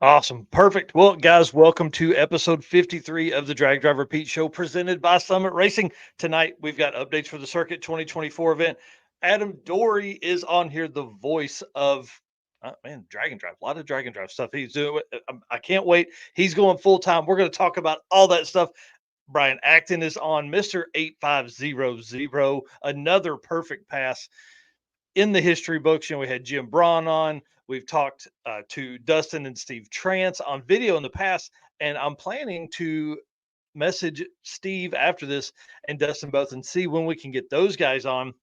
Awesome. Perfect. Well, guys, welcome to episode 53 of the Drag Driver Pete Show presented by Summit Racing. Tonight, we've got updates for the Circuit 2024 event. Adam Dorey is on here, the voice of, Dragon Drive. A lot of Dragon Drive stuff he's doing. I can't wait. He's going full time. We're going to talk about all that stuff. Brian Acton is on Mr. 8500, another perfect pass in the history books. We had Jim Braun on. We've talked to Dustin and Steve Trance on video in the past, and I'm planning to message Steve after this and Dustin both and see when we can get those guys on.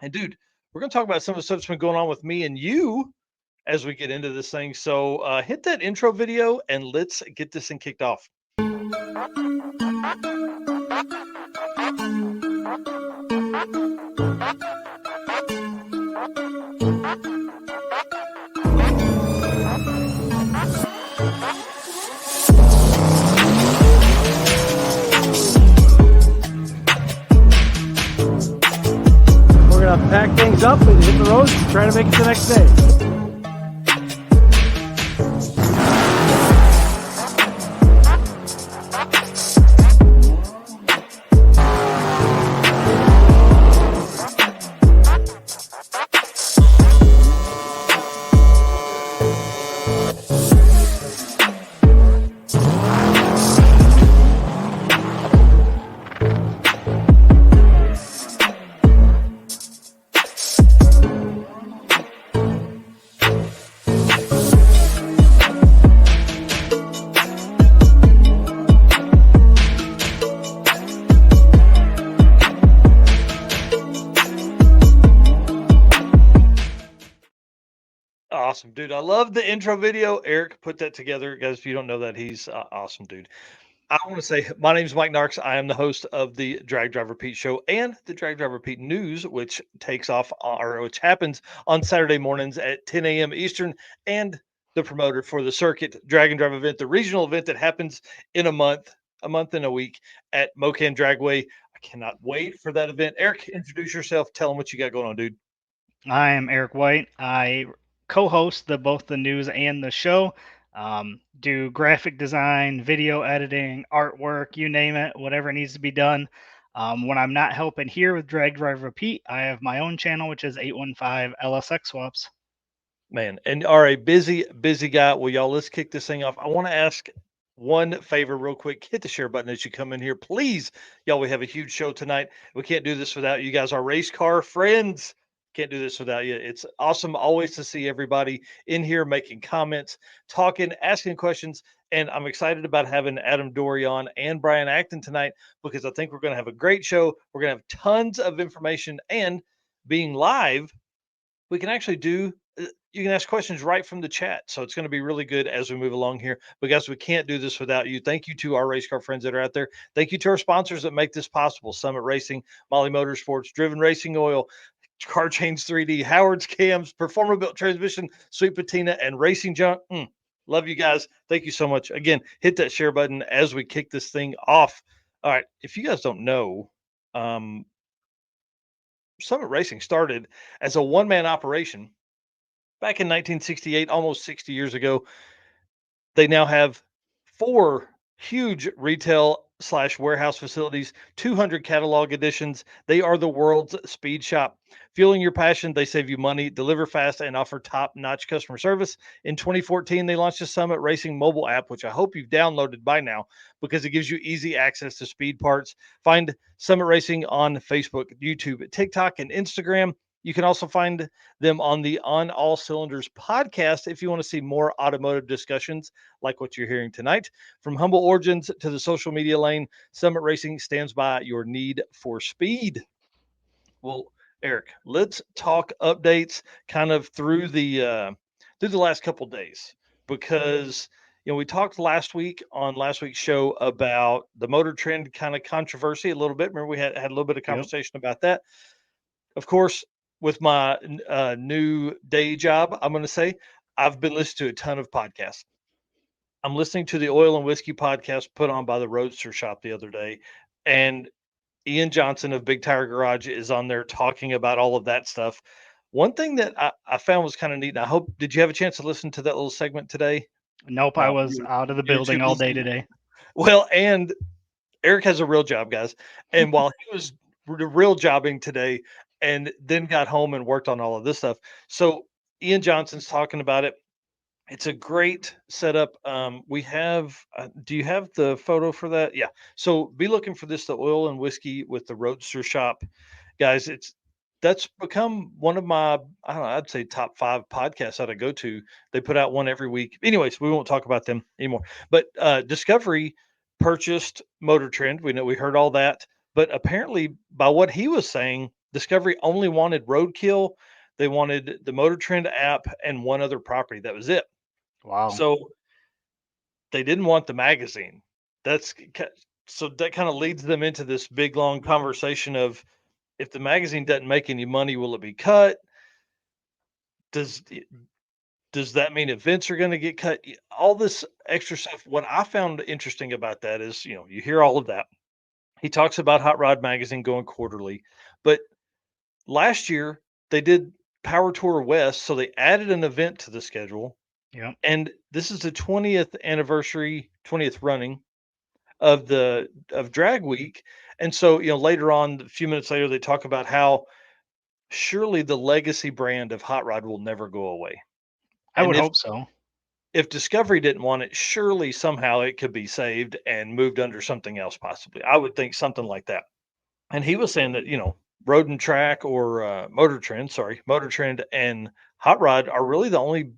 And dude, we're going to talk about some of the stuff that's been going on with me and you as we get into this thing. So hit that intro video and let's get this thing kicked off. We're going to pack things up and hit the road, trying to make it the next day. Awesome, dude. I love the intro video. Eric put that together. Guys, if you don't know that, he's awesome, dude. I want to say my name is Mike Narks. I am the host of the Drag Driver Pete Show and the Drag Driver Pete News, which takes off or which happens on Saturday mornings at 10 a.m. Eastern, and the promoter for the Circuit Drag and Drive event, the regional event that happens in a month and a week at Mocan Dragway. I cannot wait for that event. Eric, introduce yourself. Tell them what you got going on, dude. I am Eric White. I co-host both the news and the show. Do graphic design, video editing, artwork, you name it, whatever needs to be done. When I'm not helping here with Drag Driver Pete, I have my own channel, which is 815 LSX Swaps. Man, and are a busy guy. Well, y'all, let's kick this thing off. I want to ask one favor real quick. Hit the share button as you come in here, please. Y'all, we have a huge show tonight. We can't do this without you guys, our race car friends. Can't do this without you. It's awesome always to see everybody in here making comments, talking, asking questions. And I'm excited about having Adam Dorey on and Brian Acton tonight because I think we're going to have a great show. We're going to have tons of information, and being live, we can actually do you can ask questions right from the chat. So it's going to be really good as we move along here. But guys, we can't do this without you. Thank you to our race car friends that are out there. Thank you to our sponsors that make this possible: Summit Racing, Molly Motorsports, Driven Racing Oil, Car Change 3D, Howard's Cams, Performer Built Transmission, Sweet Patina, and Racing Junk. Love you guys. Thank you so much. Again, hit that share button as we kick this thing off. All right. If you guys don't know, Summit Racing started as a one-man operation back in 1968, almost 60 years ago. They now have 4 huge retail/warehouse facilities, 200 catalog editions. They are the world's speed shop. Fueling your passion, they save you money, deliver fast, and offer top-notch customer service. In 2014, they launched the Summit Racing mobile app, which I hope you've downloaded by now because it gives you easy access to speed parts. Find Summit Racing on Facebook, YouTube, TikTok, and Instagram. You can also find them on the On All Cylinders podcast if you want to see more automotive discussions like what you're hearing tonight. From humble origins to the social media lane, Summit Racing stands by your need for speed. Well, Eric, let's talk updates kind of through the last couple days, because we talked last week on last week's show about the Motor Trend kind of controversy a little bit. Remember, we had a little bit of conversation about that. Of course, with my new day job, I'm going to say I've been listening to a ton of podcasts. I'm listening to the Oil and Whiskey podcast put on by the Roadster Shop the other day, and Ian Johnson of Big Tire Garage is on there talking about all of that stuff. One thing that I found was kind of neat, and did you have a chance to listen to that little segment today? Nope, I No, was out of the you're too building all day busy. today. Well, and Eric has a real job, guys. And while he was real jobbing today and then got home and worked on all of this stuff. So Ian Johnson's talking about it. It's a great setup. We have, do you have the photo for that? Yeah. So be looking for this, the oil and whiskey with the Roadster shop. Guys, that's become one of my, I don't know, I'd say top 5 podcasts that I go to. They put out one every week. Anyways, we won't talk about them anymore. But Discovery purchased Motor Trend. We know we heard all that. But apparently, by what he was saying, Discovery only wanted Roadkill. They wanted the Motor Trend app and one other property. That was it. Wow. So they didn't want the magazine. That's so that kind of leads them into this big long conversation of, if the magazine doesn't make any money, will it be cut? Does does that mean events are going to get cut? All this extra stuff. What I found interesting about that is, you hear all of that. He talks about Hot Rod Magazine going quarterly, but last year they did Power Tour West, so they added an event to the schedule, Yep. and this is the 20th anniversary, 20th running of Drag Week, and so later on, a few minutes later, they talk about how surely the legacy brand of Hot Rod will never go away. I And would hope so. if Discovery didn't want it, surely somehow it could be saved and moved under something else, possibly. I would think something like that. And he was saying that, Road and Track or Motor Trend and Hot Rod are really the only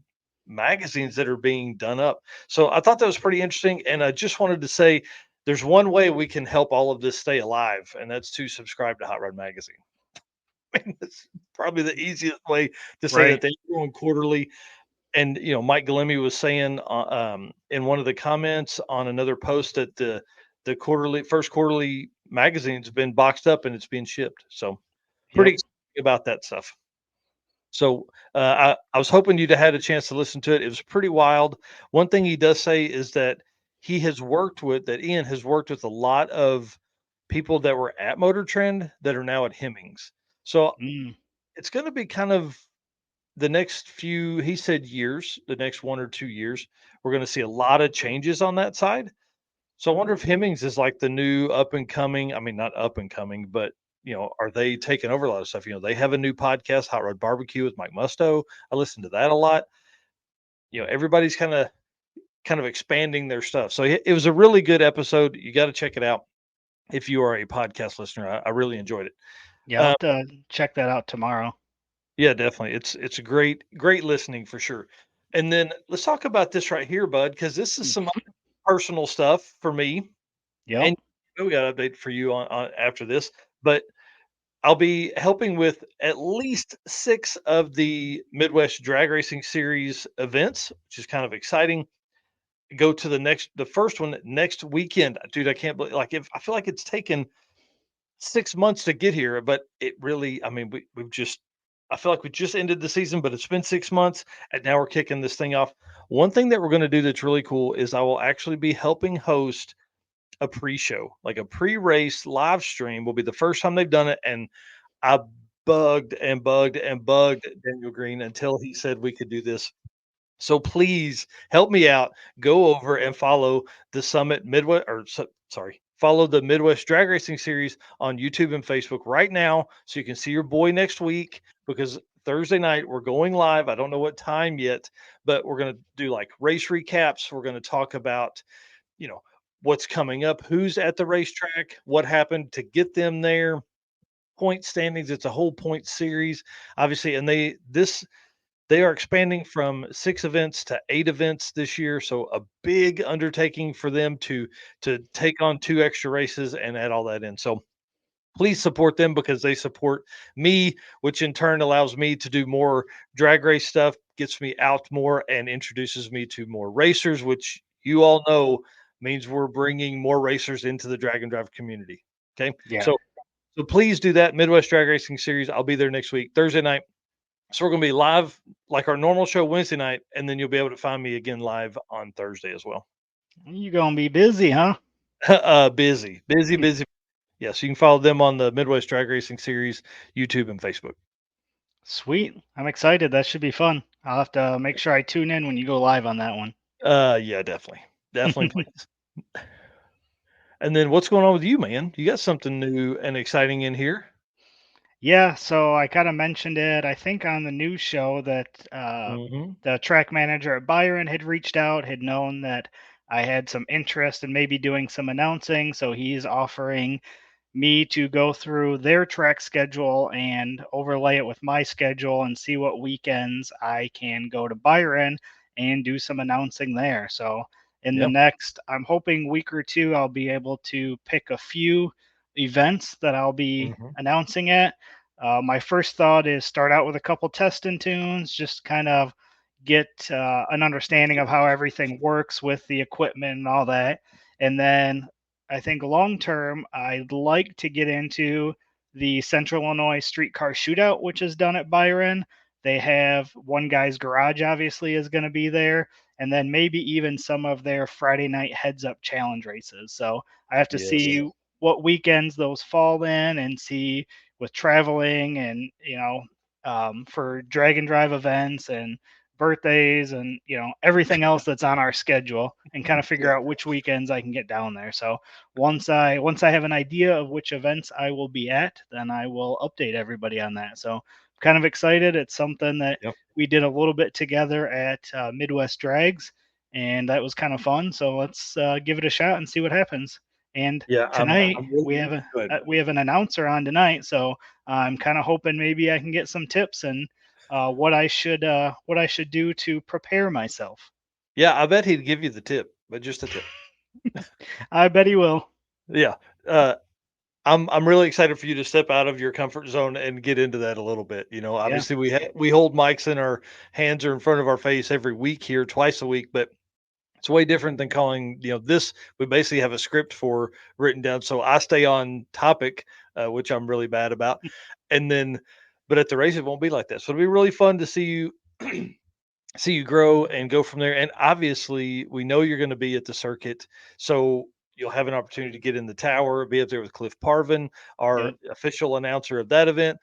magazines that are being done up. So I thought that was pretty interesting. And I just wanted to say there's one way we can help all of this stay alive, and that's to subscribe to Hot Rod Magazine. That's probably the easiest way to say that. Right. They're going quarterly. And Mike Galemi was saying in one of the comments on another post that the first quarterly magazine's been boxed up and it's being shipped. So pretty Yep. excited about that stuff. So I was hoping you'd have had a chance to listen to it. It was pretty wild. One thing he does say is that Ian has worked with a lot of people that were at Motor Trend that are now at Hemmings. So Mm. it's going to be kind of the next few, he said years, the next 1 or 2 years, we're going to see a lot of changes on that side. So I wonder if Hemmings is like the new up and coming. I mean, not up and coming, but are they taking over a lot of stuff? They have a new podcast, Hot Rod Barbecue with Mike Musto. I listen to that a lot. Everybody's kind of expanding their stuff. So it was a really good episode. You got to check it out if you are a podcast listener. I really enjoyed it. Yeah, I'll Um, have to check that out tomorrow. Yeah, definitely. It's a great listening for sure. And then let's talk about this right here, bud, because this is some personal stuff for me. Yep. And we got an update for you on after this. But I'll be helping with at least 6 of the Midwest Drag Racing Series events, which is kind of exciting. Go to the first one next weekend. Dude, I can't believe, like, if I feel like it's taken 6 months to get here, but it really, I mean, we've just, I feel like we just ended the season, but it's been 6 months and now we're kicking this thing off. One thing that we're going to do that's really cool is I will actually be helping host a pre-show, like a pre-race live stream. Will be the first time they've done it, and I bugged and bugged and bugged Daniel Green until he said we could do this. So please help me out. Go over and follow the Summit Midwest, follow the Midwest Drag Racing Series on YouTube and Facebook right now, so you can see your boy next week. Because Thursday night we're going live. I don't know what time yet, but we're going to do like race recaps. We're going to talk about, you know, what's coming up, who's at the racetrack, what happened to get them there, point standings. It's a whole point series, obviously, and they are expanding from 6 events to 8 events this year, so a big undertaking for them to take on 2 extra races and add all that in. So please support them because they support me, which in turn allows me to do more drag race stuff, gets me out more, and introduces me to more racers, which you all know means we're bringing more racers into the drag and drive community. Okay, Yeah. so please do that. Midwest Drag Racing Series. I'll be there next week, Thursday night. So we're going to be live like our normal show Wednesday night, and then you'll be able to find me again live on Thursday as well. You gonna be busy, huh? Busy, busy, busy. Yeah, so you can follow them on the Midwest Drag Racing Series, YouTube and Facebook. Sweet. I'm excited. That should be fun. I'll have to make sure I tune in when you go live on that one. Yeah, definitely. Definitely, please. And then what's going on with you, man? You got something new and exciting in here? Yeah, so I kind of mentioned it, I think, on the news show that Mhm. the track manager at Byron had reached out, had known that I had some interest in maybe doing some announcing. So he's offering me to go through their track schedule and overlay it with my schedule and see what weekends I can go to Byron and do some announcing there. So in the Yeah. next, I'm hoping week or two, I'll be able to pick a few events that I'll be Mhm. announcing at. My first thought is start out with a couple testing tunes, just kind of get an understanding of how everything works with the equipment and all that. And then I think long term, I'd like to get into the Central Illinois Streetcar Shootout, which is done at Byron. They have one guy's garage, obviously, is going to be there, and then maybe even some of their Friday night heads up challenge races. So I have to Yes. see what weekends those fall in and see with traveling and, for drag and drive events and birthdays and, everything else that's on our schedule and kind of Yeah. figure out which weekends I can get down there. So once I have an idea of which events I will be at, then I will update everybody on that. So I'm kind of excited. It's something that Yep. we did a little bit together at Midwest Drags, and that was kind of fun. So let's give it a shot and see what happens. And Yeah, tonight I'm really we have a good. we have an announcer on tonight, so I'm kind of hoping maybe I can get some tips and what I should do to prepare myself. Yeah, I bet he'd give you the tip, but just a tip. I bet he will. Yeah. Uh, I'm really excited for you to step out of your comfort zone and get into that a little bit. Yeah. Obviously we hold mics in our hands or in front of our face every week here, twice a week, but it's way different than calling, this we basically have a script for written down. So I stay on topic, which I'm really bad about. And then but at the race it won't be like that. So it'll be really fun to see you see you grow and go from there. And obviously, we know you're going to be at the circuit, so you'll have an opportunity to get in the tower, be up there with Cliff Parvin, our Yep. official announcer of that event.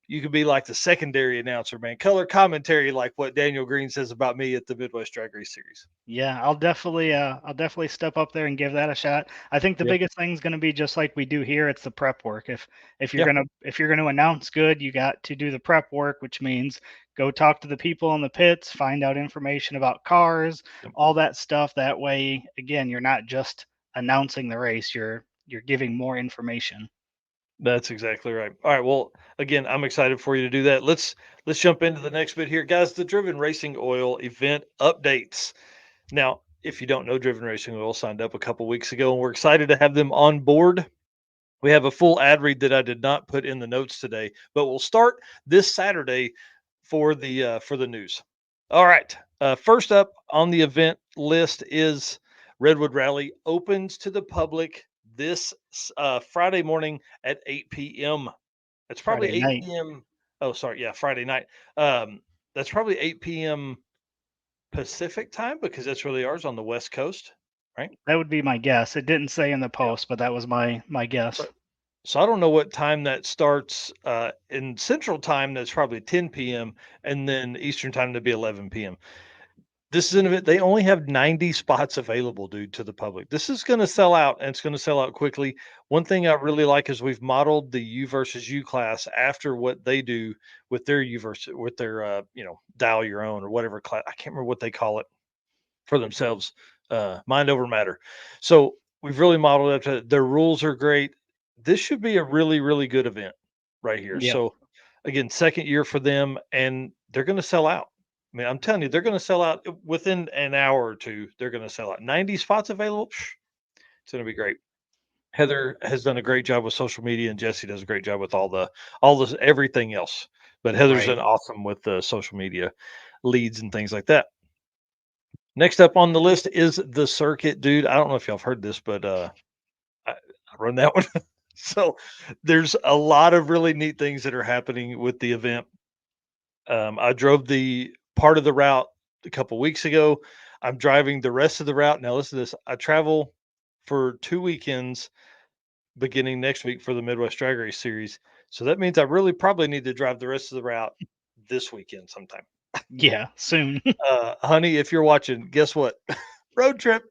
You could be like the secondary announcer, man, color commentary, like what Daniel Green says about me at the Midwest Drag Race Series. Yeah, I'll definitely step up there and give that a shot. I think the Yeah, biggest thing is going to be just like we do here. It's the prep work. If you're yeah, gonna if you're gonna announce good, you got to do the prep work, which means go talk to the people in the pits, find out information about cars, yep. all that stuff. That way, again, you're not just announcing the race. You're giving more information. That's exactly right. All right. Well, again, I'm excited for you to do that. Let's jump into the next bit here, guys. The Driven Racing Oil event updates. Now, if you don't know, Driven Racing Oil signed up a couple weeks ago, and we're excited to have them on board. We have a full ad read that I did not put in the notes today, but we'll start this Saturday for the news. All right. First up on the event list is Redwood Rally opens to the public this Friday morning at 8 p.m. That's probably Friday 8 night. p.m. Oh, sorry. Yeah, Friday night. Um, that's probably 8 p.m. Pacific time because that's where they are is on the West Coast, right? That would be my guess. It didn't say in the Yeah. post, but that was my So, guess. so I don't know what time that starts in Central Time. That's probably 10 p.m. and then Eastern Time to be 11 p.m. This is an event. They only have 90 spots available, dude, to the public. This is going to sell out, and it's going to sell out quickly. One thing I really like is we've modeled the U versus U class after what they do with their U versus with their dial your own or whatever class. I can't remember what they call it for themselves. Mind over matter. So we've really modeled after their rules are great. This should be a really really good event right here. Yeah. So again, second year for them, and they're going to sell out. I mean, I'm telling you, they're going to sell out within an hour or two. They're going to sell out. 90 spots available. It's going to be great. Heather has done a great job with social media, and Jesse does a great job with all this everything else. But Heather's Right. done awesome with the social media leads and things like that. Next up on the list is the circuit, dude. I don't know if y'all have heard this, but I run that one. So there's a lot of really neat things that are happening with the event. I drove the part of the route a couple weeks ago. I'm driving the rest of the route. Now, listen to this. I travel for 2 weekends beginning next week for the Midwest Drag Race Series. So that means I really probably need to drive the rest of the route this weekend sometime. Yeah, soon. Honey, if you're watching, guess what? Road trip.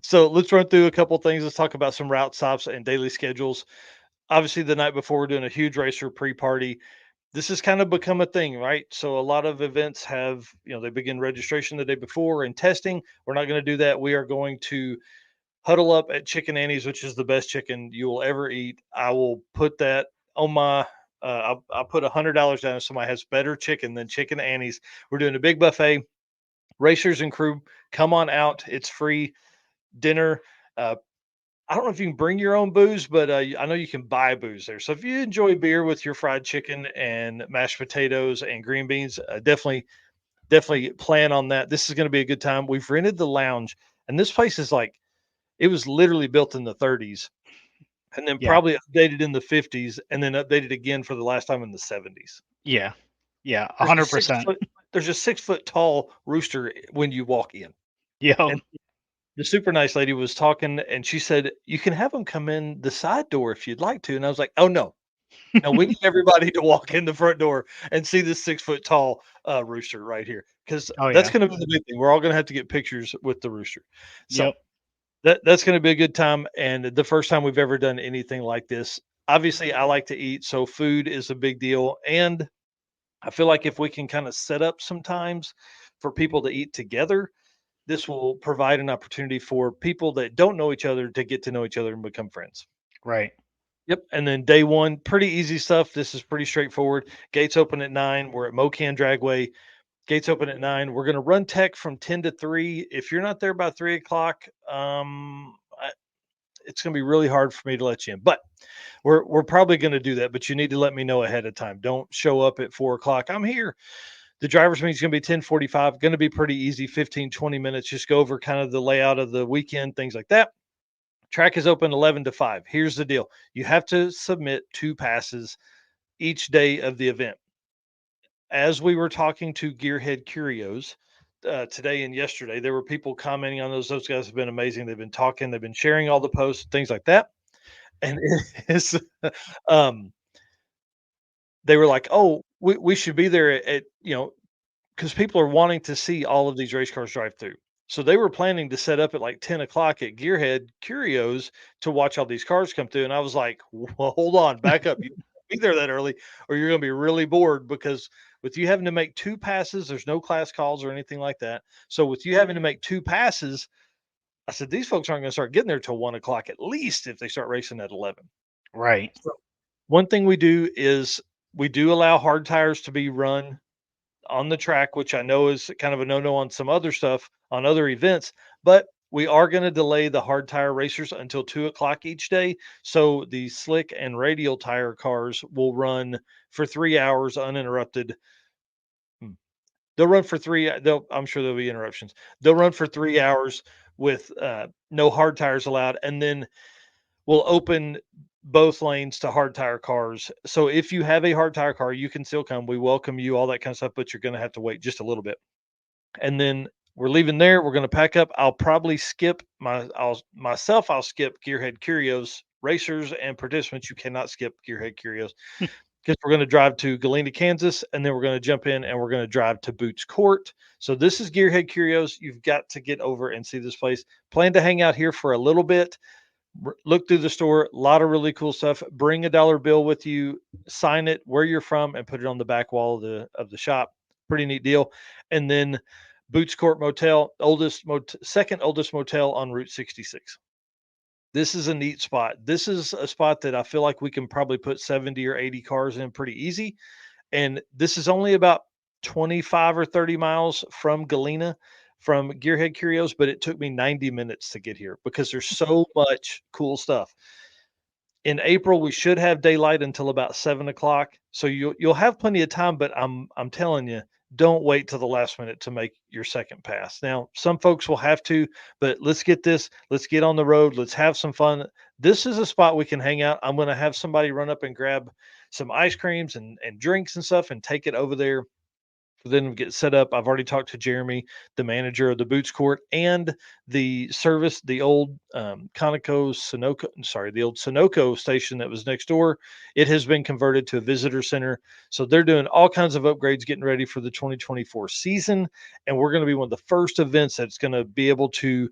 So let's run through a couple things. Let's talk about some route stops and daily schedules. Obviously, the night before, we're doing a huge racer pre-party. This has kind of become a thing, right? So a lot of events have, they begin registration the day before and testing. We're not going to do that. We are going to huddle up at Chicken Annie's, which is the best chicken you will ever eat. I will put that on my. I'll put $100 down if somebody has better chicken than Chicken Annie's. We're doing a big buffet. Racers and crew, come on out. It's free dinner. Uh, I don't know if you can bring your own booze, but I know you can buy booze there. So if you enjoy beer with your fried chicken and mashed potatoes and green beans, definitely plan on that. This is going to be a good time. We've rented the lounge, and this place is like it was literally built in the 30s, and then Yeah. probably updated in the 50s, and then updated again for the last time in the 70s. Yeah. Yeah, There's a six 100%. foot there's a 6 foot tall rooster when you walk in, Yo. and the super nice lady was talking, and she said, "You can have them come in the side door if you'd like to." And I was like, "Oh, no. No, we need everybody to walk in the front door and see this 6 foot tall, rooster right here, because Oh, that's yeah. gonna be the big thing. We're all gonna have to get pictures with the rooster." So, Yep. that's gonna be a good time, and the first time we've ever done anything like this. Obviously, I like to eat, so food is a big deal, and I feel like if we can kinda set up some times for people to eat together, this will provide an opportunity for people that don't know each other to get to know each other and become friends. Right. Yep. And then day one, pretty easy stuff. This is pretty straightforward. Gates open at 9. We're at Mocan Dragway. Gates open at 9. We're going to run tech from 10 to 3. If you're not there by 3 o'clock, it's going to be really hard for me to let you in. But we're probably going to do that. But you need to let me know ahead of time. Don't show up at 4 o'clock. I'm here. The driver's meeting is going to be 10:45. Going to be pretty easy, 15, 20 minutes. Just go over kind of the layout of the weekend, things like that. Track is open 11 to 5. Here's the deal. You have to submit 2 passes each day of the event. As we were talking to Gearhead Curios today and yesterday, there were people commenting on those. Those guys have been amazing. They've been talking, they've been sharing all the posts, things like that. And it is, um, they were like, "Oh, we should be there at, because people are wanting to see all of these race cars drive through." So they were planning to set up at like 10 o'clock at Gearhead Curios to watch all these cars come through. And I was like, well, hold on, back up. You can't be there that early, or you're going to be really bored, because with you having to make 2 passes, there's no class calls or anything like that. So with you having to make 2 passes, I said, these folks aren't going to start getting there till 1 o'clock at least if they start racing at 11. Right. So one thing we do is we do allow hard tires to be run on the track, which I know is kind of a no-no on some other stuff on other events, but we are going to delay the hard tire racers until 2 o'clock each day. So the slick and radial tire cars will run for 3 hours uninterrupted. Hmm. They'll run for I'm sure there'll be interruptions. They'll run for 3 hours with no hard tires allowed. And then we'll open both lanes to hard tire cars. So if you have a hard tire car, you can still come. We welcome you, all that kind of stuff, but you're going to have to wait just a little bit. And then we're leaving there. We're going to pack up. I'll probably skip I'll skip Gearhead Curios racers and participants. You cannot skip Gearhead Curios, because we're going to drive to Galena, Kansas, and then we're going to jump in and we're going to drive to Boots Court. So this is Gearhead Curios. You've got to get over and see this place. Plan to hang out here for a little bit. Look through the store, a lot of really cool stuff. Bring a dollar bill with you, sign it where you're from, and put it on the back wall of the shop. Pretty neat deal. And then Boots Court Motel, second oldest motel on Route 66. This is a neat spot. This is a spot that I feel like we can probably put 70 or 80 cars in pretty easy. And this is only about 25 or 30 miles from Galena, from Gearhead Curios, but it took me 90 minutes to get here because there's so much cool stuff. In April, we should have daylight until about 7 o'clock. So you'll have plenty of time, but I'm telling you, don't wait till the last minute to make your second pass. Now, some folks will have to, but let's get on the road. Let's have some fun. This is a spot we can hang out. I'm going to have somebody run up and grab some ice creams and drinks and stuff and take it over there. for them to get set up. I've already talked to Jeremy, the manager of the Boots Court, and the old the old Sunoco station that was next door. It has been converted to a visitor center. So they're doing all kinds of upgrades, getting ready for the 2024 season. And we're going to be one of the first events that's going to be able to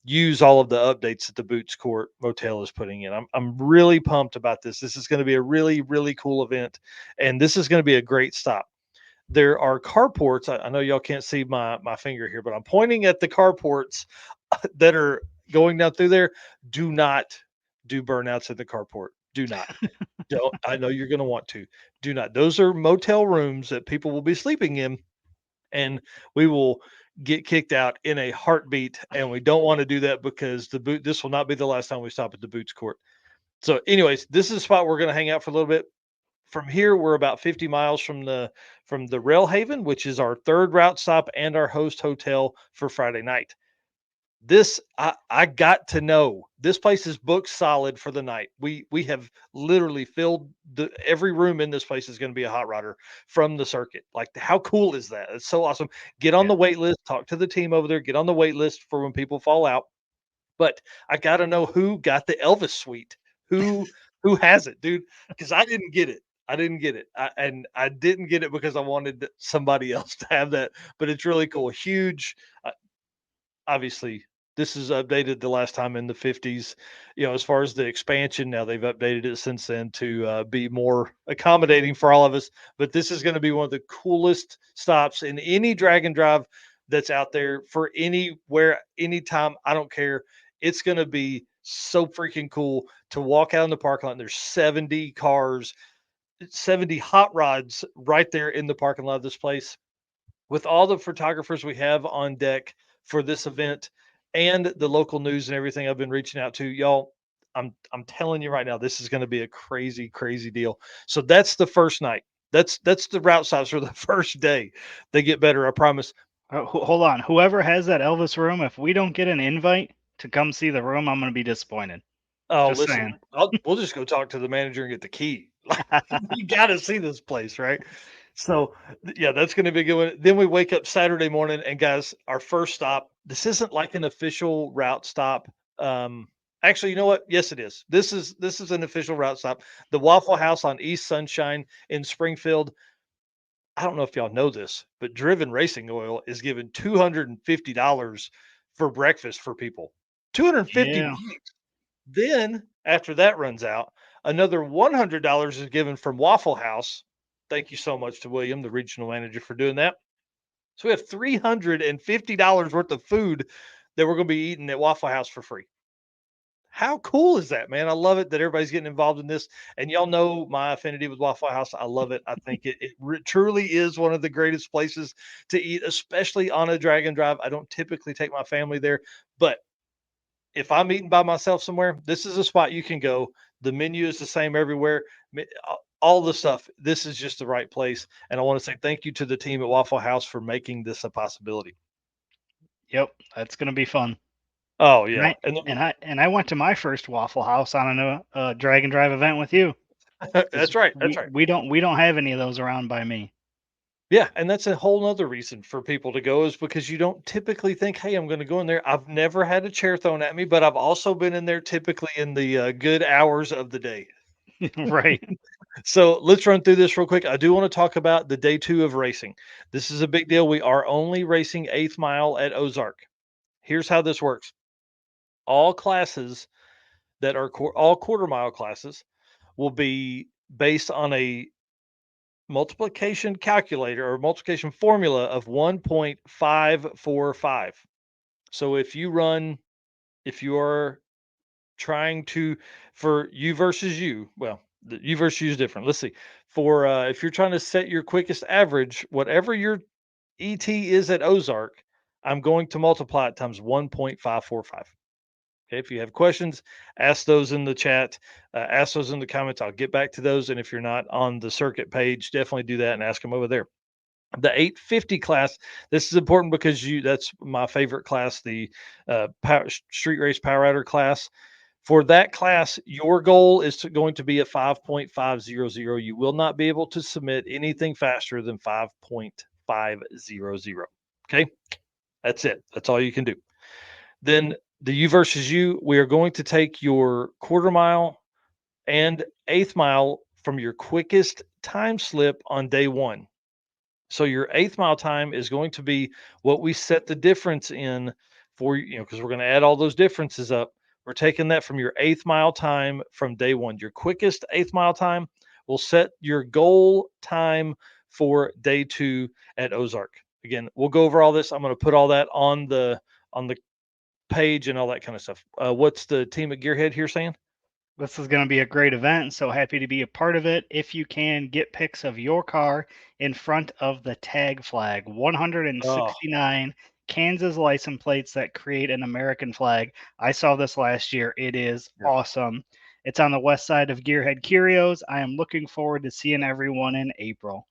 use all of the updates that the Boots Court Motel is putting in. I'm really pumped about this. This is going to be a really, really cool event. And this is going to be a great stop. There are carports. I know y'all can't see my finger here, but I'm pointing at the carports that are going down through there. Do not do burnouts at the carport. Do not. Don't. I know you're going to want to. Do not. Those are motel rooms that people will be sleeping in, and we will get kicked out in a heartbeat. And we don't want to do that because this will not be the last time we stop at the Boots Court. So, anyways, this is a spot we're going to hang out for a little bit. From here, we're about 50 miles from the Rail Haven, which is our third route stop and our host hotel for Friday night. This I got to know this place is booked solid for the night. We have literally filled every room in this place is going to be a hot rodder from the circuit. Like, how cool is that? It's so awesome. Get on Yeah. the wait list, talk to the team over there, get on the wait list for when people fall out. But I got to know who got the Elvis suite. Who has it, dude? Because I didn't get it. I didn't get it. I didn't get it because I wanted somebody else to have that. But it's really cool. Huge. Obviously, this is updated the last time in the 50s. As far as the expansion, now they've updated it since then to be more accommodating for all of us. But this is going to be one of the coolest stops in any drag and drive that's out there for anywhere, anytime. I don't care. It's going to be so freaking cool to walk out in the parking lot. And there's 70 cars, 70 hot rods right there in the parking lot of this place with all the photographers we have on deck for this event and the local news and everything I've been reaching out to y'all. I'm telling you right now, this is going to be a crazy, crazy deal. So that's the first night. That's the route stops for the first day. They get better, I promise. Hold on. Whoever has that Elvis room, if we don't get an invite to come see the room, I'm going to be disappointed. Oh, Just listen, saying. we'll just go talk to the manager and get the key. You got to see this place, right? So, yeah, that's going to be a good one. Then we wake up Saturday morning, and guys, our first stop. This isn't like an official route stop. Actually, you know what? Yes, it is. This is an official route stop. The Waffle House on East Sunshine in Springfield. I don't know if y'all know this, but Driven Racing Oil is giving $250 for breakfast for people. 250 Yeah. bucks. Then after that runs out, another $100 is given from Waffle House. Thank you so much to William, the regional manager, for doing that. So we have $350 worth of food that we're going to be eating at Waffle House for free. How cool is that, man? I love it that everybody's getting involved in this. And y'all know my affinity with Waffle House. I love it. I think it truly is one of the greatest places to eat, especially on a drag and drive. I don't typically take my family there, but if I'm eating by myself somewhere, this is a spot you can go. The menu is the same everywhere. All the stuff. This is just the right place. And I want to say thank you to the team at Waffle House for making this a possibility. Yep. That's going to be fun. Oh And yeah, I and I went to my first Waffle House on a drag and drive event with you. that's right. That's right. We don't have any of those around by me. Yeah, and that's a whole nother reason for people to go is because you don't typically think, "Hey, I'm going to go in there." I've never had a chair thrown at me, but I've also been in there typically in the good hours of the day. Right. So let's run through this real quick. I do want to talk about the day 2 of racing. This is a big deal. We are only racing 8th mile at Ozark. Here's how this works. All classes that are all quarter mile classes will be based on a multiplication calculator or multiplication formula of 1.545. So if you are trying to, for you versus you, well, the you versus you is different. Let's see. For if you're trying to set your quickest average, whatever your ET is at Ozark, I'm going to multiply it times 1.545. Okay, if you have questions, ask those in the chat, ask those in the comments. I'll get back to those. And if you're not on the circuit page, definitely do that and ask them over there. The 850 class, this is important because that's my favorite class, the street race power rider class. For that class, your goal is going to be at 5.500. You will not be able to submit anything faster than 5.5. 5.500. Okay, that's it. That's all you can do. Then the U versus U, we are going to take your quarter mile and eighth mile from your quickest time slip on day one. So your eighth mile time is going to be what we set the difference in for, because we're going to add all those differences up. We're taking that from your eighth mile time from day one. Your quickest eighth mile time will set your goal time for day two at Ozark. Again, we'll go over all this. I'm going to put all that on the page and all that kind of stuff. What's the team at Gearhead here saying? This is going to be a great event. So happy to be a part of it. If you can, get pics of your car in front of the tag flag. Oh, 169 Kansas license plates that create an American flag. I saw this last year. It is yeah. awesome. It's on the west side of Gearhead Curios. I am looking forward to seeing everyone in April.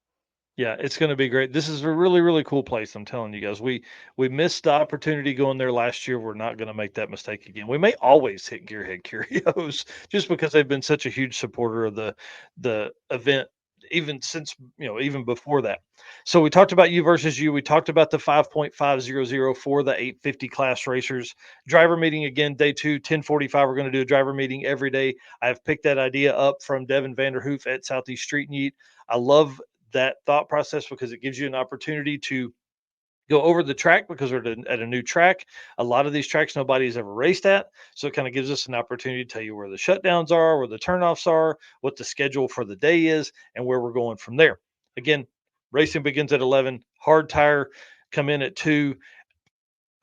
Yeah, it's going to be great. This is a really, really cool place. I'm telling you guys, we missed the opportunity going there last year. We're not going to make that mistake again. We may always hit Gearhead Curios just because they've been such a huge supporter of the event, even since even before that. So we talked about you versus you. We talked about the 5.500 for the 850 class racers. Driver meeting again, day two, 10:45. We're going to do a driver meeting every day. I've picked that idea up from Devin Vanderhoof at Southeast Street and Eat. I love that thought process because it gives you an opportunity to go over the track because we're at a new track. A lot of these tracks nobody's ever raced at. So it kind of gives us an opportunity to tell you where the shutdowns are, where the turnoffs are, what the schedule for the day is, and where we're going from there. Again, racing begins at 11, hard tire come in at 2.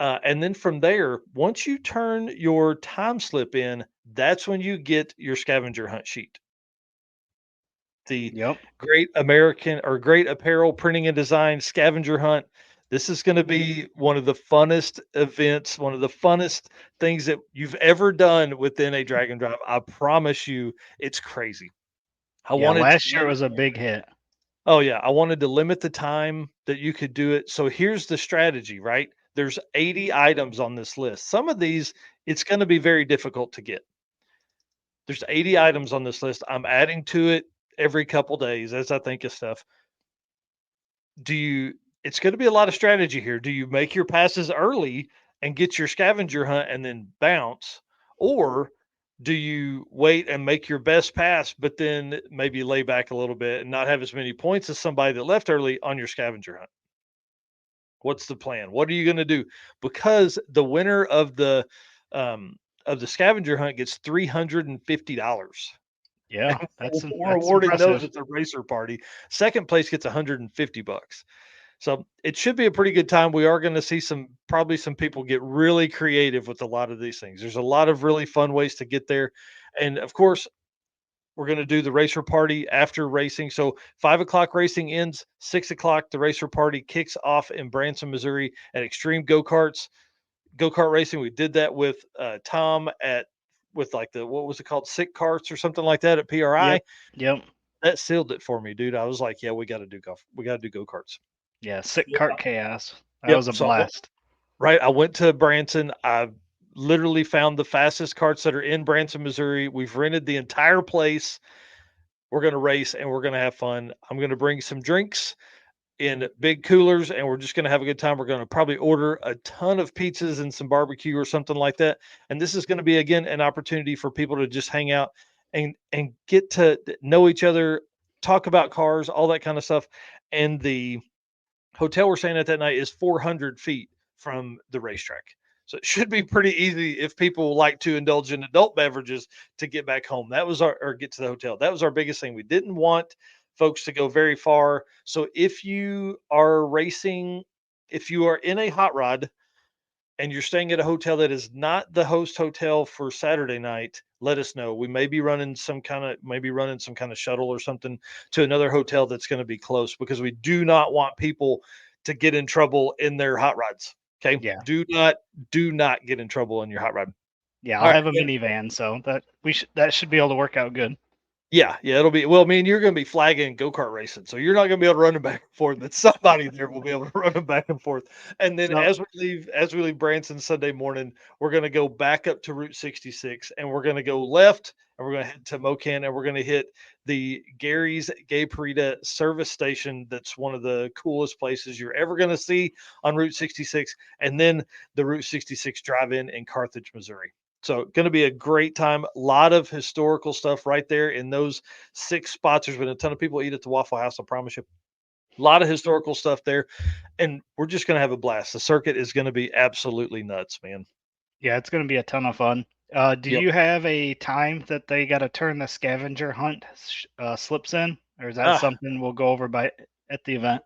And then from there, once you turn your time slip in, that's when you get your scavenger hunt sheet. The Yep. Great American or Great Apparel Printing and Design Scavenger Hunt. This is going to be one of the funnest events, one of the funnest things that you've ever done within a drag and drive. I promise you, it's crazy. I Yeah, wanted to last year was a big hit. Oh yeah, I wanted to limit the time that you could do it. So here's the strategy, right? There's 80 items on this list. Some of these it's going to be very difficult to get. There's 80 items on this list. I'm adding to it every couple days as I think of stuff. It's going to be a lot of strategy here. Do you make your passes early and get your scavenger hunt and then bounce? Or do you wait and make your best pass, but then maybe lay back a little bit and not have as many points as somebody that left early on your scavenger hunt? What's the plan? What are you going to do? Because the winner of the scavenger hunt gets $350. Yeah, We're that's awarding those impressive. at the racer party. Second place gets $150. So it should be a pretty good time. We are going to see probably some people get really creative with a lot of these things. There's a lot of really fun ways to get there. And of course, we're going to do the racer party after racing. So 5 o'clock racing ends, 6 o'clock, the racer party kicks off in Branson, Missouri at Extreme Go-Kart racing. We did that with Tom with like what was it called? Sick Carts or something like that at PRI. Yep. That sealed it for me, dude. I was like, yeah, we got to do golf. We got to do go-karts. Yeah, sick cart chaos. That Yep. was a So blast. right, I went to Branson. I literally found the fastest carts that are in Branson, Missouri. We've rented the entire place. We're going to race and we're going to have fun. I'm going to bring some drinks in big coolers and we're just going to have a good time. We're going to probably order a ton of pizzas and some barbecue or something like that. And this is going to be again an opportunity for people to just hang out and get to know each other, talk about cars, all that kind of stuff. And the hotel we're staying at that night is 400 feet from the racetrack. So it should be pretty easy if people like to indulge in adult beverages to get back home. That was or get to the hotel. That was our biggest thing. We didn't want folks to go very far. So if you are racing, if you are in a hot rod and you're staying at a hotel that is not the host hotel for Saturday night, let us know. We may be running some kind of shuttle or something to another hotel that's going to be close because we do not want people to get in trouble in their hot rods. Okay. Yeah. Do not get in trouble in your hot rod. Yeah, All I'll right. have a minivan, so that should be able to work out good. Yeah, yeah, it'll be well, I mean, you're gonna be flagging go-kart racing, so you're not gonna be able to run them back and forth, but somebody there will be able to run them back and forth. And then So as we leave Branson Sunday morning, we're gonna go back up to Route 66 and we're gonna go left and we're gonna head to Mocan and we're gonna hit the Gary's Gay Parita service station. That's one of the coolest places you're ever gonna see on Route 66, and then the Route 66 drive-in in Carthage, Missouri. So going to be a great time. A lot of historical stuff right there in those 6 spots. There's been a ton of people eat at the Waffle House. I promise you. A lot of historical stuff there, and we're just going to have a blast. The circuit is going to be absolutely nuts, man. yeah, it's going to be a ton of fun. Do Yep. you have a time that they got to turn the scavenger hunt slips in, or is that Ah, something we'll go over by at the event?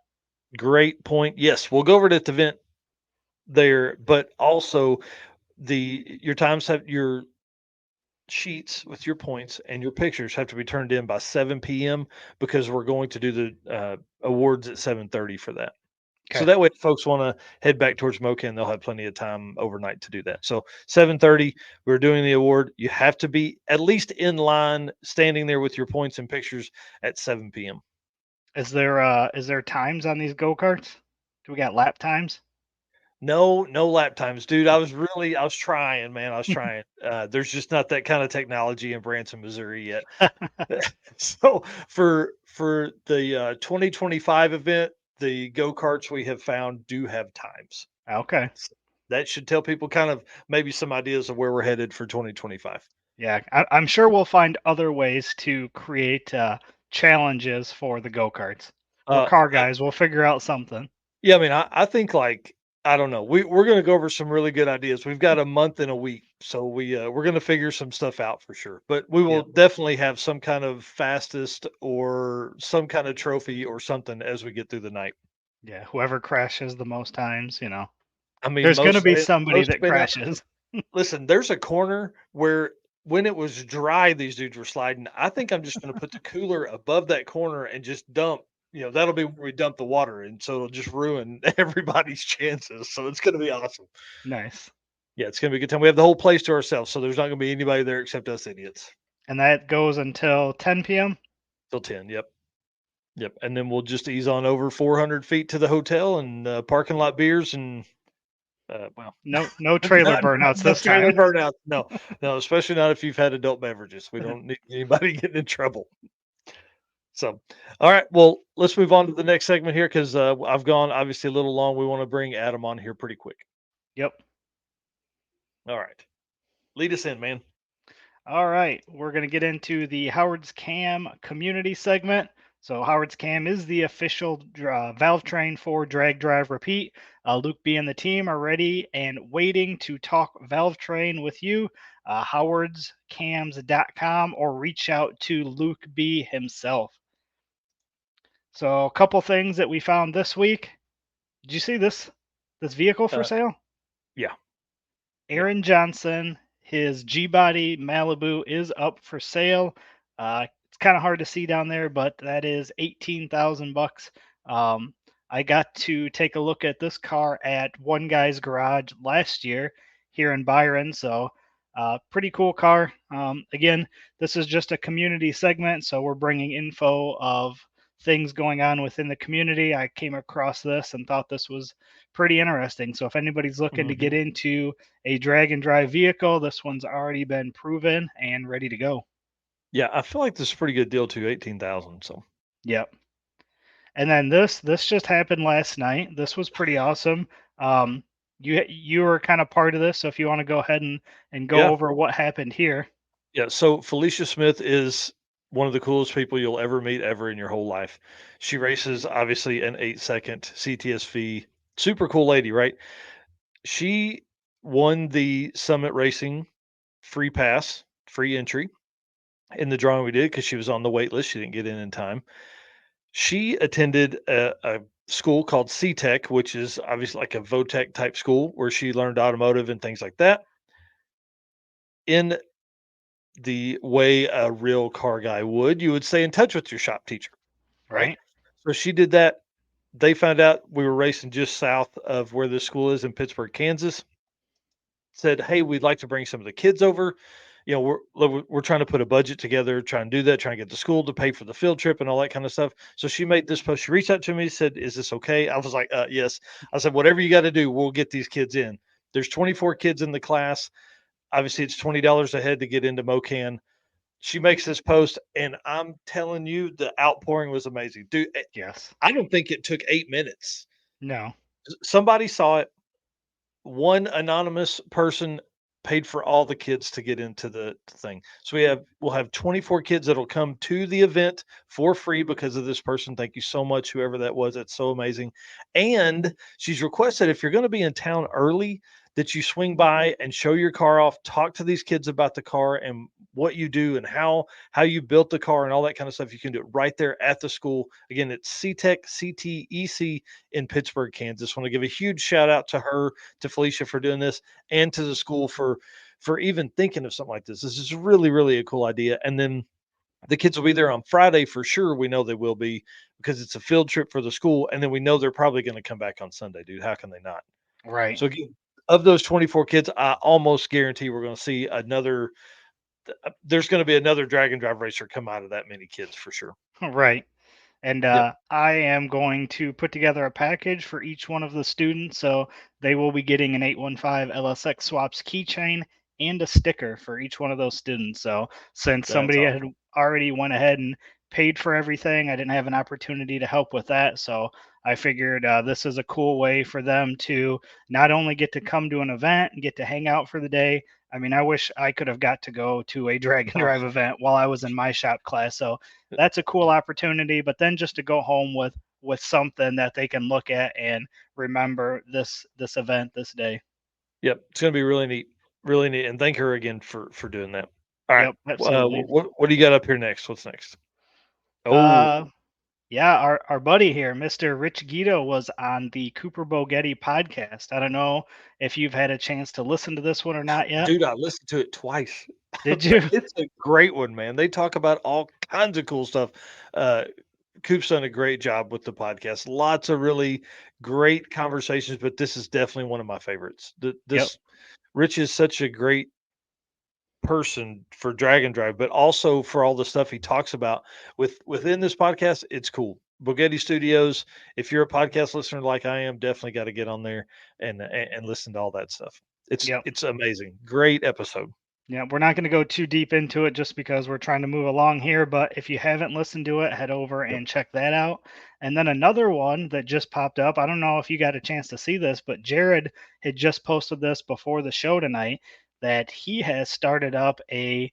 great point. Yes, we'll go over it at the event there, but also your times have your sheets with your points and your pictures have to be turned in by 7 p.m. because we're going to do the awards at 7:30 for that. So Okay. that way, if folks want to head back towards Mocan, they'll have plenty of time overnight to do that. So 7:30, we're doing the award. You have to be at least in line, standing there with your points and pictures at 7 p.m. Is there times on these go karts? Do we got lap times? No, no lap times, dude. I was trying, man. I was trying. There's just not that kind of technology in Branson, Missouri yet. So for the 2025 event, the go-karts we have found do have times. Okay. S That should tell people kind of maybe some ideas of where we're headed for 2025. Yeah, I'm sure we'll find other ways to create challenges for the go karts. We're Uh, car I guys. We'll figure out something. Yeah, I mean, I think, like, I don't know. We're gonna go over some really good ideas. We've got a month and a week, so we're gonna figure some stuff out for sure. But we will Yep. definitely have some kind of fastest or some kind of trophy or something as we get through the night. Yeah. Whoever crashes the most times, I mean, there's going to be somebody most that spin out. crashes. Listen, there's a corner where when it was dry, these dudes were sliding. I think I'm just gonna put the cooler above that corner and just dump. That'll be where we dump the water, and so it'll just ruin everybody's chances. So it's gonna be awesome. Nice. Yeah, it's gonna be a good time. We have the whole place to ourselves, so there's not gonna be anybody there except us idiots And that goes until 10 p.m. till 10. Yep, yep. And then we'll just ease on over 400 feet to the hotel and parking lot beers and well, No trailer burnouts no this trailer time. burnout. No, no, especially not if you've had adult beverages. We don't need anybody getting in trouble. So, all right. Well, let's move on to the next segment here because I've gone obviously a little long. We want to bring Adam on here pretty quick. Yep. All right. Lead us in, man. All right, we're going to get into the Howard's Cam community segment. So Howard's Cam is the official valve train for Drag Drive Repeat. Luke B and the team are ready and waiting to talk valve train with you. howardscams.com or reach out to Luke B himself. So a couple things that we found this week. Did you see this vehicle for Uh, sale? yeah. Yeah. Aaron Johnson, his G Body Malibu is up for sale. It's kind of hard to see down there, but that is 18,000 bucks. I got to take a look at this car at one guy's garage last year here in Byron, so pretty cool car. Again, this is just a community segment, so we're bringing info of things going on within the community. I came across this and thought this was pretty interesting. So if anybody's looking to get Mhm. into a drag and drive vehicle, this one's already been proven and ready to go. Yeah. I feel like this is a pretty good deal too. 18,000. So, Yep. And then this just happened last night. This was pretty awesome. You were kind of part of this, so if you want to go ahead and go yeah. over what happened here. Yeah. So, Felicia Smith is one of the coolest people you'll ever meet ever in your whole life. She races, obviously, an 8-second CTSV. Super cool lady, right? She won the Summit Racing free pass, free entry in the drawing we did because she was on the wait list. She didn't get in time. She attended a school called CTech, which is obviously like a VOTEC type school where she learned automotive and things like that in the way a real car guy would. You would stay in touch with your shop teacher, right? Right? So she did that. They found out we were racing just south of where this school is in Pittsburgh, Kansas. Said, "Hey, we'd like to bring some of the kids over. we're trying to put a budget together, trying to do that, trying to get the school to pay for the field trip and all that kind of stuff. So she made this post. She reached out to me, said, "Is this okay?" I was like, "Yes." I said, "Whatever you got to do, we'll get these kids in." There's 24 kids in the class. Obviously, it's $20 a head to get into MoCan. She makes this post, and I'm telling you, the outpouring was amazing, dude. Yes. I don't think it took 8 minutes. No. Somebody saw it. One anonymous person paid for all the kids to get into the thing. So we'll have 24 kids that'll come to the event for free because of this person. Thank you so much, whoever that was. That's so amazing. And she's requested if you're going to be in town early, that you swing by and show your car off, talk to these kids about the car and what you do and how you built the car and all that kind of stuff. You can do it right there at the school. Again, it's CTEC CTEC in Pittsburgh, Kansas. Want to give a huge shout out to her, to Felicia for doing this, and to the school for even thinking of something like this. This is really, really a cool idea. And then the kids will be there on Friday for sure. We know they will be because it's a field trip for the school. And then we know they're probably going to come back on Sunday, dude. How can they not? Right. So again, of those 24 kids, I almost guarantee we're going to see another. There's going to be another drag and drive racer come out of that many kids for sure. Right. And Yep, I am going to put together a package for each one of the students. So they will be getting an 815 LSX Swaps keychain and a sticker for each one of those students. So since that's somebody had awesome. already went ahead and paid for everything, I didn't have an opportunity to help with that. So I figured this is a cool way for them to not only get to come to an event and get to hang out for the day. I mean, I wish I could have got to go to a drag and Oh, drive event while I was in my shop class. So that's a cool opportunity. But then just to go home with something that they can look at and remember this event this day. yep, it's going to be really neat. And thank her again for doing that. All right, Yep, absolutely. what do you got up here next? What's next? Oh, Uh, yeah, our buddy here, Mr. Rich Guido, was on the Cooper Bogetti podcast. I don't know if you've had a chance to listen to this one or not yet. dude, I listened to it twice. Did you? It's a great one, man. They talk about all kinds of cool stuff. Uh, Coop's done a great job with the podcast. Lots of really great conversations, but this is definitely one of my favorites. Yep, This Rich is such a great person for Drag and Drive, but also for all the stuff he talks about within this podcast. It's cool. Bogetti Studios. If you're a podcast listener like I am, definitely got to get on there and listen to all that stuff. yep. It's amazing. Great episode. Yeah, we're not going to go too deep into it just because we're trying to move along here. But if you haven't listened to it, head over Yep. and check that out. And then another one that just popped up. I don't know if you got a chance to see this, but Jared had just posted this before the show tonight that he has started up a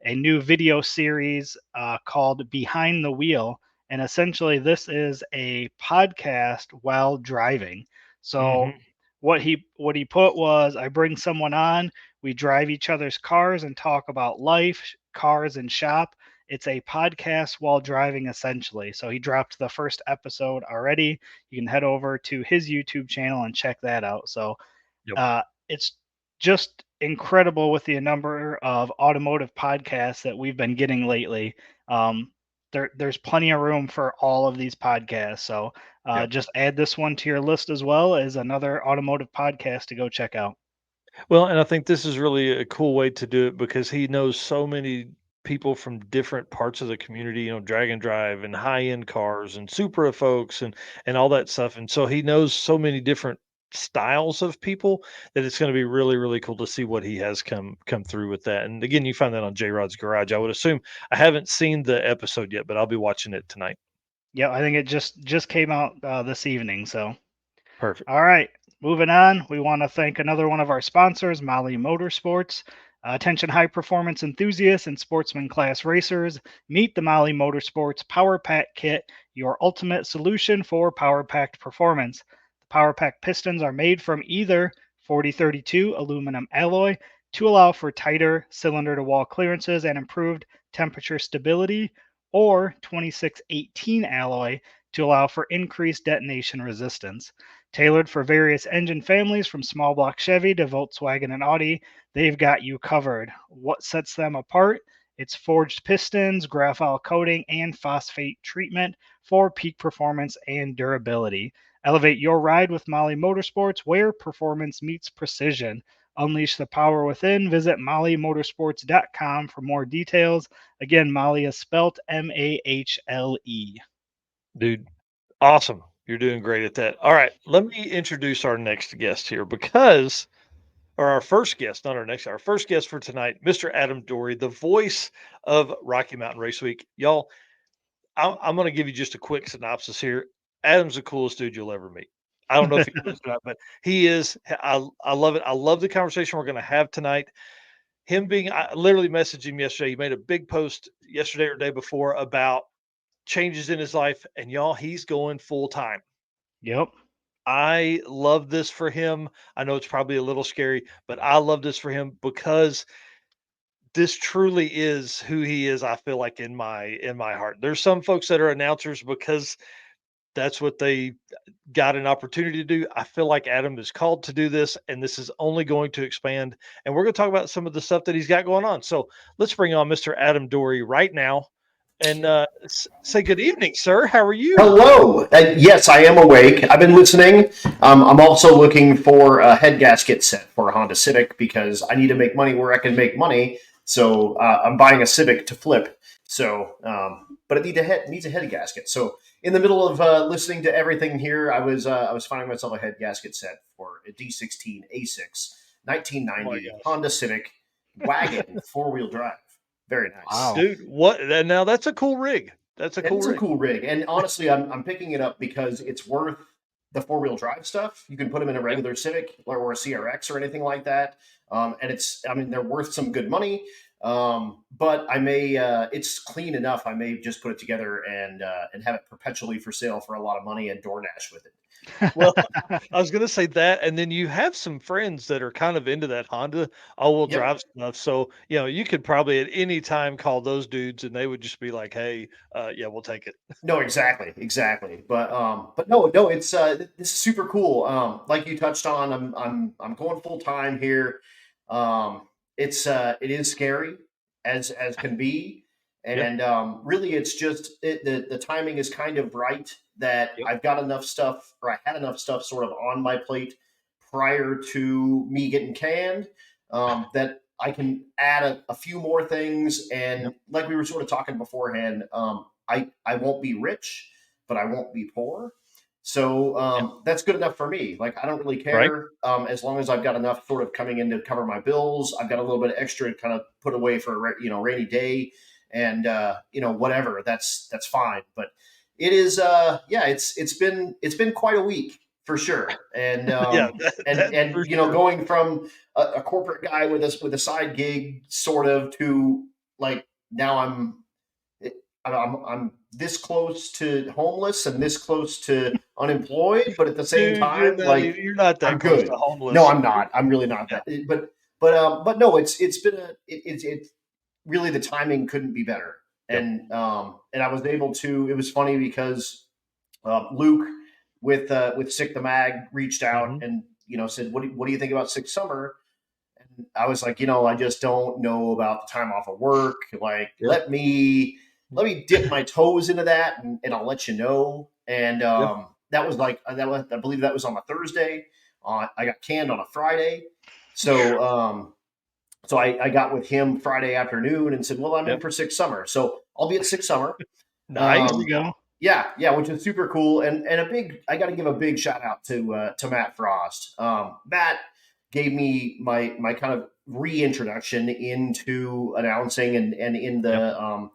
new video series called Behind the Wheel. And essentially, this is a podcast while driving. So Hmm. what he put was, I bring someone on, we drive each other's cars and talk about life, cars, and shop. It's a podcast while driving, essentially. So he dropped the first episode already. You can head over to his YouTube channel and check that out. So Yep. it's just incredible with the number of automotive podcasts that we've been getting lately. There's plenty of room for all of these podcasts. So Yep. just add this one to your list as well as another automotive podcast to go check out. Well, and I think this is really a cool way to do it because he knows so many people from different parts of the community, drag and drive and high end cars and Supra folks and all that stuff. And so he knows so many different styles of people that it's going to be really, really cool to see what he has come through with that. And again, you find that on J Rod's Garage. I would assume. I haven't seen the episode yet, but I'll be watching it tonight. Yeah, I think it just came out this evening. So Perfect. all right, moving on. We want to thank another one of our sponsors, Molly Motorsports. Attention high performance enthusiasts and sportsman class racers. Meet the Molly Motorsports Power Pack Kit, your ultimate solution for power packed performance. The Power Pack pistons are made from either 4032 aluminum alloy to allow for tighter cylinder to wall clearances and improved temperature stability, or 2618 alloy to allow for increased detonation resistance. Tailored for various engine families from small block Chevy to Volkswagen and Audi, they've got you covered. What sets them apart? It's forged pistons, graphite coating, and phosphate treatment for peak performance and durability. Elevate your ride with Molly Motorsports, where performance meets precision. Unleash the power within. Visit mollymotorsports.com for more details. Again, Molly is spelt Mahle. Dude, awesome. You're doing great at that. All right, let me introduce our next guest here because or our first guest, not our first guest for tonight, Mr. Adam Dorey, the voice of Rocky Mountain Race Week. Y'all, I'm going to give you just a quick synopsis here. Adam's the coolest dude you'll ever meet. I don't know if he knows that, but he is. I love it. I love the conversation we're going to have tonight. Him being, I literally messaged him yesterday. He made a big post yesterday or day before about changes in his life, and y'all, he's going full time. Yep. I love this for him. I know it's probably a little scary, but I love this for him because this truly is who he is. I feel like in my heart. There's some folks that are announcers because that's what they got an opportunity to do. I feel like Adam is called to do this, and this is only going to expand. And we're going to talk about some of the stuff that he's got going on. So let's bring on Mr. Adam Dorey right now and say good evening, sir. How are you? Hello. Yes, I am awake. I've been listening. I'm also looking for a head gasket set for a Honda Civic because I need to make money where I can make money. So I'm buying a Civic to flip. So, but it needs a head gasket. So in the middle of listening to everything here, I was finding myself a head gasket set for a D16 A6 1990 Honda Civic wagon 4-wheel drive. Very nice. Wow. Dude, what now that's a cool rig. That's a cool It's rig. a cool rig. And honestly, I'm picking it up because it's worth the 4-wheel drive stuff. You can put them in a regular Civic or a CRX or anything like that. And they're worth some good money. But I may, it's clean enough. I may just put it together and have it perpetually for sale for a lot of money and DoorDash with it. Well, I was gonna say that, and then you have some friends that are kind of into that Honda all-wheel Yep. drive stuff. So, you could probably at any time call those dudes, and they would just be like, "Hey, yeah, we'll take it." No, exactly. But no, it's this is super cool. Like you touched on, I'm going full time here. It is scary as can be, Yep. and really, it's just the timing is kind of right that Yep. I've got enough stuff, or I had enough stuff, sort of on my plate prior to me getting canned, that I can add a few more things, and Yep. like we were sort of talking beforehand. I won't be rich, but I won't be poor. So Yep. that's good enough for me. Like I don't really Right. care as long as I've got enough sort of coming in to cover my bills. I've got a little bit of extra to kind of put away for rainy day, and whatever. That's fine. But it is it's been quite a week for sure. And Yeah, that's for sure. going from a corporate guy with a side gig sort of to like now I'm this close to homeless and this close to unemployed, but at the same Dude, time, like you're not I'm that close to good. No, homeless. I'm not. I'm really not that. But no, it's really the timing couldn't be better. Yep. And I was able to. It was funny because Luke with Sick the Mag reached out Mhm. and said, what do you think about Sick Summer? And I was like, I just don't know about the time off of work. Like, Yeah. let me dip my toes into that, and I'll let you know. And Yeah. that was I believe that was on a Thursday. I got canned on a Friday, so I got with him Friday afternoon and said, well, I'm in Yep. for Six Summer, so I'll be at Six Summer. Nice. There we go. Yeah, which is super cool, and I got to give a big shout out to Matt Frost. Matt gave me my kind of reintroduction into announcing and in Yep. the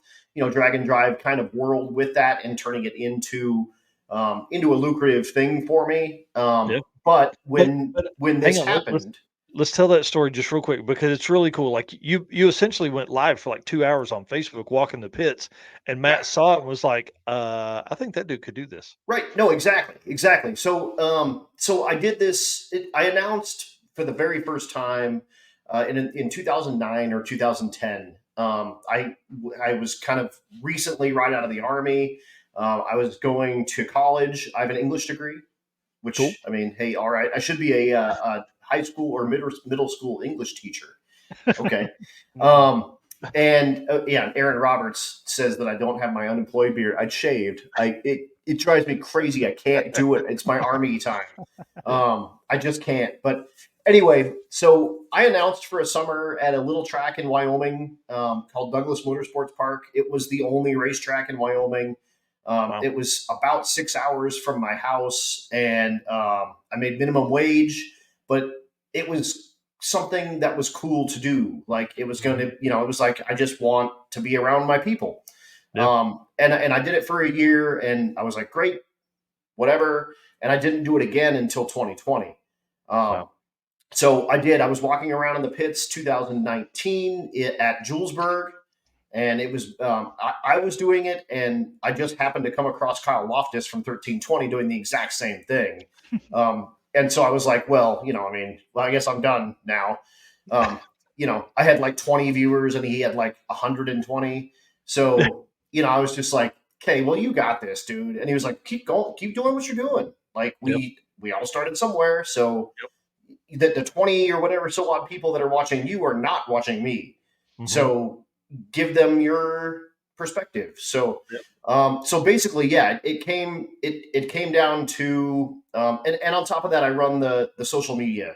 drag and drive kind of world with that, and turning it into a lucrative thing for me. Yeah. But But when hang this on, happened, let's tell that story just real quick because it's really cool. Like you essentially went live for like 2 hours on Facebook walking the pits, and yeah, Matt saw it and was like, I think that dude could do this. right. No, exactly. So I did this. I announced for the very first time in 2009 or 2010. I was kind of recently right out of the army. I was going to college. I have an English degree, Cool. which I mean, hey, all right. I should be a high school or middle school English teacher. Okay. Yeah, Aaron Roberts says that I don't have my unemployed beard. I'd shaved. It drives me crazy. I can't do it. It's my army time. Yeah. I just can't. But Anyway, so I announced for a summer at a little track in Wyoming called Douglas Motorsports Park. It was the only racetrack in Wyoming. Wow. It was about 6 hours from my house, and I made minimum wage, but it was something that was cool to do. Like it was going to, it was like I just want to be around my people. Yeah. And I did it for a year, and I was like, great, whatever. And I didn't do it again until 2020. Wow. So I did. I was walking around in the pits 2019 at Julesburg, and it was I was doing it, and I just happened to come across Kyle Loftus from 1320 doing the exact same thing. And so I was like, well, I guess I'm done now. I had like 20 viewers, and he had like 120. So I was just like, okay, well, you got this, dude. And he was like, keep going, keep doing what you're doing. Like we all started somewhere, so. The 20 or whatever so odd people that are watching you are not watching me. Mhm. So give them your perspective. So so basically, yeah, it came down to and on top of that, I run the social media.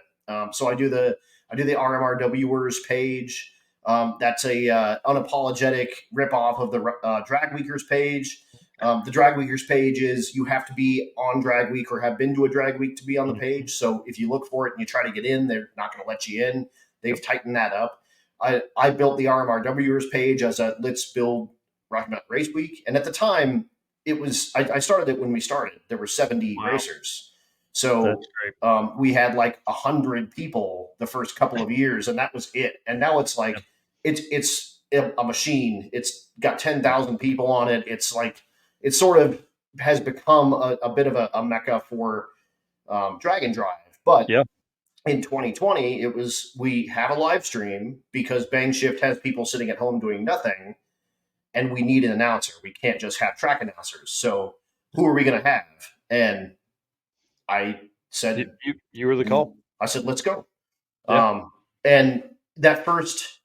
So I do the RMRWers page. That's a unapologetic ripoff of the Drag Weekers page. The Drag Weekers page is you have to be on Drag Week or have been to a Drag Week to be on the page. So if you look for it and you try to get in, they're not going to let you in. They've tightened that up. I built the RMRWers page as a let's build Rocky Mountain Race Week. And at the time, it was I started it when we started. There were 70 racers. So we had like 100 people the first couple of years, and that was it. And now it's like it's a machine. It's got 10,000 people on it. It's like it sort of has become a bit of a mecca for drag and drive. But in 2020, it was we have a live stream because Bang Shift has people sitting at home doing nothing, and we need an announcer. We can't just have track announcers. So who are we going to have? And I said, you were the call. I said, let's go. Yeah. And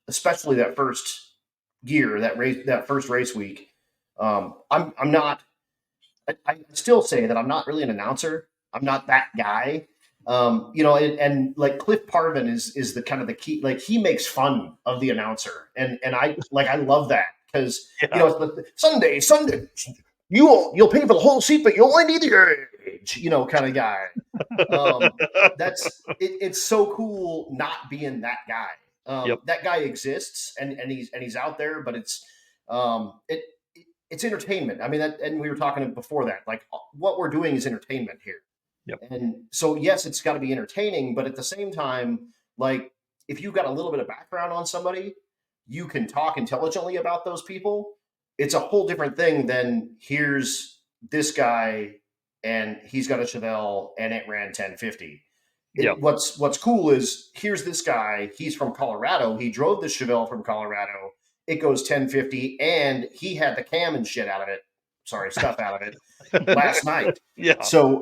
especially that first year, that first race week, I'm not. I still say that I'm not really an announcer. I'm not that guy. And like Cliff Parvin is the kind of the key. Like he makes fun of the announcer, and I love that because it's the Sunday. You'll pay for the whole seat, but you only need the age, kind of guy. It's so cool not being that guy. That guy exists and he's out there, but it's entertainment. I mean, and we were talking before that, like what we're doing is entertainment here. And so, yes, it's got to be entertaining, but at the same time, like if you've got a little bit of background on somebody, you can talk intelligently about those people. It's a whole different thing than here's this guy and he's got a Chevelle and it ran 1050. What's cool is here's this guy. He's from Colorado. He drove the Chevelle from Colorado. It goes 1050 and he had the cam and shit out of it. Sorry, stuff out of it last night. So,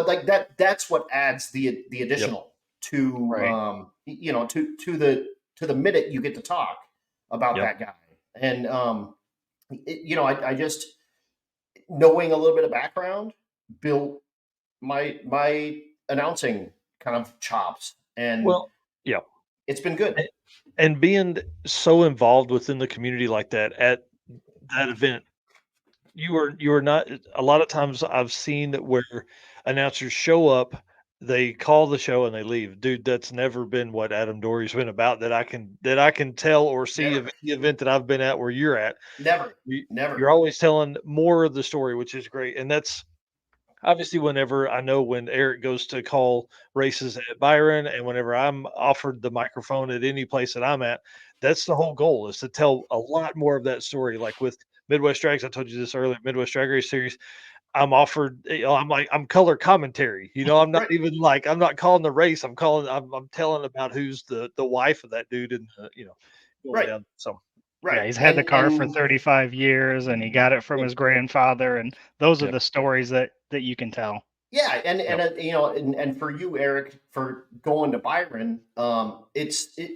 like that's what adds the additional to, to the minute you get to talk about that guy. And, I just knowing a little bit of background built my announcing kind of chops, and it's been good. And being so involved within the community like that at that event, you are not. A lot of times I've seen where announcers show up, they call the show and they leave. Dude, that's never been what Adam Dorey's been about that I can tell or see of any event that I've been at where you're at. Never. You're always telling more of the story, which is great. And that's obviously whenever I know when Eric goes to call races at Byron and whenever I'm offered the microphone at any place that I'm at, that's the whole goal is to tell a lot more of that story. Like with Midwest Drags, I told you this earlier, Midwest Drag Race Series, I'm offered, I'm color commentary. I'm not even like, I'm not calling the race. I'm telling about who's the wife of that dude and, going down. So. Yeah, he's had the car for 35 years and he got it from his grandfather. And those are the stories that you can tell. Yeah. And for you, Eric, for going to Byron, it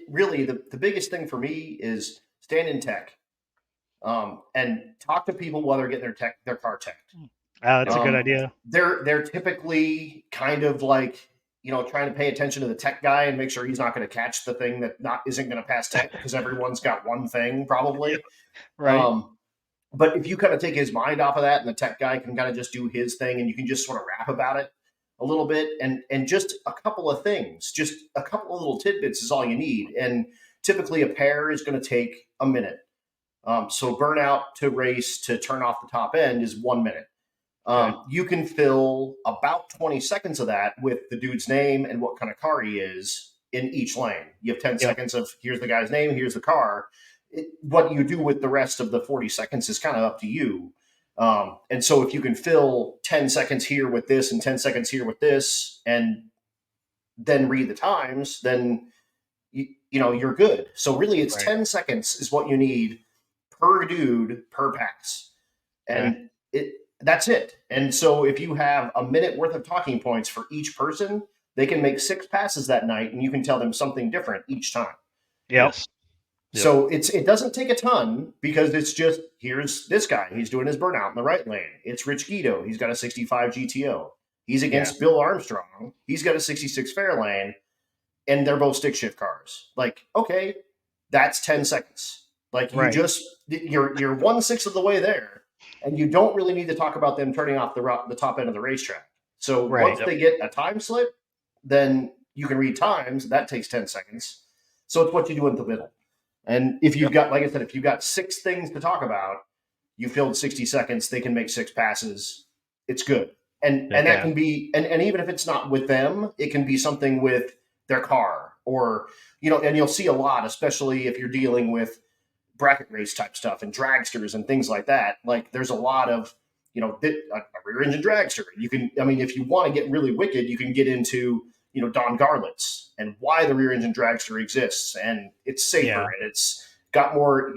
really, the biggest thing for me is stand in tech and talk to people while they're getting their car teched. That's a good idea. They're typically kind of like, trying to pay attention to the tech guy and make sure he's not going to catch the thing that isn't going to pass tech because everyone's got one thing probably. Right. But if you kind of take his mind off of that and the tech guy can kind of just do his thing and you can just sort of rap about it a little bit and just a couple of things, just a couple of little tidbits is all you need. And typically a pair is going to take a minute. So burnout to race to turn off the top end is 1 minute. You can fill about 20 seconds of that with the dude's name and what kind of car he is in each lane. You have 10 seconds of here's the guy's name, here's the car. What you do with the rest of the 40 seconds is kind of up to you. And so if you can fill 10 seconds here with this and 10 seconds here with this, and then read the times, then you're good. So really it's 10 seconds is what you need per dude per pass. And that's it. And so if you have a minute worth of talking points for each person, they can make 6 passes that night and you can tell them something different each time. Yes. So it doesn't take a ton because it's just, here's this guy. He's doing his burnout in the right lane. It's Rich Guido. He's got a 65 GTO. He's against Bill Armstrong. He's got a 66 Fairlane. And they're both stick shift cars. Like, okay, that's 10 seconds. Like you you're 1/6 of the way there. And you don't really need to talk about them turning off the top end of the racetrack. So once they get a time slip, then you can read times. That takes 10 seconds. So it's what you do in the middle. And if you've got, like I said, if you've got 6 things to talk about, you filled 60 seconds, they can make 6 passes. It's good. And that can be, and even if it's not with them, it can be something with their car or, and you'll see a lot, especially if you're dealing with bracket race type stuff and dragsters and things like that. Like there's a lot of, a rear engine dragster. You can, if you want to get really wicked, you can get into, Don Garlitz and why the rear engine dragster exists, and it's safer and it's got more,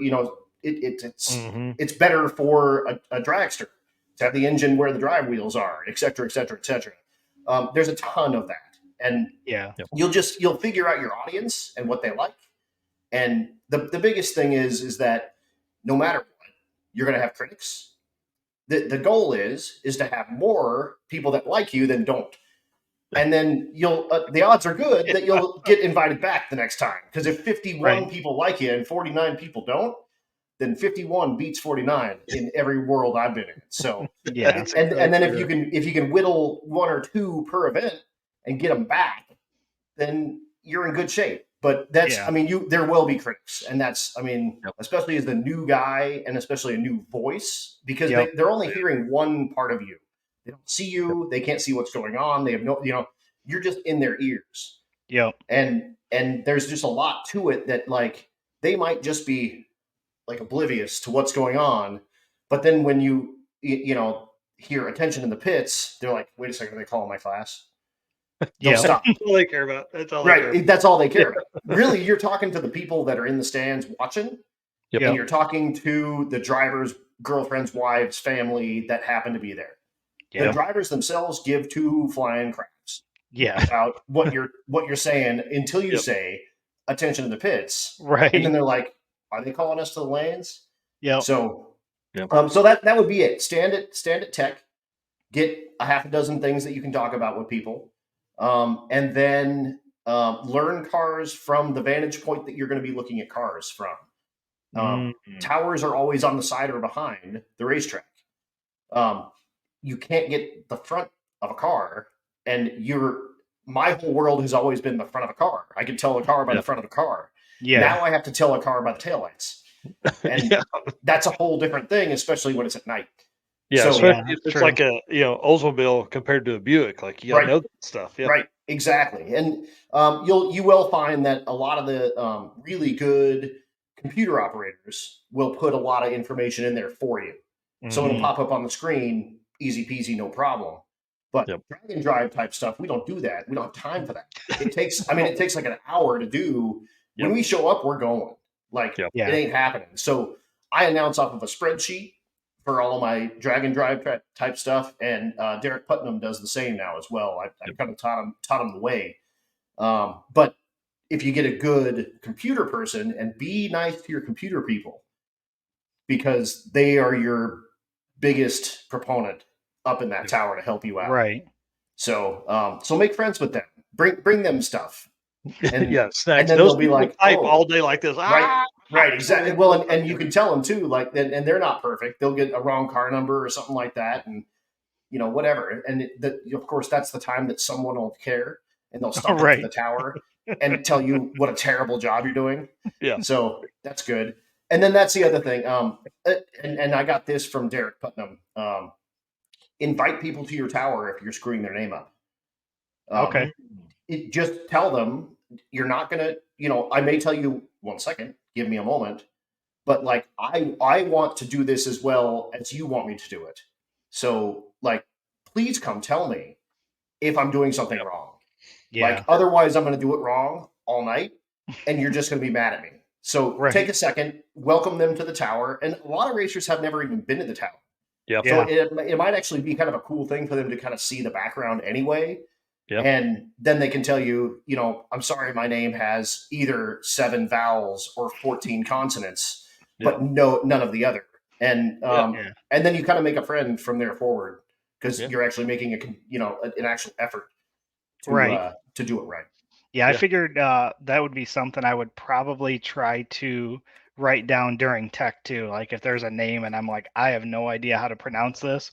it's better for a dragster to have the engine where the drive wheels are, et cetera, et cetera, et cetera. There's a ton of that, and you'll figure out your audience and what they like. And the biggest thing is that no matter what, you're going to have critics. The goal is to have more people that like you than don't. And then the odds are good that you'll get invited back the next time. Because if 51 people like you and 49 people don't, then 51 beats 49 in every world I've been in. So and then if you can whittle 1 or 2 per event and get them back, then you're in good shape. But that's there will be critics, and that's especially as the new guy and especially a new voice, because they're only hearing one part of you. They don't see you. They can't see what's going on. They have no, you're just in their ears. And there's just a lot to it that like they might just be like oblivious to what's going on. But then when you hear attention in the pits, they're like, wait a second, are they calling my class? They'll stop. That's all they care about. That's all. That's all they care about. Really, you're talking to the people that are in the stands watching, and you're talking to the drivers' girlfriends, wives, family that happen to be there. The drivers themselves give 2 flying craps about what you're saying until you say attention to the pits, and then they're like, are they calling us to the lanes? So that would be it. Stand at tech, get a half a dozen things that you can talk about with people. And then learn cars from the vantage point that you're going to be looking at cars from. Towers are always on the side or behind the racetrack. You can't get the front of a car, and my whole world has always been the front of a car. I can tell a car by the front of a car. Now I have to tell a car by the taillights. And that's a whole different thing, especially when it's at night. It's like a Oldsmobile compared to a Buick. Like you gotta know that stuff. Right, exactly. And you will find that a lot of the really good computer operators will put a lot of information in there for you. So it'll pop up on the screen, easy peasy, no problem. But drag and drive type stuff, we don't do that. We don't have time for that. It takes like an hour to do. When we show up, we're going. Like it ain't happening. So I announce off of a spreadsheet for all of my drag and drive type stuff, and Derek Putnam does the same now as well. I kind of taught him the way. But if you get a good computer person, and be nice to your computer people, because they are your biggest proponent up in that tower to help you out. Right. So make friends with them. bring them stuff. And yeah, snacks. and then Those they'll be people like, type oh, all day like this. right, Ah, right, exactly. Well, and you can tell them too, like, and they're not perfect. They'll get a wrong car number or something like that, and whatever. And of course, that's the time that someone will care, and they'll stop up to Right. the tower and tell you what a terrible job you're doing. Yeah. So that's good. And then that's the other thing. And I got this from Derek Putnam. Invite people to your tower if you're screwing their name up. Okay. Just tell them you're not gonna. I may tell you 1 second. Give me a moment. But like I want to do this as well as you want me to do it. So like, please come tell me if I'm doing something wrong. Yeah. Like otherwise I'm going to do it wrong all night and you're just going to be mad at me. So Right. take a second, welcome them to the tower. And a lot of racers have never even been to the tower. Yeah. So it might actually be kind of a cool thing for them to kind of see the background anyway. Yeah. And then they can tell you, I'm sorry, my name has either 7 vowels or 14 consonants, but none of the other. And and then you kind of make a friend from there forward because you're actually making an actual effort to do it right. Yeah, I figured that would be something I would probably try to write down during tech too. Like if there's a name and I'm like, I have no idea how to pronounce this,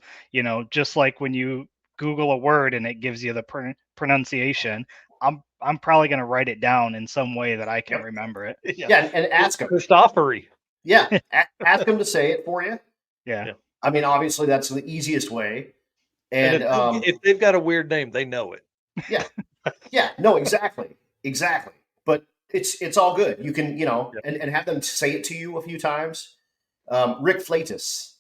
just like when you Google a word and it gives you the pronunciation, I'm probably going to write it down in some way that I can remember it. Yeah, and ask them. Christophery. Yeah, ask them to say it for you. Yeah. I mean, obviously that's the easiest way. And if they've got a weird name, they know it. Yeah. Yeah. No, exactly. But it's all good. You can, and have them say it to you a few times. Rick Flatus.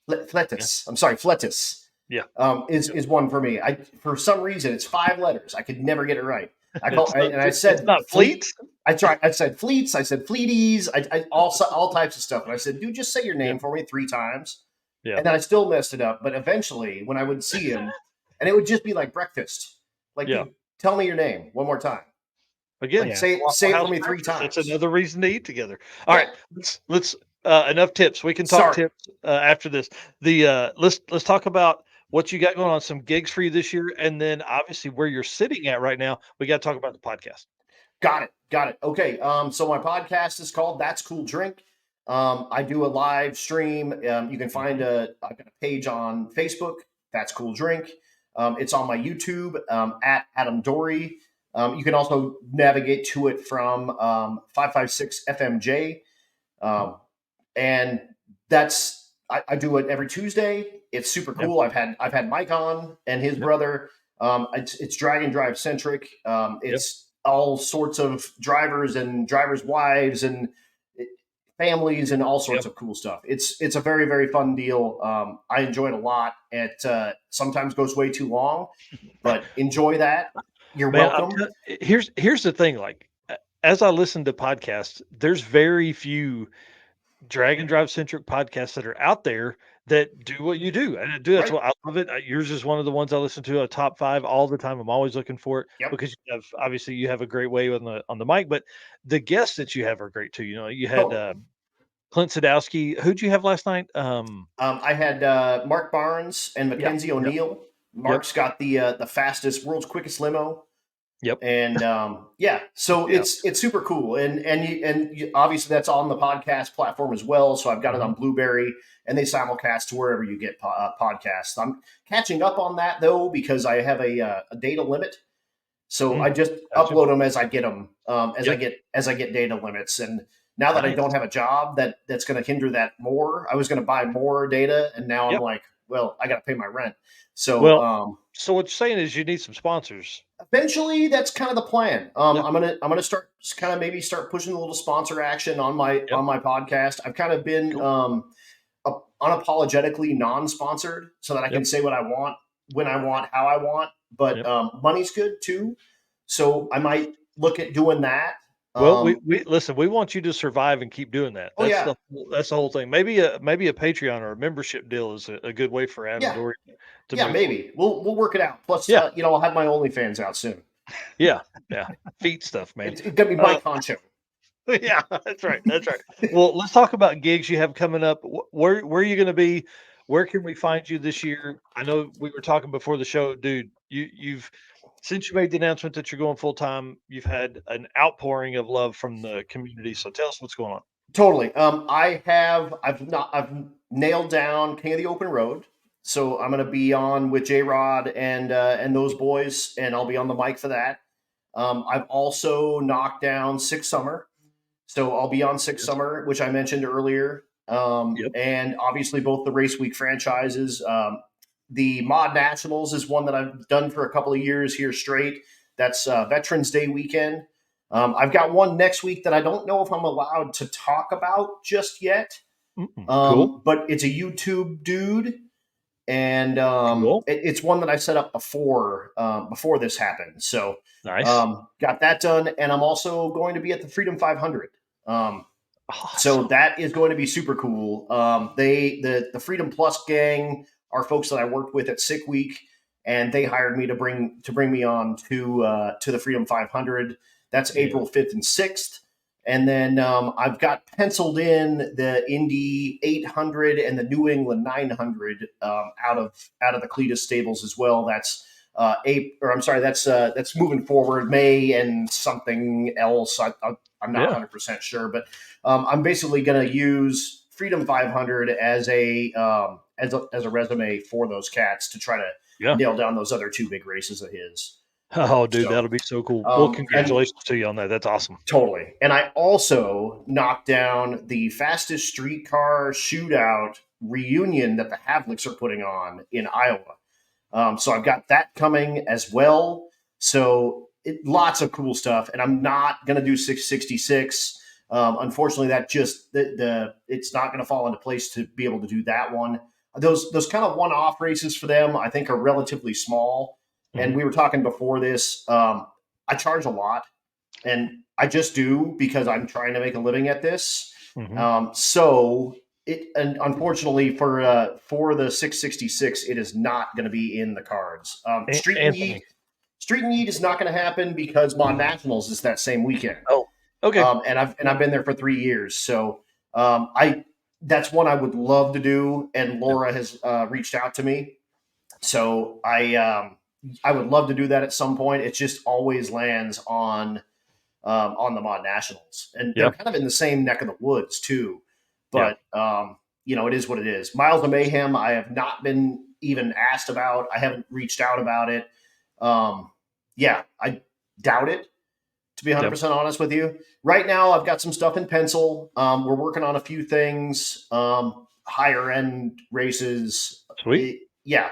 Fletus. I'm sorry, Fletus. Yeah. Is one for me. For some reason it's 5 letters. I could never get it right. I said it's not Fleet. I tried. I said Fleets. I said Fleeties. I all types of stuff. And I said, dude, just say your name for me 3 times. Yeah. And then I still messed it up. But eventually, when I would see him, and it would just be like breakfast. Like, dude, tell me your name one more time. Again, like, say it for me 3 times. That's another reason to eat together. All right, let's enough tips. We can talk tips after this. Let's talk about what you got going on, some gigs for you this year, and then obviously where you're sitting at right now. We got to talk about the podcast. Got it. Okay. So my podcast is called That's Cool Drink. I do a live stream. You can find I've got a page on Facebook. That's Cool Drink. It's on my YouTube at Adam Dorey. You can also navigate to it from 556 FMJ. And that's I do it every Tuesday. It's super cool. I've had Mike on and his brother. It's drag and drive centric. It's all sorts of drivers and drivers' wives and families and all sorts of cool stuff. It's a very, very fun deal. I enjoy it a lot. It sometimes goes way too long, but enjoy that. You're welcome. Here's the thing. Like, as I listen to podcasts, there's very few drag and drive centric podcasts that are out there that do what you do. And I do. That's what I love it. Yours is one of the ones I listen to, a top 5 all the time. I'm always looking for it because you have a great way on the mic, but the guests that you have are great too. You had Clint Sadowski. Who'd you have last night? I had Mark Barnes and Mackenzie O'Neill. Mark's got the fastest, world's quickest limo. Yep. And so it's super cool. And obviously that's on the podcast platform as well. So I've got it on Blueberry, and they simulcast to wherever you get podcasts. I'm catching up on that though, because I have a data limit. So I just upload them as I get them, as I get data limits. And now that I don't have a job that's going to hinder that more, I was going to buy more data, and now I'm like, well, I got to pay my rent. So, so what you're saying is you need some sponsors. Eventually, that's kind of the plan. I'm gonna start pushing a little sponsor action on my podcast. I've kind of been unapologetically non-sponsored, so that I can say what I want, when I want, how I want. But money's good too, so I might look at doing that. Well, we listen. We want you to survive and keep doing that. That's the whole thing. Maybe a Patreon or a membership deal is a good way for Adam Dorey. Maybe we'll work it out. Plus, I'll have my OnlyFans out soon. Yeah, feet stuff, man. It's gonna be my poncho. Yeah, that's right. Well, let's talk about gigs you have coming up. Where are you going to be? Where can we find you this year? I know we were talking before the show, dude. You've Since you made the announcement that you're going full time, you've had an outpouring of love from the community. So tell us what's going on. Totally. I've nailed down King of the Open Road. So I'm going to be on with J Rod and those boys, and I'll be on the mic for that. I've also knocked down Six Summer, so I'll be on Six Summer, which I mentioned earlier. And obviously both the Race Week franchises. The Mod Nationals is one that I've done for a couple of years here straight. That's Veterans Day weekend. I've got one next week that I don't know if I'm allowed to talk about just yet. Cool. But it's a YouTube dude, and it's one that I set up before this happened. So nice. Got that done, and I'm also going to be at the Freedom 500. Awesome. So that is going to be super cool. The Freedom Plus gang are folks that I worked with at Sick Week, and they hired me to bring me on to the Freedom 500. That's April 5th and 6th. And then I've got penciled in the Indy 800 and the New England 900 out of the Cletus stables as well. That's that's moving forward, May and something else. I'm not 100% sure, but I'm basically going to use Freedom 500 as a resume for those cats to try to nail down those other two big races of his. Oh, dude, that'll be so cool. Well, congratulations to you on that. That's awesome. Totally. And I also knocked down the fastest streetcar shootout reunion that the Havlicks are putting on in Iowa. So I've got that coming as well. So lots of cool stuff. And I'm not going to do 666. Unfortunately, that just it's not going to fall into place to be able to do that one. Those kind of one-off races for them, I think, are relatively small. And we were talking before this. I charge a lot, and I just do because I'm trying to make a living at this. So and unfortunately for the 666, it is not going to be in the cards. Street and Yeet is not going to happen because Mod Nationals is that same weekend. Oh, okay. And I've been there for 3 years, so that's one I would love to do. And Laura has reached out to me, so I would love to do that at some point. It just always lands on the Mod Nationals, and they're kind of in the same neck of the woods too. But it is what it is. Miles of Mayhem, I have not been even asked about. I haven't reached out about it. I doubt it, to be 100% honest with you. Right now, I've got some stuff in pencil. We're working on a few things, higher end races. Sweet.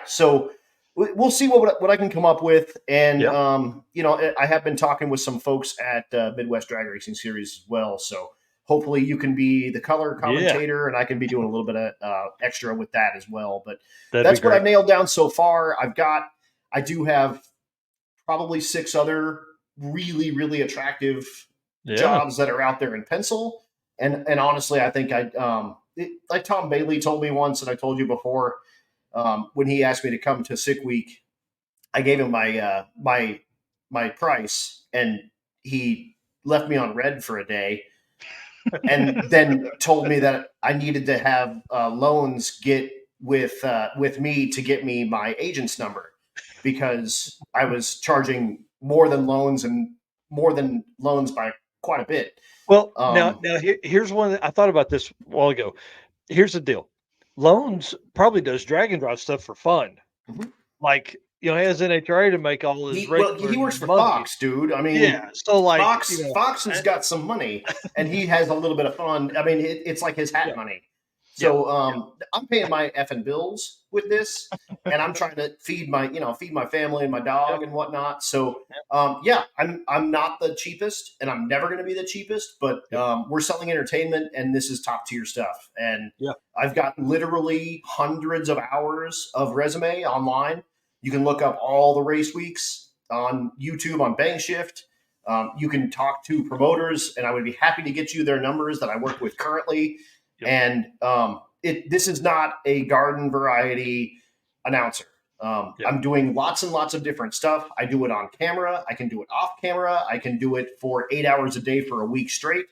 So we'll see what I can come up with. And, I have been talking with some folks at Midwest Drag Racing Series as well. So hopefully you can be the color commentator and I can be doing a little bit of extra with that as well. But that's what I've nailed down so far. I do have probably 6 other really, really attractive jobs that are out there in pencil. And honestly, I think like Tom Bailey told me once, and I told you before, when he asked me to come to Sick Week, I gave him my price, and he left me on red for a day, and then told me that I needed to have loans get with me to get me my agent's number, because I was charging more than loans by quite a bit. Well, now here's one. I thought about this a while ago. Here's the deal. Loans probably does drag and drop stuff for fun. Like, he has NHRA to make all his he works for money. Fox, dude. I mean, so like Fox has got some money, and he has a little bit of fun. I mean, it's like his hat money. So I'm paying my effing bills with this, and I'm trying to feed my family and my dog and whatnot. So I'm not the cheapest, and I'm never going to be the cheapest, but we're selling entertainment, and this is top tier stuff. And I've got literally hundreds of hours of resume online. You can look up all the race weeks on YouTube on Bang Shift. You can talk to promoters, and I would be happy to get you their numbers that I work with currently. And this is not a garden variety announcer. I'm doing lots and lots of different stuff. I do it on camera. I can do it off camera. I can do it for 8 hours a day for a week straight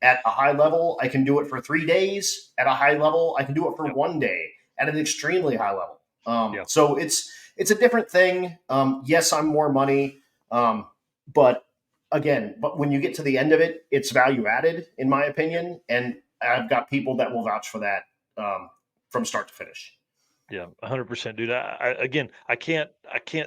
at a high level. I can do it for 3 days at a high level. I can do it for 1 day at an extremely high level. So it's a different thing. Yes, I'm more money. But again, but when you get to the end of it, it's value added, in my opinion, and I've got people that will vouch for that from start to finish. Yeah, 100%, dude. Again, I can't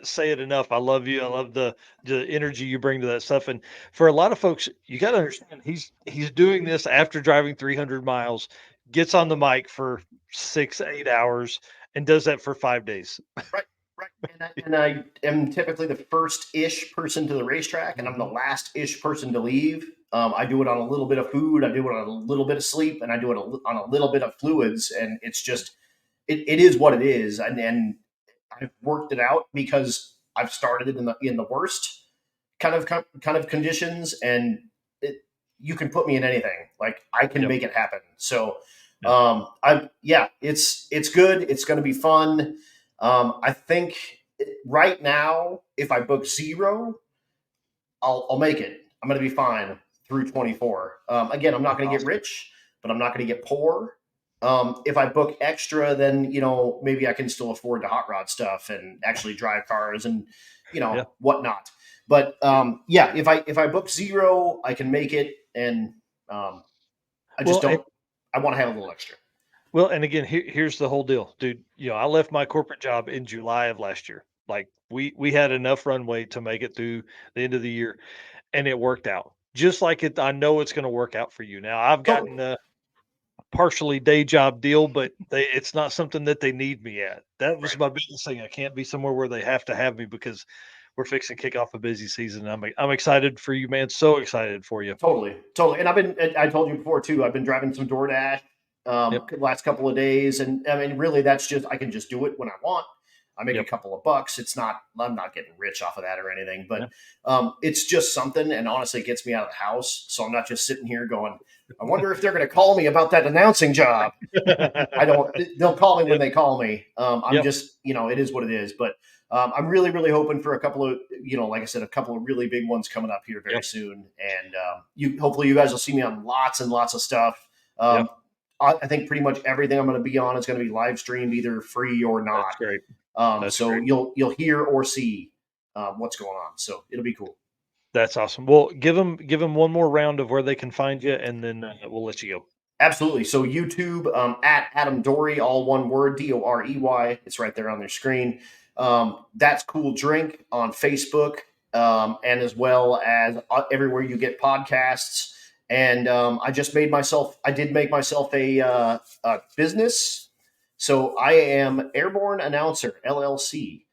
say it enough. I love you. I love the energy you bring to that stuff. And for a lot of folks, you got to understand he's doing this after driving 300 miles, gets on the mic for 6, 8 hours, and does that for 5 days. Right, right. And I am typically the first-ish person to the racetrack, and I'm the Mhm. last-ish person to leave. I do it on a little bit of food, I do it on a little bit of sleep, and I do it on a little bit of fluids, and it's just it is what it is, and I've worked it out because I've started it in the worst kind of conditions, and it, you can put me in anything. Like I can Yep. make it happen. So, Yep. I yeah, it's good. It's going to be fun. I think right now, if I book zero, I'll make it. I'm going to be fine through 24. Again, I'm not That's going to get awesome. rich, but I'm not going to get poor. If I book extra, then maybe I can still afford the hot rod stuff and actually drive cars and Yeah. whatnot. But yeah, if I book zero, I can make it, and I just Well, and don't. I want to have a little extra. and again, here's the whole deal, dude. I left my corporate job in July of last year. Like we had enough runway to make it through the end of the year, and it worked out. Just like it, I know it's going to work out for you. Now, I've Totally. gotten a partially day job deal, but it's not something that they need me at. That was Right. my biggest thing. I can't be somewhere where they have to have me because we're fixing to kick off a busy season. I'm excited for you, man. So excited for you. Totally, totally. And I told you before too, I've been driving some DoorDash Yep. last couple of days. And I mean, really, that's just, I can just do it when I want. I make a Yep. couple of bucks. I'm not getting rich off of that or anything, but Yeah. it's just something. And honestly, it gets me out of the house. So I'm not just sitting here going, I wonder if they're going to call me about that announcing job. I don't. They'll call me when Yep. they call me. I'm Yep. just, it is what it is. But I'm really, really hoping for a couple of, like I said, a couple of really big ones coming up here very Yep. soon. And hopefully, you guys will see me on lots and lots of stuff. Yep. I think pretty much everything I'm going to be on is going to be live streamed, either free or That's not. great. That's So great. you'll hear or see what's going on. So it'll be cool. That's awesome. Well, give them one more round of where they can find you, and then we'll let you go. Absolutely. So YouTube at Adam Dorey, all one word, Dorey. It's right there on their screen. That's Cool Drink on Facebook, and as well as everywhere you get podcasts. And I did make myself a business. So I am Airborne Announcer LLC.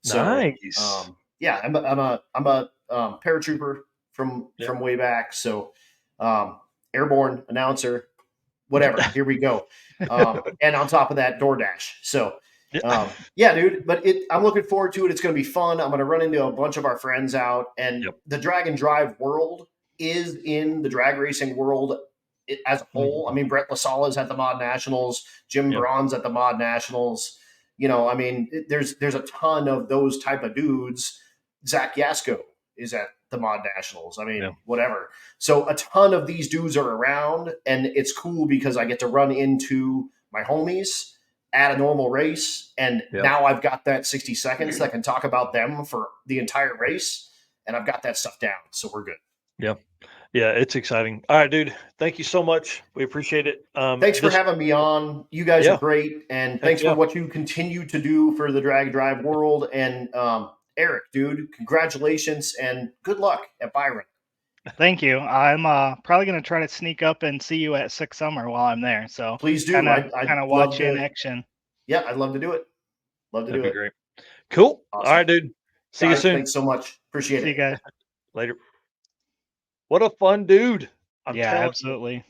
So Nice. yeah, I'm a paratrooper Yep. from way back. So Airborne Announcer, whatever. Here we go. And on top of that, DoorDash. So, Yeah. yeah, dude. But I'm looking forward to it. It's going to be fun. I'm going to run into a bunch of our friends out, and Yep. the drag and drive world is in the drag racing world as a whole. I Mhm. mean, Brett LaSala's at the Mod Nationals, Jim Yep. Braun's at the Mod Nationals. I mean, there's a ton of those type of dudes. Zach Yasko is at the Mod Nationals. I mean, Yep. whatever. So a ton of these dudes are around, and it's cool because I get to run into my homies at a normal race, and Yep. now I've got that 60 seconds that can talk about them for the entire race, and I've got that stuff down, so we're good. Yep. Yeah, it's exciting. All right, dude. Thank you so much. We appreciate it. Thanks for This having me on. You guys are Yeah. great, and Heck thanks for yeah. what you continue to do for the drag drive world. And Eric, dude, congratulations and good luck at Byron. Thank you. I'm probably gonna try to sneak up and see you at Six Summer while I'm there. So Please do. kind of I'd kind of love watch you in to. action. Yeah, I'd love to do it. Love to That'd do be it. great. Cool. All Awesome. right, dude. See you Guys, soon. thanks so much. Appreciate See you it. guys. Later. What a fun dude. I'm Yeah, telling you, absolutely.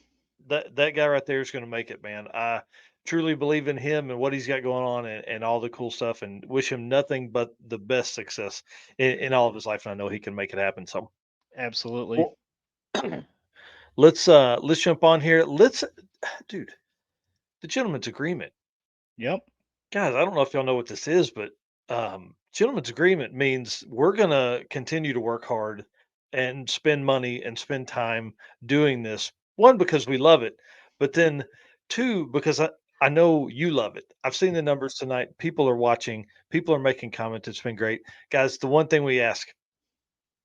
that guy right there is going to make it, man. I truly believe in him and what he's got going on, and all the cool stuff, and wish him nothing but the best success in all of his life. And I know he can make it happen. So, Absolutely. well, let's jump on here. Dude, the gentleman's agreement. Yep. Guys, I don't know if y'all know what this is, but gentleman's agreement means we're going to continue to work hard and spend money and spend time doing this. One, because we love it, but then two, because I know you love it. I've seen the numbers tonight. People are watching, people are making comments. It's been great. Guys, the one thing we ask,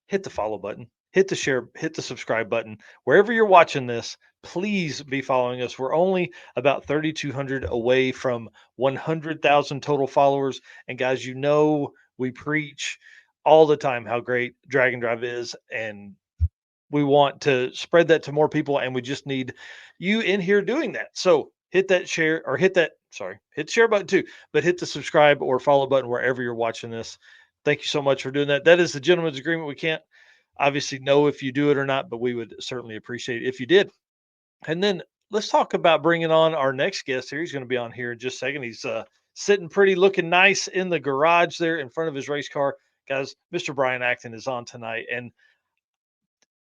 hit the follow button, hit the share, hit the subscribe button. Wherever you're watching this, please be following us. We're only about 3,200 away from 100,000 total followers. And guys, we preach all the time how great Drag and Drive is, and we want to spread that to more people, and we just need you in here doing that. So hit that share or hit the share button too, but hit the subscribe or follow button wherever you're watching this. Thank you so much for doing that. That is the gentleman's agreement. We can't obviously know if you do it or not, but we would certainly appreciate it if you did. And then let's talk about bringing on our next guest here. He's going to be on here in just a second. He's sitting pretty, looking nice in the garage there in front of his race car. Guys, Mr. Brian Acton is on tonight, and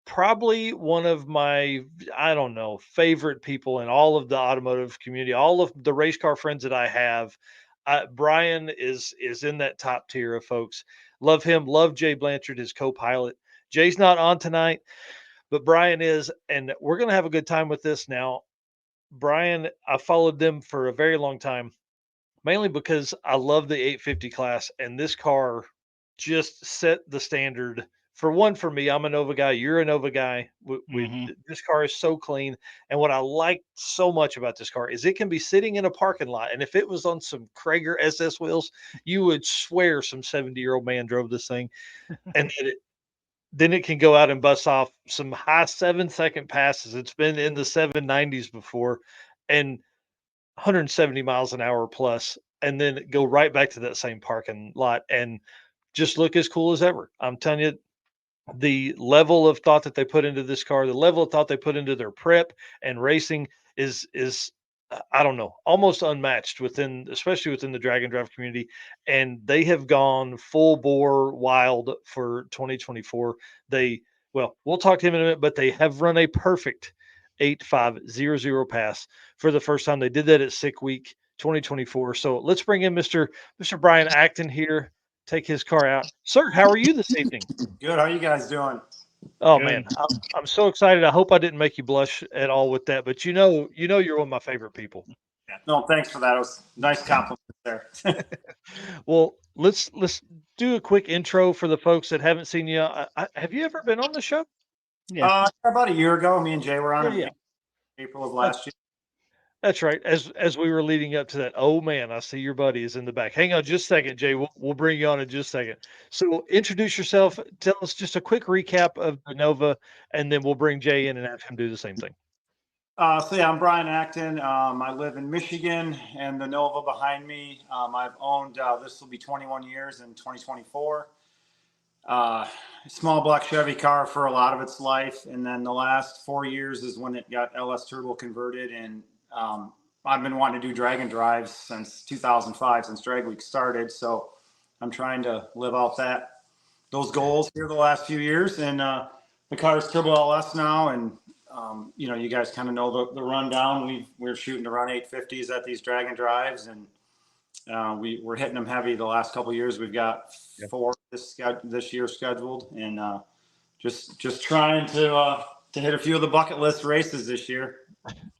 probably one of my, I don't know, favorite people in all of the automotive community, all of the race car friends that I have. Brian is in that top tier of folks. Love him. Love Jay Blanchard, his co-pilot. Jay's not on tonight, but Brian is, and we're going to have a good time with this. Now, Brian, I followed them for a very long time, mainly because I love the 850 class, and this car just set the standard. For me, I'm a Nova guy. You're a Nova guy. This car is so clean. And what I like so much about this car is it can be sitting in a parking lot. And if it was on some Krager SS wheels, you would swear some 70-year-old man drove this thing. And then it can go out and bust off some high 7-second passes. It's been in the 790s before, and 170 miles an hour plus, and then go right back to that same parking lot and just look as cool as ever. I'm telling you, the level of thought that they put into this car, the level of thought they put into their prep and racing is I don't know, almost unmatched especially within the drag and drive community. And they have gone full bore wild for 2024. We'll talk to him in a minute, but they have run a perfect 8500 pass for the first time. They did that at Sick Week 2024. So let's bring in Mr. Brian Acton here. Take his car out. Sir, how are you this evening? Good. How are you guys doing? Oh Good. man, I'm so excited. I hope I didn't make you blush at all with that, but you're one of my favorite people. Yeah. No, thanks for that. It was a nice compliment there. Well, let's do a quick intro for the folks that haven't seen you. Have you ever been on the show? Yeah. About a year ago, me and Jay were on Yeah. April of last year. That's right. As we were leading up to that, oh man, I see your buddy is in the back. Hang on just a second, Jay. We'll bring you on in just a second. So introduce yourself. Tell us just a quick recap of the Nova, and then we'll bring Jay in and have him do the same thing. I'm Brian Acton. I live in Michigan, and the Nova behind me, I've owned, this will be 21 years in 2024. Small black Chevy car for a lot of its life. And then the last 4 years is when it got LS turbo converted. And I've been wanting to do drag and drives since 2005, since Drag Week started. So I'm trying to live out those goals here the last few years. And the car is turbo LS now. And, you guys kind of know the rundown. We're shooting to run 850s at these drag and drives. And we're hitting them heavy the last couple of years. We've got 4 this year scheduled. And just trying to hit a few of the bucket list races this year.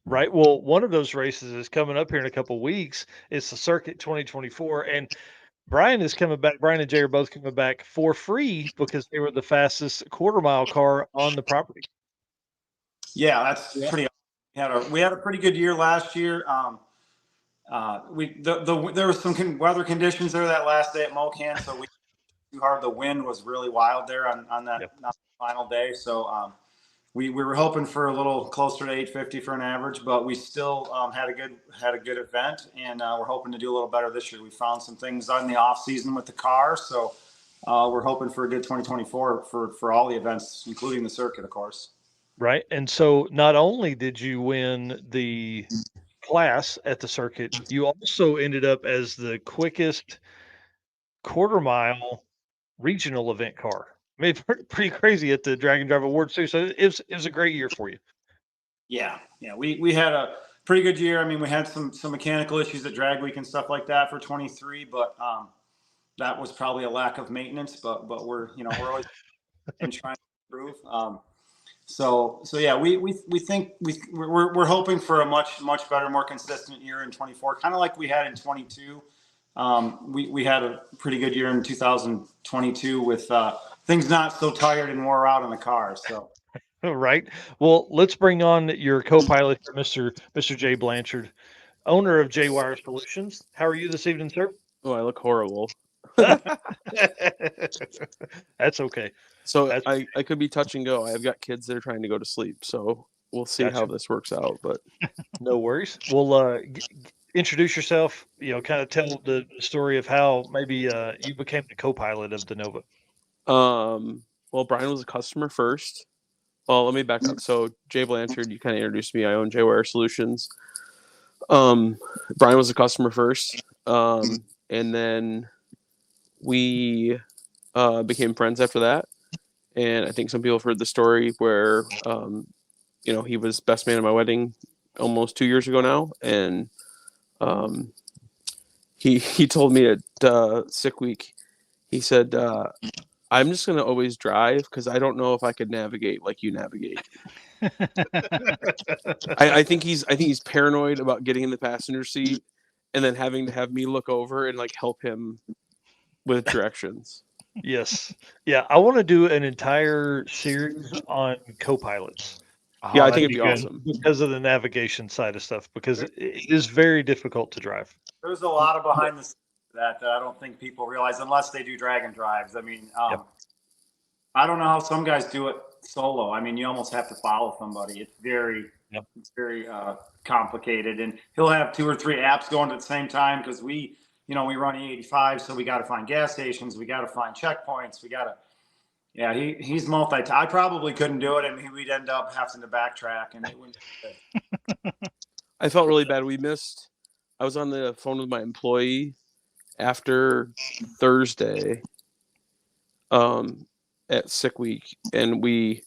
Right. Well, one of those races is coming up here in a couple of weeks. It's the Circuit 2024, and Brian is coming back. Brian and Jay are both coming back for free because they were the fastest quarter-mile car on the property. Yeah, that's pretty awesome. We had a pretty good year last year. There was some weather conditions there that last day at Mocan, so too hard. The wind was really wild there on that final day. So we were hoping for a little closer to 850 for an average, but we still had a good event, and we're hoping to do a little better this year. We found some things on the off season with the car, so we're hoping for a good 2024 for all the events, including the circuit, of course. Right. And so not only did you win the class at the circuit, you also ended up as the quickest quarter-mile regional event car. I mean, pretty crazy at the Drag and Drive Awards too. So it was a great year for you. Yeah. We had a pretty good year. I mean, we had some mechanical issues at Drag Week and stuff like that for 23, but that was probably a lack of maintenance. But we're always and trying to improve. So yeah, we think we're hoping for a much better, more consistent year in 24, kind of like we had in 22. We had a pretty good year in 2022 with things not so tired and wore out in the car. So Right. Well, let's bring on your co-pilot, Mr. Jay Blanchard, owner of J Wire Solutions. How are you this evening, sir? Oh, I look horrible. That's okay. So That's I could be touch and go. I've got kids that are trying to go to sleep, so we'll see how Gotcha. this works out. But No worries. Well, introduce yourself. Kind of tell the story of how maybe you became the co-pilot of the Nova. well, Brian was a customer first. Well, let me back up. So Jay Blanchard, you kind of introduced me. I own J Wire Solutions. Brian was a customer first, and then we became friends after that. And I think some people have heard the story where, he was best man at my wedding almost 2 years ago now, and he told me at sick week, he said, "I'm just gonna always drive because I don't know if I could navigate like you navigate." I think he's paranoid about getting in the passenger seat and then having to have me look over and like help him with directions. Yes. Yeah. I want to do an entire series on co-pilots. Yeah, I that'd think it'd be good. awesome. Because of the navigation side of stuff, because it is very difficult to drive. there's a lot of behind the scenes that I don't think people realize unless they do drag and drives. I mean, Yep. I don't know how some guys do it solo. I mean, you almost have to follow somebody. It's very, Yep. it's very complicated, and he'll have 2 or 3 apps going at the same time because we run E85, so we got to find gas stations, we got to find checkpoints, we got to. Yeah, he's multi. I probably couldn't do it, and we'd end up having to backtrack, and it wouldn't be good. I felt really bad. I was on the phone with my employee after Thursday at sick week, and we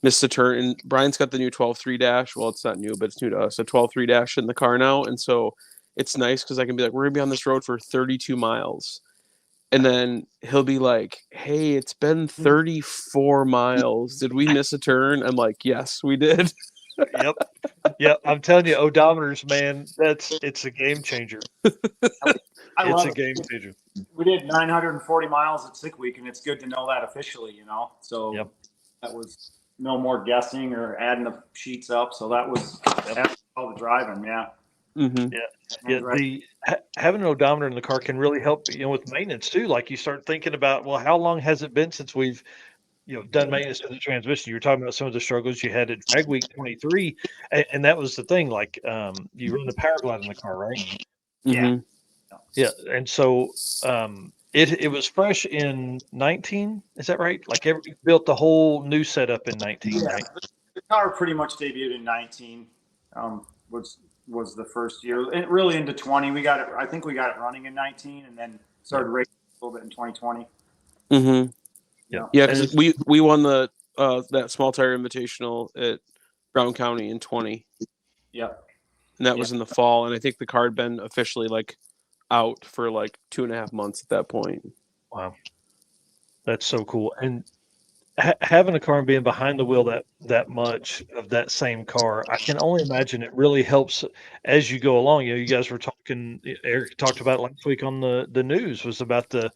missed a turn. And Brian's got the new 12.3 dash. Well, it's not new, but it's new to us. A 12.3 dash in the car now, and so it's nice because I can be like, we're gonna be on this road for 32 miles. And then he'll be like, "Hey, it's been 34 miles. Did we miss a turn?" I'm like, "Yes, we did." Yep. Yep. I'm telling you, odometers, man, it's a game changer. I It's love a it. game changer. We did 940 miles at sick week, and it's good to know that officially, So Yep. that was no more guessing or adding the sheets up. So that was after all the driving, yeah. Mm-hmm. Yeah, Right. having an odometer in the car can really help, with maintenance too. Like you start thinking about, well, how long has it been since we've, done maintenance to the transmission? You were talking about some of the struggles you had at Drag Week 23, and that was the thing. Like, you run the power glide in the car, right? Mm-hmm. Yeah, and so it was fresh in 19. Is that right? Like, you built the whole new setup in 19, Yeah, right? the car pretty much debuted in 19, was the first year. And really into 20, I think we got it running in 19, and then started racing a little bit in 2020. Mm-hmm. Yeah, Yeah, because we won the that small tire invitational at Brown County in 20, Yep. and that was in the fall. And I think the car had been officially like out for like 2.5 months at that point. Wow, that's so cool. And having a car and being behind the wheel that much of that same car, I can only imagine it really helps as you go along. You guys were talking. Eric talked about it last week on the news, was about the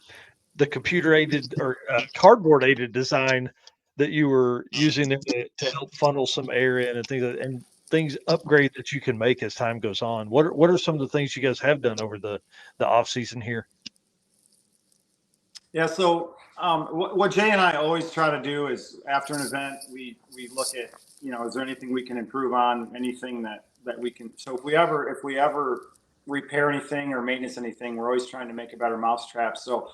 computer aided or cardboard aided design that you were using there to help funnel some air in and things upgrade that you can make as time goes on. What are some of the things you guys have done over the off season here? Yeah. So what Jay and I always try to do is after an event, we look at, is there anything we can improve on, anything that we can. So if we ever repair anything or maintenance anything, we're always trying to make a better mousetrap. So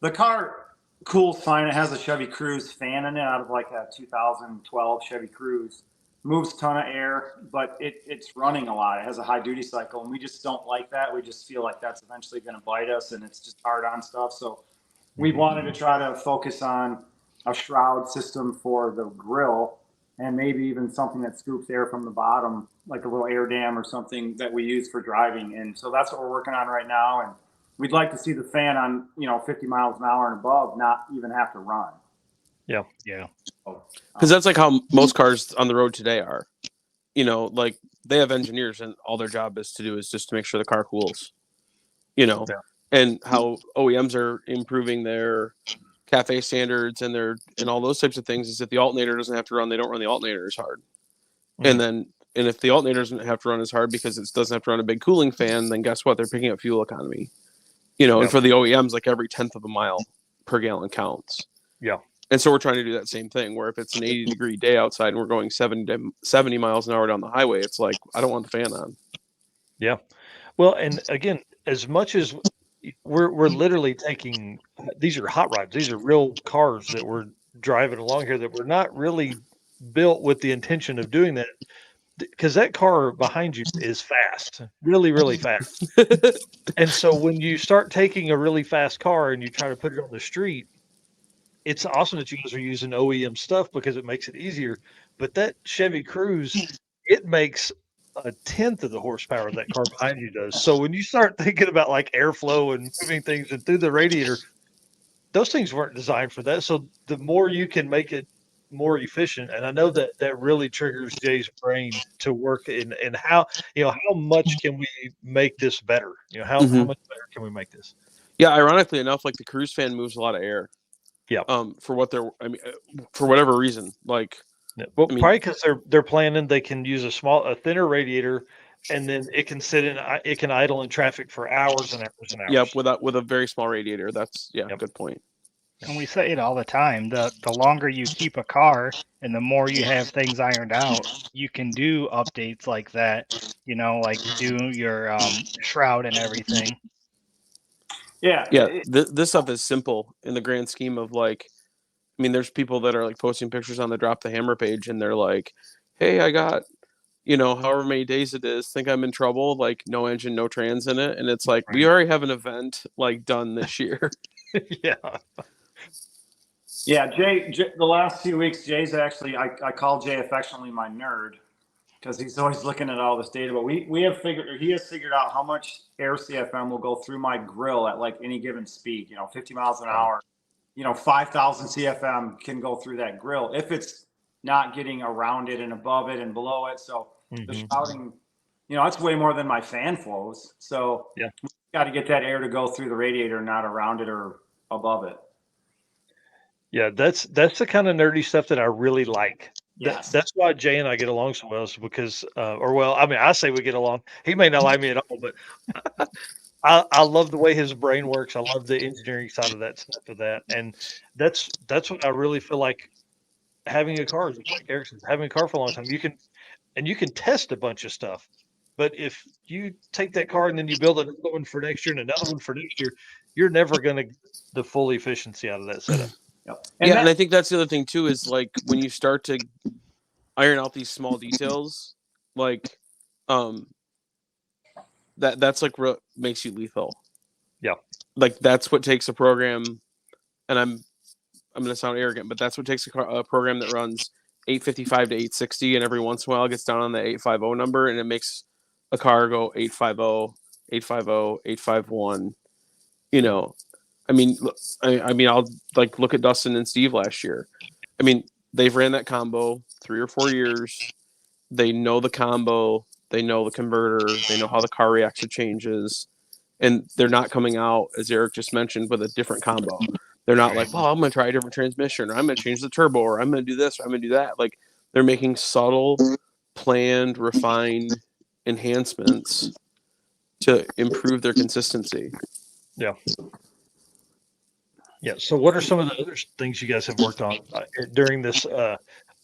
the car cools fine. It has a Chevy Cruze fan in it out of like a 2012 Chevy Cruze. Moves a ton of air, but it's running a lot. It has a high duty cycle, and we just don't like that. We just feel like that's eventually going to bite us, and it's just hard on stuff. So we wanted to try to focus on a shroud system for the grill, and maybe even something that scoops air from the bottom, like a little air dam or something that we use for driving. And so that's what we're working on right now. And we'd like to see the fan on, 50 miles an hour and above, not even have to run. Yeah. Because that's like how most cars on the road today are. Like they have engineers and all their job is just to make sure the car cools. And how OEMs are improving their cafe standards and all those types of things is if the alternator doesn't have to run, they don't run the alternator as hard. And if the alternator doesn't have to run as hard because it doesn't have to run a big cooling fan, then guess what? They're picking up fuel economy. And for the OEMs, like every 10th of a mile per gallon counts. Yeah. And so we're trying to do that same thing where if it's an 80-degree day outside and we're going 70 miles an hour down the highway, it's like, I don't want the fan on. Yeah. Well, and again, as much as we're literally taking, these are hot rods. These are real cars that we're driving along here that we're not really built with the intention of doing that, because that car behind you is fast, really, really fast. And so when you start taking a really fast car and you try to put it on the street, it's awesome that you guys are using OEM stuff because it makes it easier. But that Chevy Cruze, it makes a tenth of the horsepower that car behind you does. So when you start thinking about like airflow and moving things and through the radiator, those things weren't designed for that. So the more you can make it more efficient, and I know that that really triggers Jay's brain to work in how how much can we make this better? How much better can we make this? Yeah, ironically enough, like the Cruze fan moves a lot of air. Yeah. For whatever reason, like. Well, probably because they're planning they can use a thinner radiator, and then it can it can idle in traffic for hours and hours and hours. Yep, with a very small radiator. That's good point. And we say it all the time. The longer you keep a car and the more you have things ironed out, you can do updates like that. Like do your shroud and everything. Yeah. This stuff is simple in the grand scheme of like. I mean, there's people that are like posting pictures on the Drop the Hammer page, and they're like, "Hey, I got, however many days it is. Think I'm in trouble? Like, no engine, no trans in it." And it's like, we already have an event like done this year. Yeah. Yeah, Jay. The last few weeks, Jay's actually I call Jay affectionately my nerd because he's always looking at all this data. But he has figured out how much air CFM will go through my grill at like any given speed. 50 miles an hour. 5,000 CFM can go through that grill if it's not getting around it and above it and below it. So the shrouding, it's way more than my fan flows. So yeah, we've got to get that air to go through the radiator, not around it or above it. Yeah, that's the kind of nerdy stuff that I really like. Yes. That's why Jay and I get along so well, is because, I say we get along. He may not like me at all, but I love the way his brain works. I love the engineering side of that stuff of that. And that's what I really feel like having a car is, like Eric said, having a car for a long time. You can test a bunch of stuff. But if you take that car and then you build another one for next year and another one for next year, you're never going to get the full efficiency out of that setup. Yep. And I think that's the other thing too, is like when you start to iron out these small details, like that's like what makes you lethal. Yeah. Like that's what takes a program, and I'm going to sound arrogant, but that's what takes a program that runs 855 to 860, and every once in a while gets down on the 850 number, and it makes a car go 850, 850, 851. I'll like look at Dustin and Steve last year. I mean, they've ran that combo 3 or 4 years. They know the combo. They know the converter. They know how the car reacts to changes. And they're not coming out, as Eric just mentioned, with a different combo. They're not like, I'm going to try a different transmission, or I'm going to change the turbo, or I'm going to do this, or I'm going to do that. Like, they're making subtle, planned, refined enhancements to improve their consistency. Yeah. Yeah. So what are some of the other things you guys have worked on during this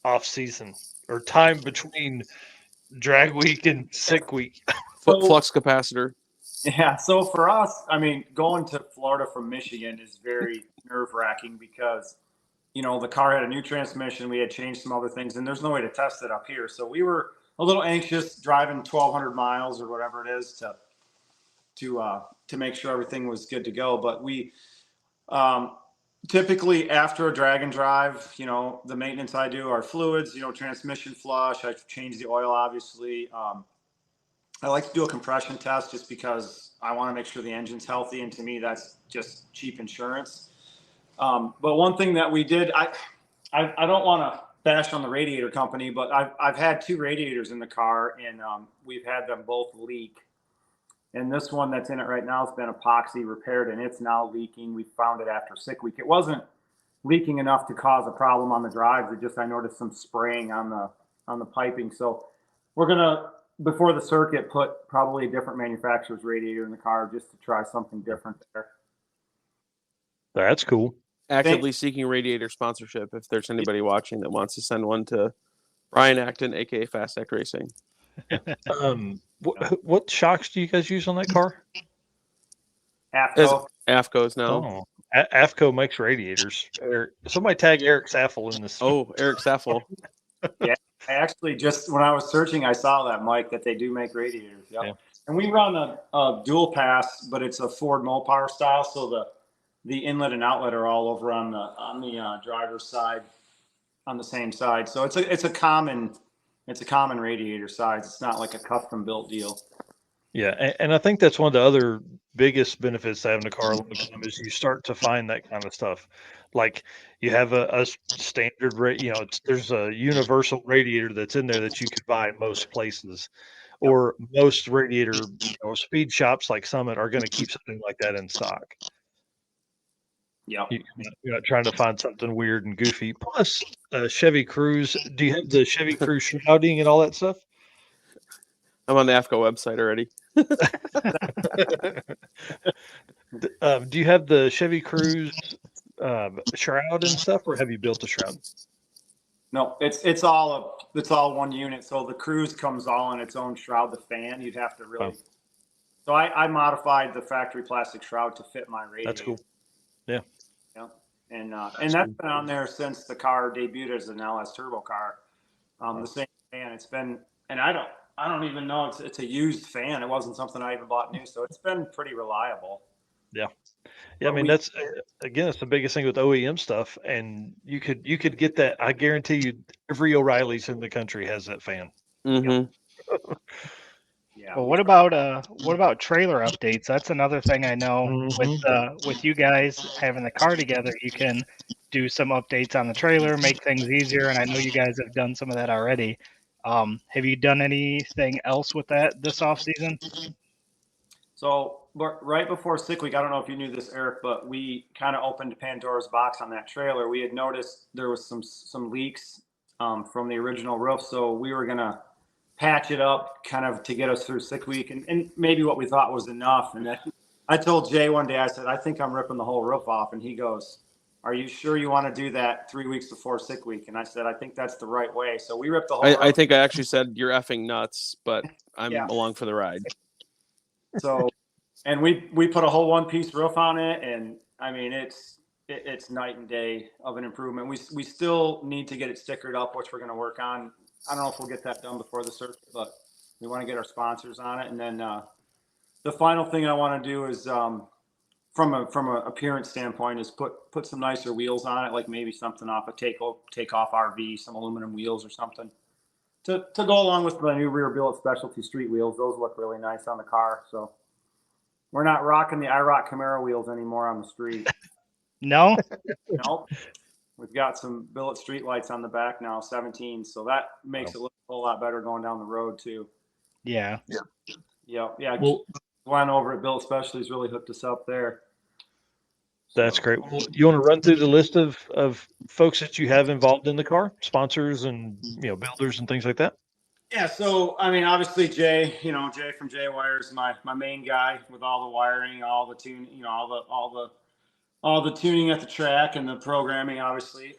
off season or time between drag week and sick week? Flux capacitor. Yeah. So for us, going to Florida from Michigan is very nerve wracking because, the car had a new transmission. We had changed some other things, and there's no way to test it up here. So we were a little anxious driving 1,200 miles or whatever it is to make sure everything was good to go. But we typically after a drag and drive, the maintenance I do are fluids, transmission flush. I change the oil, obviously. I like to do a compression test just because I want to make sure the engine's healthy. And to me, that's just cheap insurance. But one thing that we did, I don't want to bash on the radiator company, but I've had 2 radiators in the car, and we've had them both leak. And this one that's in it right now has been epoxy repaired, and it's now leaking. We found it after sick week. It wasn't leaking enough to cause a problem on the drives. I noticed some spraying on the piping. So we're gonna, before the circuit, put probably a different manufacturer's radiator in the car just to try something different there. That's cool. Actively seeking radiator sponsorship. If there's anybody watching that wants to send one to Brian Acton, aka Fast Act Racing. What shocks do you guys use on that car? AFCO. AFCO's now. Oh, AFCO makes radiators. Somebody tag Eric Saffel in this. Oh, Eric Saffel. Yeah, I actually just, when I was searching, I saw that, Mike, that they do make radiators. Yep. Yeah. And we run a dual pass, but it's a Ford Mopar style, so the inlet and outlet are all over on the driver's side, on the same side. So it's a common radiator size. It's not like a custom built deal. Yeah, and I think that's one of the other biggest benefits to having a car long time is you start to find that kind of stuff. Like you have a standard rate, there's a universal radiator that's in there that you could buy at most places, or most radiator speed shops like Summit are going to keep something like that in stock. Yeah. You're not trying to find something weird and goofy. Plus, Chevy Cruze. Do you have the Chevy Cruze shrouding and all that stuff? I'm on the AFCO website already. Do you have the Chevy Cruze shroud and stuff, or have you built a shroud? No, it's all one unit. So the Cruze comes all in its own shroud. The fan, you'd have to really. Oh. So I modified the factory plastic shroud to fit my radiator. That's cool. Yeah. Yeah, and that's been on there since the car debuted as an LS turbo car. The same fan. It's been, and I don't even know, it's a used fan. It wasn't something I even bought new, so it's been pretty reliable. Yeah. I mean, that's it's the biggest thing with OEM stuff, and you could get that. I guarantee you, every O'Reilly's in the country has that fan. Mm-hmm. Yeah. Well, what about trailer updates? That's another thing I know with you guys having the car together, you can do some updates on the trailer, make things easier, and I know you guys have done some of that already. Have you done anything else with that this off season? So right before Sick Week, I don't know if you knew this, Eric, but we kind of opened Pandora's box on that trailer. We had noticed there was some leaks from the original roof, so we were gonna patch it up kind of to get us through Sick Week, and maybe what we thought was enough. And then I told Jay one day, I said, I think I'm ripping the whole roof off, and he goes, "Are you sure you want to do that 3 weeks before Sick Week?" And I said, I think that's the right way. So we ripped the whole I think I actually said you're effing nuts, but I'm along for the ride. So, and we put a whole one-piece roof on it, and I mean it's night and day of an improvement. We still need to get it stickered up, which we're going to work on. I don't know if we'll get that done before the circuit, but we want to get our sponsors on it. And then the final thing I want to do is from a appearance standpoint is put some nicer wheels on it, like maybe something off a takeoff RV, some aluminum wheels or something to go along with the new rear billet specialty street wheels. Those look really nice on the car. So we're not rocking the IROC Camaro wheels anymore on the street. No? Nope. We've got some billet street lights on the back now, 17. So that makes it look a whole lot better going down the road too. Yeah. Yeah. Well, Glenn over at Billet Specialties really hooked us up there. That's great. Well, you want to run through the list of folks that you have involved in the car, sponsors and builders and things like that? Yeah, so I mean, obviously Jay from J Wire is my main guy with all the wiring, all the tune, all the tuning at the track and the programming, obviously.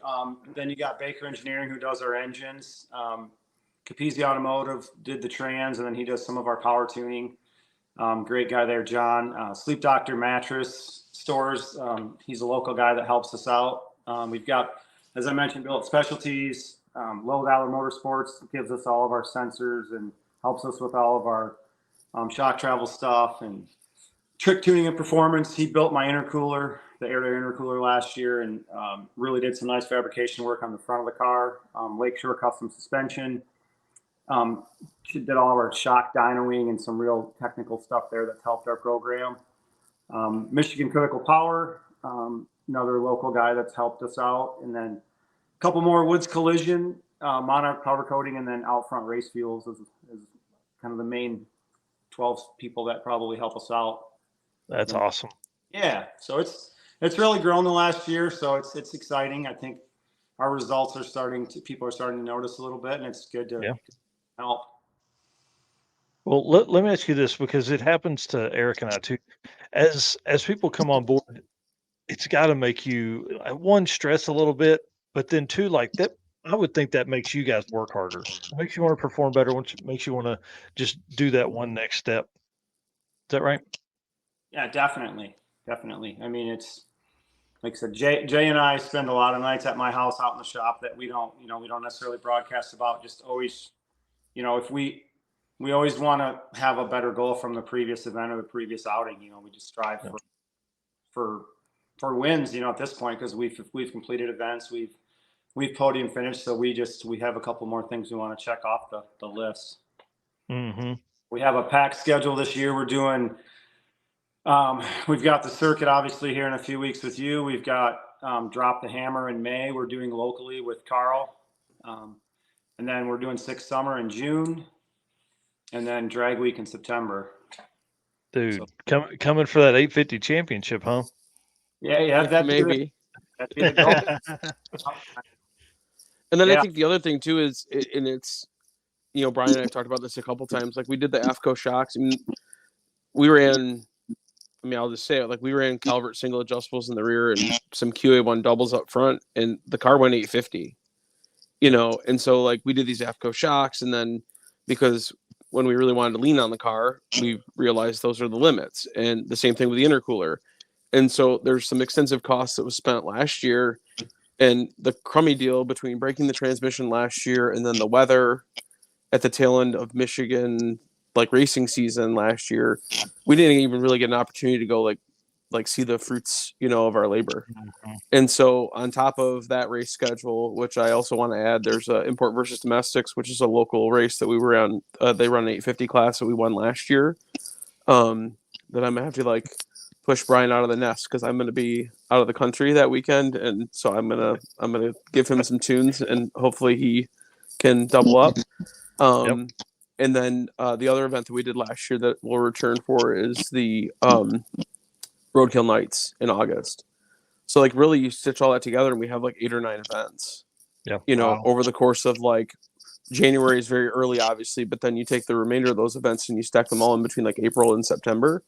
Then you got Baker Engineering, who does our engines. Capizzi Automotive did the trans, and then he does some of our power tuning. Great guy there, John. Sleep Doctor Mattress Stores. He's a local guy that helps us out. We've got, as I mentioned, Billet Specialties. Low Dollar Motorsports gives us all of our sensors and helps us with all of our shock travel stuff and trick tuning and performance. He built my intercooler, the air-to-air intercooler last year, and really did some nice fabrication work on the front of the car. Lakeshore Custom Suspension. She did all of our shock dynoing and some real technical stuff there that's helped our program. Michigan Critical Power, another local guy that's helped us out. And then a couple more, Woods Collision, Monarch Powder Coating, and then Out Front Race Fuels is kind of the main 12 people that probably help us out. That's awesome. Yeah, so it's really grown the last year, so it's exciting. I think our results are people are starting to notice a little bit, and it's good to help. Well, let me ask you this because it happens to Eric and I too. As people come on board, it's got to make you one stress a little bit, but then two, like that. I would think that makes you guys work harder. It makes you want to perform better. Which makes you want to just do that one next step. Is that right? Yeah, definitely. I mean, it's like I said, Jay and I spend a lot of nights at my house out in the shop that we don't necessarily broadcast about. Just always, if we always want to have a better goal from the previous event or the previous outing. We just strive for wins. At this point, because we've completed events, we've podium finished, so we have a couple more things we want to check off the list. Mm-hmm. We have a packed schedule this year. We're doing. We've got the circuit obviously here in a few weeks with you. We've got Drop the Hammer in May. We're doing locally with Carl. And then we're doing Six Summer in June. And then Drag Week in September. Dude, coming for that 850 championship, huh? Yeah, that'd maybe. That'd be the goal. And then I think the other thing too is, and it's, Brian and I talked about this a couple times. Like we did the AFCO shocks. I mean, we ran. I'll just say it. Like we ran Calvert single adjustables in the rear and some QA1 doubles up front, and the car went 850. And so like we did these AFCO shocks, and then because when we really wanted to lean on the car, we realized those are the limits. And the same thing with the intercooler. And so there's some extensive costs that was spent last year, and the crummy deal between breaking the transmission last year and then the weather at the tail end of Michigan like racing season last year, we didn't even really get an opportunity to go like see the fruits, of our labor. Mm-hmm. And so on top of that race schedule, which I also want to add, there's Import versus Domestics, which is a local race that we were on. They run an 850 class that we won last year. That I'm gonna have to push Brian out of the nest because I'm gonna be out of the country that weekend, and so I'm gonna give him some tunes, and hopefully he can double up. And then the other event that we did last year that we'll return for is the Roadkill Nights in August. So really you stitch all that together and we have 8 or 9 events. Yeah. Over the course of January is very early, obviously, but then you take the remainder of those events and you stack them all in between April and September.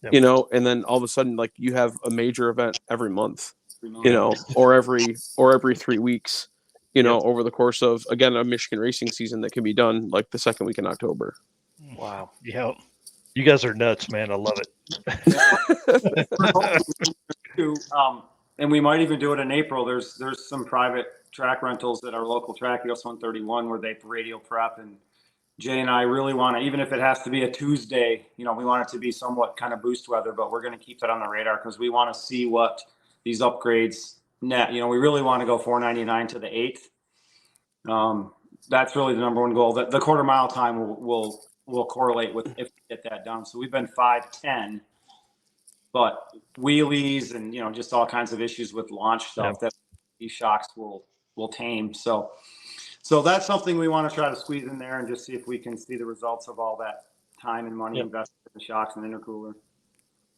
Yep. And then all of a sudden you have a major event every month, or every 3 weeks. Over the course of, again, a Michigan racing season that can be done the second week in October. Wow. Yep. You guys are nuts, man. I love it. And we might even do it in April. There's some private track rentals at our local track, EOS 131, where they radio prep. And Jay and I really want to, even if it has to be a Tuesday, we want it to be somewhat kind of boost weather, but we're going to keep that on the radar because we want to see what these upgrades net. We really want to go 499 to the 8th. That's really the number one goal. The quarter mile time will correlate with if we get that done. So we've been 5:10, but wheelies and just all kinds of issues with launch stuff that these shocks will tame. So that's something we want to try to squeeze in there and just see if we can see the results of all that time and money invested in the shocks and intercooler.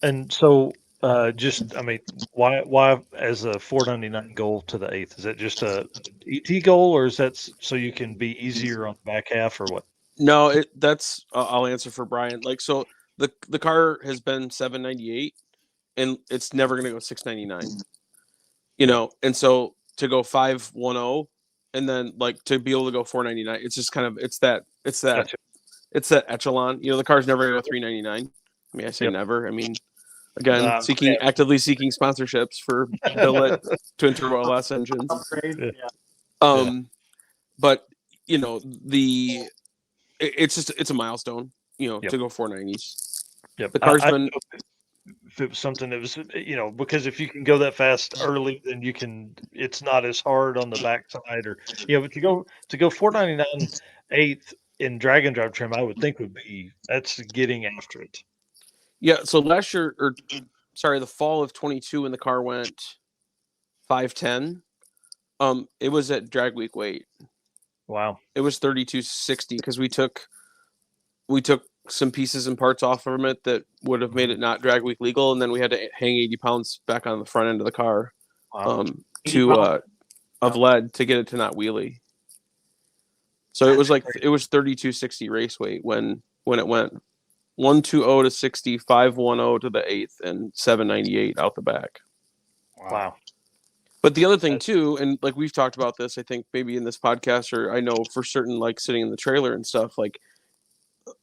And so why as a 499 goal to the 8th? Is that just a ET goal, or is that so you can be easier on the back half, or what? No, that's I'll answer for Brian. So the car has been 798 and it's never going to go 699. And so to go 510 and then to be able to go 499, it's just kind of it's that Gotcha. It's that echelon. The car's never going to go 399. I mean, I say never. I mean, again, actively seeking sponsorships for billet twin turbo LS engines. But it's a milestone, to go 490s. Yep. The car's been. If it was something that was, because if you can go that fast early, then it's not as hard on the backside, or but to go 499 8th in drag and drive trim, I would think that's getting after it. Yeah. So last year, the fall of 22, when the car went 510, it was at drag week weight. Wow. It was 3260 because we took some pieces and parts off from it that would have made it not drag week legal, and then we had to hang 80 pounds back on the front end of the car, Wow. of lead to get it to not wheelie. So it was 3260 race weight when it went 120 to 60, 510 to the 8th, and 798 out the back. Wow. But the other thing too, and like we've talked about this, I think maybe in this podcast, or I know for certain, like sitting in the trailer and stuff, like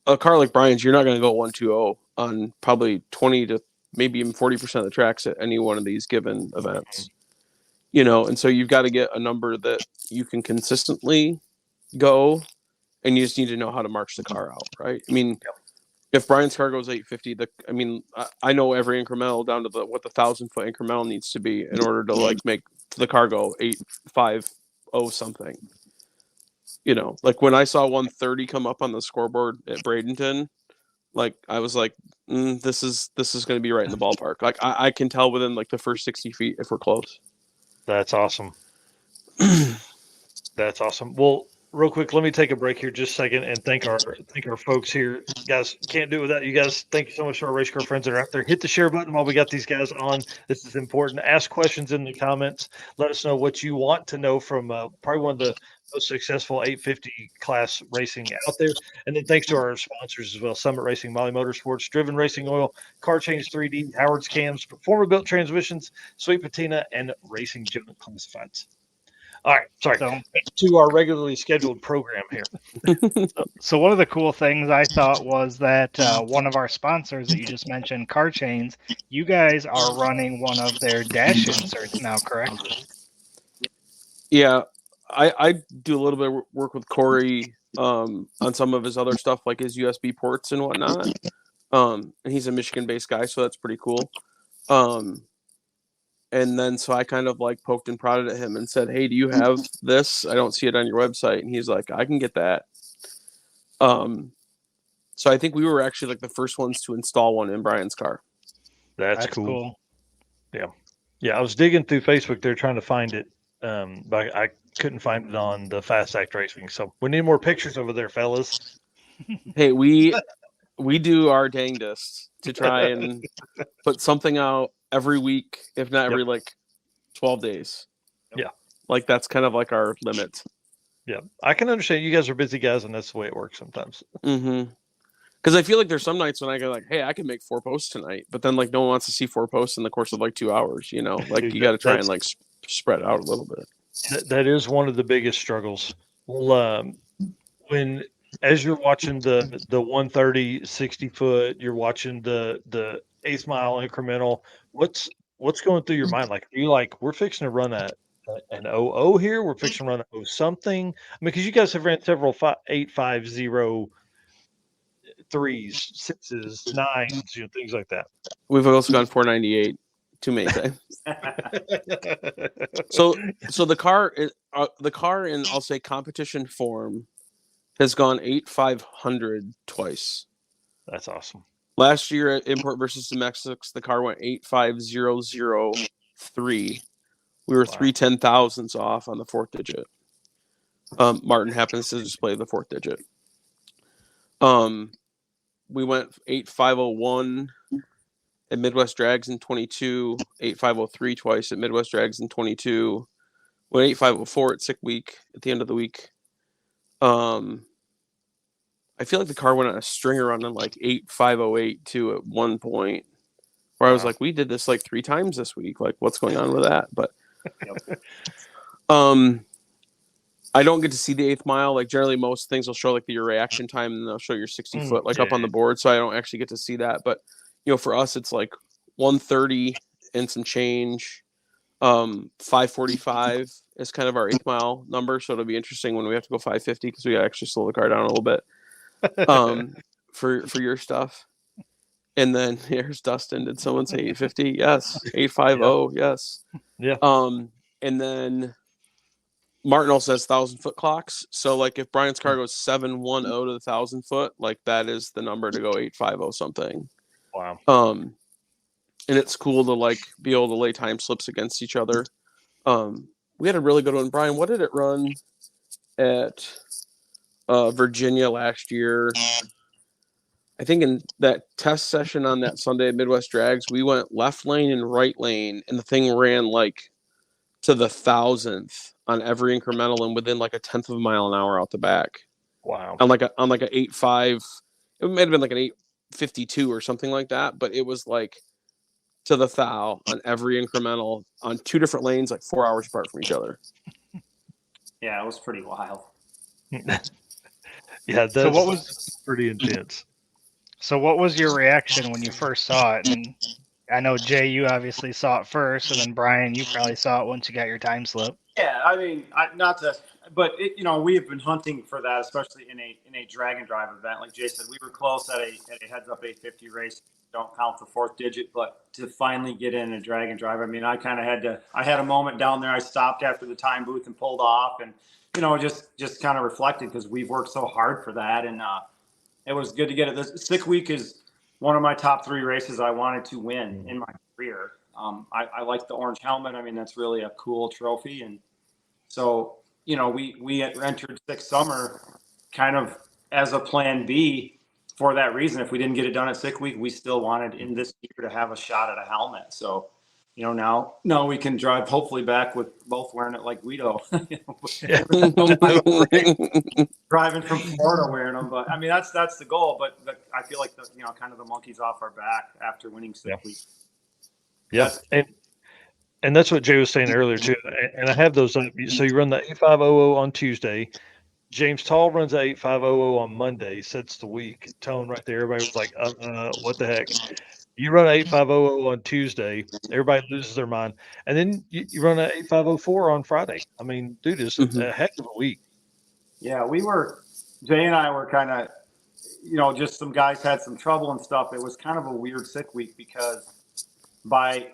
a car like Brian's, you're not going to go 120 on probably 20 to maybe even 40% of the tracks at any one of these given events. And so you've got to get a number that you can consistently go, and you just need to know how to march the car out, right? I mean, if Brian's car goes 850, I know every incremental down to what the 1,000-foot incremental needs to be in order to like make the car go 850 something. Like when I saw 130 come up on the scoreboard at Bradenton, like I was like, this is going to be right in the ballpark. Like I can tell within like the first 60 feet if we're close. That's awesome. That's awesome. Well, real quick, let me take a break here just a second and thank our folks here. Guys, can't do it without you guys. Thank you so much to our race car friends that are out there. Hit the share button while we got these guys on. This is important. Ask questions in the comments. Let us know what you want to know from probably one of the most successful 850 class racing out there. And then thanks to our sponsors as well: Summit Racing, Molly Motorsports, Driven Racing Oil, Car Change 3D, Howard's Cams, Performer Built Transmissions, Sweet Patina, and Racing Gym Classifieds. All right, sorry. Back to our regularly scheduled program here. So one of the cool things I thought was that one of our sponsors that you just mentioned, Car Chains, you guys are running one of their dash inserts now, correct? Yeah, I do a little bit of work with Corey on some of his other stuff, like his USB ports and whatnot. And he's a Michigan-based guy, so that's pretty cool. And then so I kind of like poked and prodded at him and said, hey, do you have this? I don't see it on your website. And he's like, I can get that. So I think we were actually like the first ones to install one in Brian's car. That's cool. Yeah. Yeah. I was digging through Facebook there trying to find it. But I couldn't find it on the Fast Act Racing. So we need more pictures over there, fellas. Hey, we do our dangdest to try and put something out every week, if not every like 12 days. Yeah. Like that's kind of like our limit. Yeah. I can understand you guys are busy guys and that's the way it works sometimes. Mm-hmm. Because I feel like there's some nights when I go like, hey, I can make 4 posts tonight, but then like no one wants to see 4 posts in the course of like 2 hours, like you got to try and like spread it out a little bit. That is one of the biggest struggles. Well, as you're watching the 130 60 foot, you're watching the 8th mile incremental, what's going through your mind? Like, are you like, we're fixing to run an 00 here, we're fixing to run an 0 something? I mean, because you guys have ran several 850 3s, 6s, 9s, things like that. We've also gone 498 too many times. So the car in, I'll say, competition form has gone 8,500 twice. That's awesome. Last year at Import versus Domestics, the car went 8,500.3. We were 3/10,000ths off on the 4th digit. Martin happens to display the 4th digit. We went 8,501 at Midwest Drags in 22, 8,503 twice at Midwest Drags in 22, went 8,504 at Sick Week at the end of the week. I feel like the car went on a stringer run in like 8,508 too at one point, where I was like, we did this like 3 times this week. Like, what's going on with that? But I don't get to see the 8th mile. Like generally most things will show like your reaction time and they'll show your 60 foot like up on the board. So I don't actually get to see that. But for us, it's like 130 and some change. 545 is kind of our 8th mile number. So it'll be interesting when we have to go 550 because we actually slow the car down a little bit for your stuff. And then here's Dustin. Did someone say 850? Yes. 850. Yes. Yeah. And then Martin also has 1,000-foot clocks. So like if Brian's car goes 710 to the 1,000 foot, like that is the number to go 850 something. Wow. And it's cool to like be able to lay time slips against each other. We had a really good one. Brian, what did it run at Virginia last year? I think in that test session on that Sunday at Midwest Drags, we went left lane and right lane, and the thing ran like to the 1,000th on every incremental and within like a 1/10 of a mile an hour out the back. Wow. On like a 8.5, it might have been like an 8.52 or something like that, but it was like to the thou on every incremental on 2 different lanes, like 4 hours apart from each other. Yeah, it was pretty wild. Yeah, that's So what was pretty intense. so what was your reaction when you first saw it? And I know Jay, you obviously saw it first, and then Brian, you probably saw it once you got your time slip. Yeah, I mean, but we have been hunting for that, especially in a drag and drive event. Like Jay said, we were close at a heads up 850 race. Don't count the 4th digit, but to finally get in a drag and drive, I mean, I kind of had a moment down there. I stopped after the time booth and pulled off, and just kind of reflected because we've worked so hard for that, and it was good to get it. This Sick Week is one of my top 3 races I wanted to win in my career. I like the orange helmet. I mean, that's really a cool trophy. And so, we entered Sick Summer kind of as a plan B for that reason. If we didn't get it done at Sick Week, we still wanted in this year to have a shot at a helmet. So, now we can drive hopefully back with both wearing it like Guido. Driving from Florida wearing them, but I mean that's the goal. But I feel like kind of the monkey's off our back after winning Sick Week. Yeah, and that's what Jay was saying earlier too. And I have those. So you run the 8500 on Tuesday. James Tall runs the 8500 on Monday. Sets the week tone right there. Everybody was like, what the heck? You run an 8500 on Tuesday. Everybody loses their mind, and then you run an 8504 on Friday. I mean, dude, it's a heck of a week. Yeah, Jay and I were kind of, just some guys had some trouble and stuff. It was kind of a weird Sick Week because by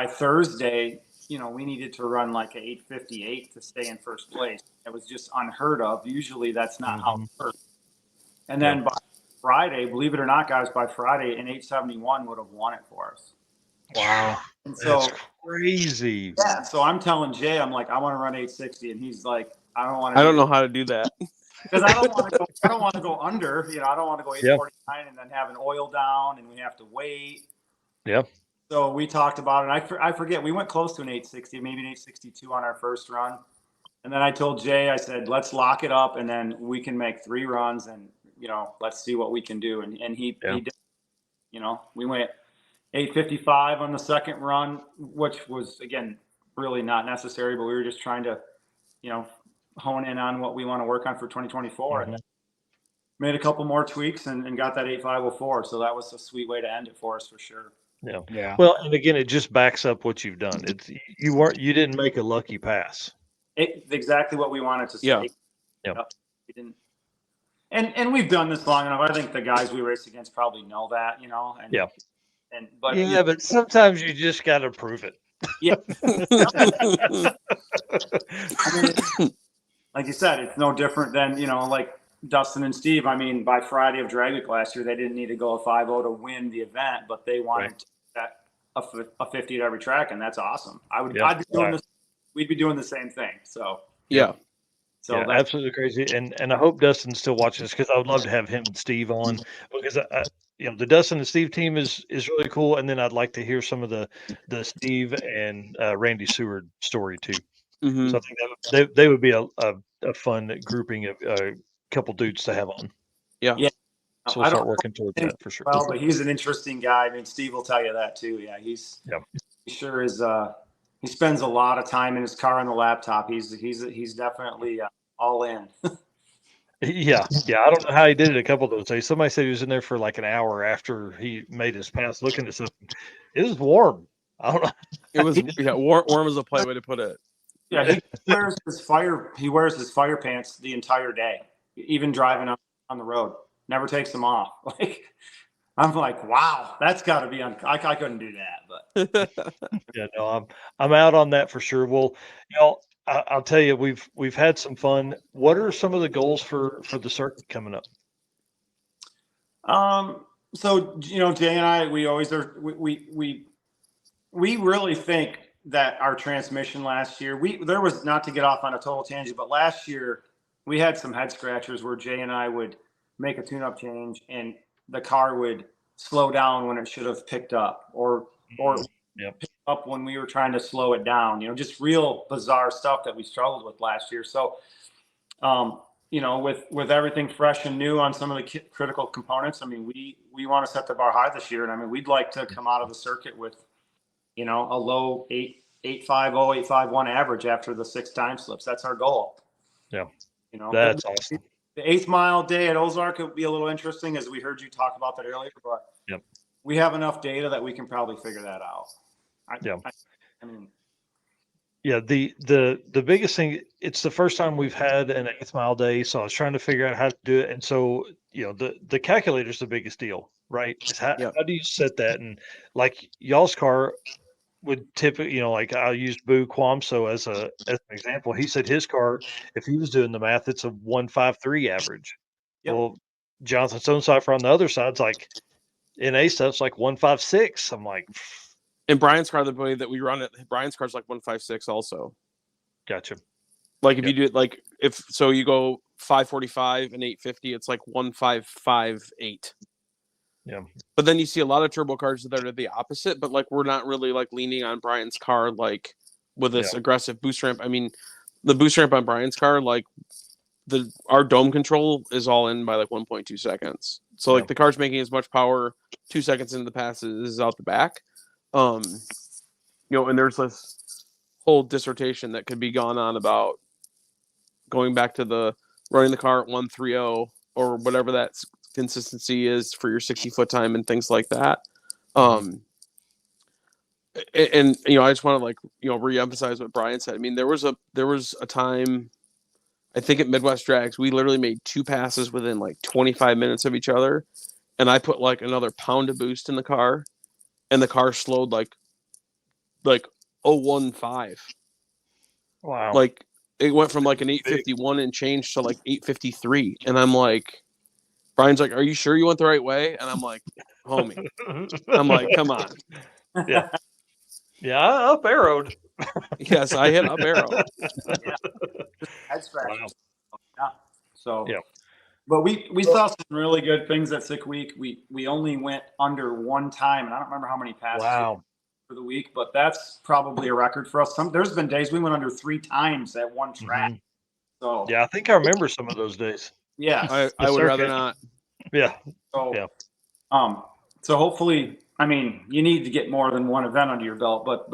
Thursday, we needed to run like an 8:58 to stay in first place. It was just unheard of. Usually that's not how it works. And then by Friday, believe it or not, guys, by Friday, an 8:71 would have won it for us. Wow. And so, that's crazy. Yeah. So I'm telling Jay, I'm like, I want to run 860. And he's like, I don't know how to do that. Because I don't want to go under, I don't want to go 849 and then have an oil down and we have to wait. Yeah. So we talked about it. And I forget, we went close to an 860, maybe an 862 on our first run. And then I told Jay, I said, let's lock it up and then we can make 3 runs and, let's see what we can do. And he did, we went 855 on the second run, which was, again, really not necessary, but we were just trying to, hone in on what we want to work on for 2024 and made a couple more tweaks and got that 8504. So that was a sweet way to end it for us for sure. Yeah. Well, and again, it just backs up what you've done. You didn't make a lucky pass. It's exactly what we wanted to say. Yeah. We didn't. And we've done this long enough. I think the guys we race against probably know that, And but sometimes you just got to prove it. Yeah. I mean, like you said, it's no different than, like Dustin and Steve. I mean, by Friday of Drag Week last year, they didn't need to go a 5-0 to win the event, but they wanted to get a 50 at every track, and that's awesome. I'd be doing this. We'd be doing the same thing. So So that's absolutely crazy. And I hope Dustin's still watching this because I would love to have him and Steve on because the Dustin and Steve team is really cool. And then I'd like to hear some of the Steve and Randy Seward story too. Mm-hmm. So I think they would be a fun grouping of a couple dudes to have on. Yeah. So we'll start working towards that for sure. Well, but he's an interesting guy. I mean, Steve will tell you that too. Yeah, he sure is. He spends a lot of time in his car on the laptop. He's definitely all in. Yeah. I don't know how he did it a couple of those days. Somebody said he was in there for like an hour after he made his pass, looking at something. It was warm. I don't know. It was warm is a polite way to put it. Yeah, he wears his fire pants the entire day, even driving on the road. Never takes them off. Like, I'm like, wow, that's got to be I couldn't do that, but yeah, no, I'm out on that for sure. Well, I'll tell you, we've had some fun. What are some of the goals for the circuit coming up? So Jay and I, we always are. We really think that our transmission last year, there was, not to get off on a total tangent, but last year we had some head scratchers where Jay and I would make a tune-up change and the car would slow down when it should have picked up, or Yep. pick up when we were trying to slow it down. Just real bizarre stuff that we struggled with last year. So, with everything fresh and new on some of the critical components, I mean, we want to set the bar high this year, and I mean, we'd like to come out of the circuit with, a low 8.50, 8.51 average after the 6 time slips. That's our goal. Yeah. That's awesome. The 8th mile day at Ozark would be a little interesting, as we heard you talk about that earlier, but Yep. we have enough data that we can probably figure that out. I mean, yeah, the biggest thing, it's the first time we've had an 8th mile day, so I was trying to figure out how to do it. And so, the calculator is the biggest deal, right? Is how do you set that? And like y'all's car would typically, like I'll use Boo Quamso as an example. He said his car, if he was doing the math, it's a 153 average. Yep. Well, Jonathan Stonecipher on the other side's like NA stuff's like 156. I'm like, And Brian's car, the way that we run it, Brian's car's like 156 also. gotcha. Like if you do it, like if so, you go 545 and 850, it's like 1558. Yeah. But then you see a lot of turbo cars that are the opposite, but like we're not really like leaning on Brian's car like with this aggressive boost ramp. I mean, the boost ramp on Brian's car, like our dome control is all in by like 1.2 seconds. So like the car's making as much power 2 seconds into the pass as out the back. And there's this whole dissertation that could be gone on about going back to the running the car at 130 or whatever that consistency is for your 60-foot time and things like that. And I just want to re-emphasize what Brian said. I mean, there was a time, I think at Midwest Drags, we literally made 2 passes within like 25 minutes of each other, and I put like another pound of boost in the car, and the car slowed like 0.15. Wow. Like it went from like an 851 and changed to like 853, and I'm like, Brian's like, "Are you sure you went the right way?" And I'm like, "Homie," I'm like, "Come on." Yeah. Yeah, I up arrowed. Yes, I hit up arrow. Head scratch. Wow. Yeah. So. Yeah. But we saw some really good things at Sick Week. We only went under 1 time, and I don't remember how many passes for the week, but that's probably a record for us. There's been days we went under 3 times at one track. So yeah, I think I remember some of those days. Yeah, I would rather not. Yeah. So so hopefully, I mean, you need to get more than 1 event under your belt, but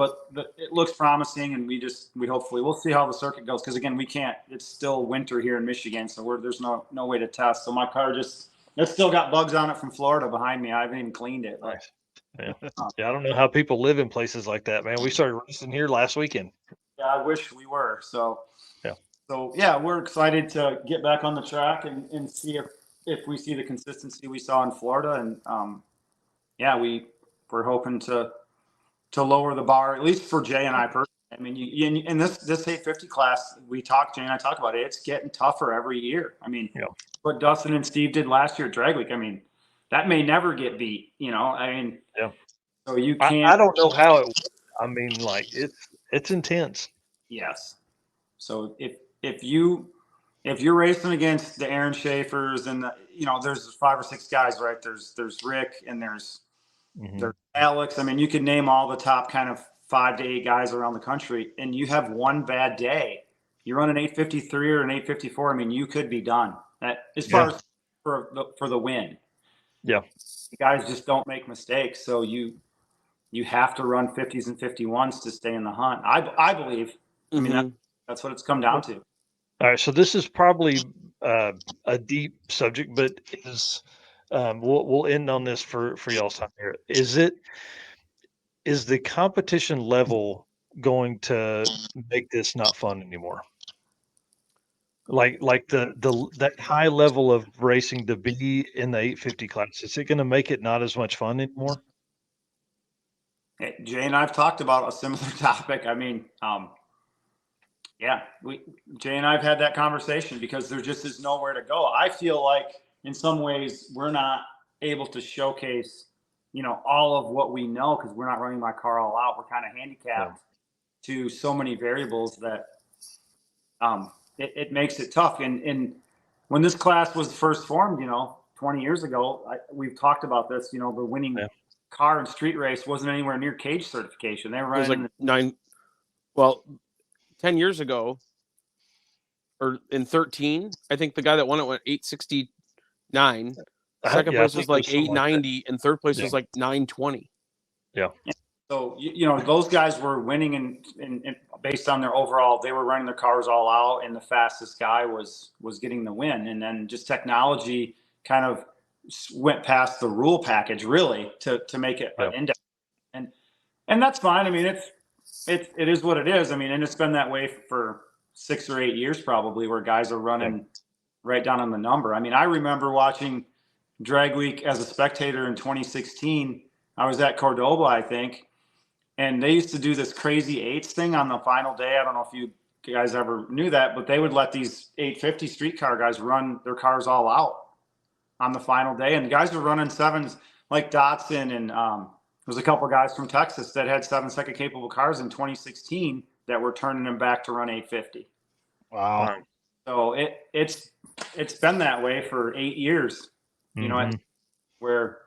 it looks promising, and we'll see how the circuit goes, because again, it's still winter here in Michigan, so there's no way to test. So my car it's still got bugs on it from Florida behind me. I haven't even cleaned it. Nice. Yeah. Yeah, I don't know how people live in places like that, man. We started racing here last weekend. Yeah, I wish we were. So yeah. So yeah, we're excited to get back on the track and see if we see the consistency we saw in Florida, and we're hoping to lower the bar, at least for Jay and I personally. I mean, in this 850 class, Jay and I talked about it. It's getting tougher every year. I mean, what Dustin and Steve did last year at Drag Week, I mean, that may never get beat. I mean, so you can't. I don't know how it. I mean, like it's intense. Yes. So if you're racing against the Aaron Schaefers and there's 5 or 6 guys, right? There's Rick and there's Alex. I mean, you could name all the top kind of 5 to 8 guys around the country, and you have one bad day, you run an 853 or an 854. I mean, you could be done. As far as for the win. Yeah. The guys just don't make mistakes, so you have to run 50s and 51s to stay in the hunt. I believe. I mean, that's what it's come down to. All right, so this is probably a deep subject, but we'll end on this for y'all's time here. Is the competition level going to make this not fun anymore? Like that high level of racing to be in the 850 class, is it going to make it not as much fun anymore? Jay and I've talked about a similar topic. I mean, Jay and I've had that conversation because there just is nowhere to go. I feel like in some ways we're not able to showcase, all of what we know, because we're not running my car all out. We're kind of handicapped to so many variables that it makes it tough. And when this class was first formed, 20 years ago, we've talked about this, the winning car in street race wasn't anywhere near cage certification. They were It was running like 10 years ago, or in 13, I think the guy that won it went 869. Second place was like 890, and third place was like 920. Yeah. So, those guys were winning and based on their overall, they were running their cars all out, and the fastest guy was getting the win. And then just technology kind of went past the rule package really to make it an index. And that's fine. I mean, it is what it is. I mean, and it's been that way for 6 or 8 years probably, where guys are running right down on the number. I mean, I remember watching Drag Week as a spectator in 2016. I was at Cordoba, I think, and they used to do this crazy eights thing on the final day. I don't know if you guys ever knew that, but they would let these 850 streetcar guys run their cars all out on the final day. And the guys were running sevens like Dotson, and there's a couple of guys from Texas that had 7-second capable cars in 2016 that were turning them back to run 850. Wow. So it's been that way for 8 years, where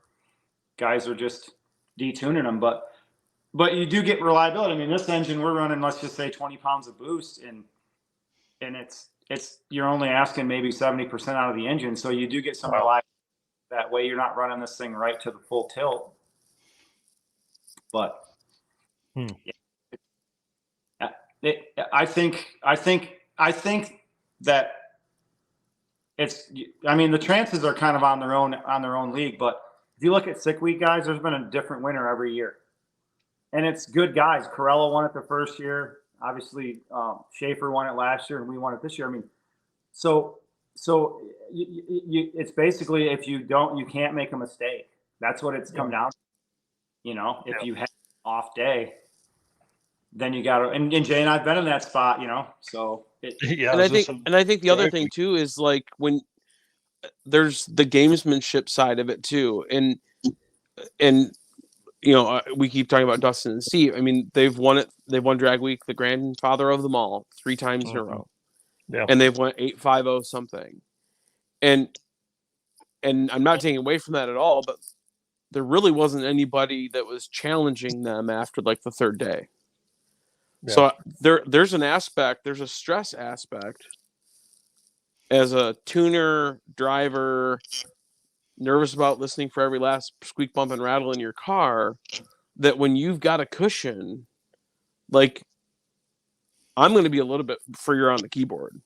guys are just detuning them, but you do get reliability. I mean, this engine we're running, let's just say 20 pounds of boost, and it's you're only asking maybe 70% out of the engine, so you do get some reliability that way. You're not running this thing right to the full tilt, but I think that it's. I mean, the chances are kind of on their own league, but if you look at Sick Week guys, there's been a different winner every year, and it's good guys. Corella won it the first year. Obviously, Schaefer won it last year, and we won it this year. I mean, so it's basically if you can't make a mistake. That's what it's come down to. If you have an off day, then you got to. And Jay and I've been in that spot, So I think the other thing too is like when there's the gamesmanship side of it too, and we keep talking about Dustin and Steve. I mean, they've won it. They've won Drag Week, the grandfather of them all, 3 times in a row. Yeah. And they've won 850 something. And I'm not taking away from that at all, but there really wasn't anybody that was challenging them after like the third day. Yeah. So there's a stress aspect as a tuner, driver, nervous about listening for every last squeak, bump, and rattle in your car, that when you've got a cushion, like I'm going to be a little bit freer on the keyboard.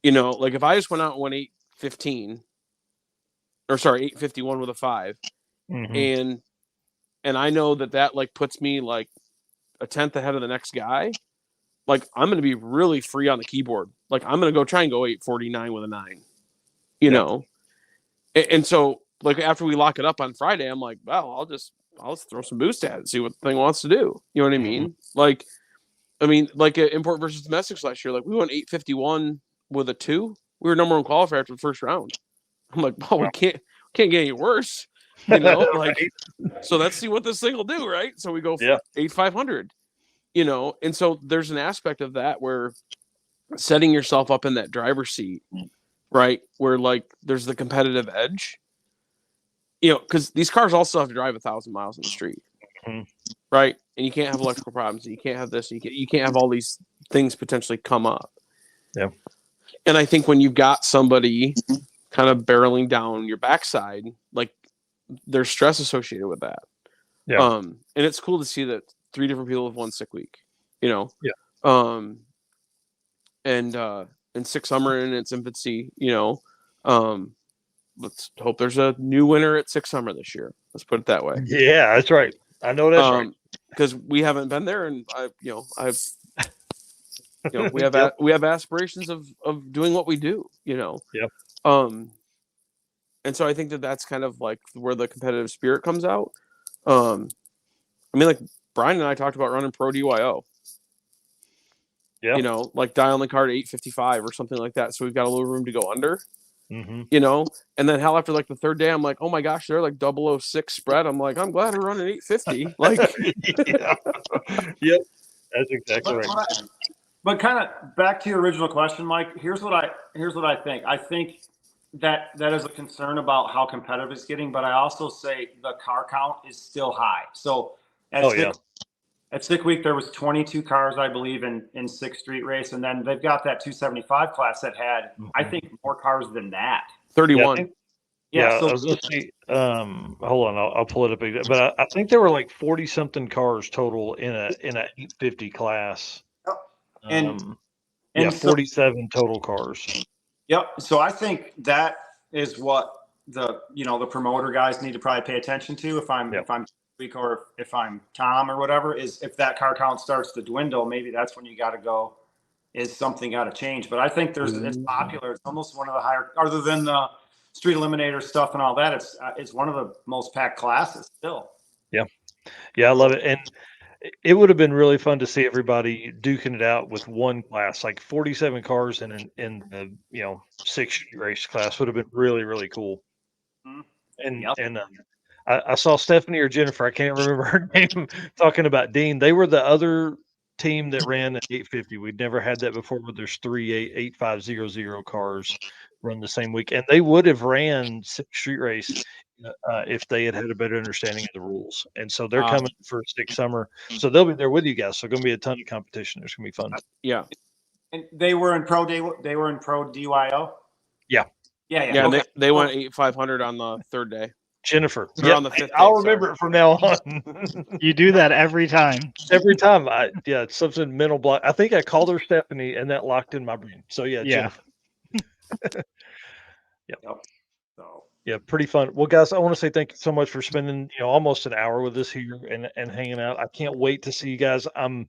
Like if I just went out and went 851 with a 5, and I know that like puts me like a tenth ahead of the next guy, like I'm going to be really free on the keyboard. Like I'm going to go try and go 849 with a 9, know. And so, like after we lock it up on Friday, I'm like, well, I'll just throw some boost at it and see what the thing wants to do. You know what I mean? Like import versus domestics last year, like we went 851 with a 2. We were number 1 qualifier after the first round. I'm like, well, we can't get any worse, like. So let's see what this thing will do, right? So we go 8,500, and so there's an aspect of that where setting yourself up in that driver's seat. Right, where like there's the competitive edge, because these cars also have to drive 1,000 miles in the street, right? And you can't have electrical problems, and you can't have this, and you can't have all these things potentially come up. Yeah, and I think when you've got somebody kind of barreling down your backside, like there's stress associated with that. Yeah, and it's cool to see that 3 different people have won Sick Week, and Sick Summer in its infancy, let's hope there's a new winner at Sick Summer this year. Let's put it that way. Yeah, that's right. I know that's right. Because we haven't been there, and we have aspirations of doing what we do, Yep. And so I think that's kind of like where the competitive spirit comes out. I mean, like Brian and I talked about running Pro DYO. Yeah. Like dial the car to 855 or something like that. So we've got a little room to go under, and then hell, after like the third day, I'm like, oh my gosh, they're like 006 spread. I'm like, I'm glad we're running 850. Like, Yep. That's exactly right. But kind of back to your original question, Mike, here's what I think. I think that is a concern about how competitive it's getting, but I also say the car count is still high. So at Stick Week, there was 22 cars, I believe, in Sixth Street Race, and then they've got that 275 class that had, I think, more cars than that. 31. Yeah, So I was gonna say, hold on, I'll pull it up again. But I think there were like 40 something cars total in a 850 class. and Yeah, so, 47 total cars. yep. So I think that is what the promoter guys need to probably pay attention to. If I'm Week or if I'm Tom or whatever, is if that car count starts to dwindle, maybe that's when you got to go. Is something got to change? But I think it's popular. It's almost one of the higher, other than the Street Eliminator stuff and all that. It's one of the most packed classes still. Yeah, I love it. And it would have been really fun to see everybody duking it out with one class, like 47 cars in the 6 race class would have been really, really cool. And I saw Stephanie or Jennifer, I can't remember her name, talking about Dean. They were the other team that ran an 850. We'd never had that before, but there's 8500 cars run the same week, and they would have ran Sixth Street Race if they had had a better understanding of the rules. And so they're coming for Sixth Summer, so they'll be there with you guys. So going to be a ton of competition. It's going to be fun. Yeah. And they were in Pro Day. They were in Pro DYO. Yeah. Okay. They went 8,500 on the third day. Jennifer. Or on the fifth day, I'll remember it from now on. You do that every time. Every time. It's something mental block. I think I called her Stephanie, and that locked in my brain. So yeah. Jennifer. Yep. So yeah, pretty fun. Well, guys, I want to say thank you so much for spending almost an hour with us here and hanging out. I can't wait to see you guys. I'm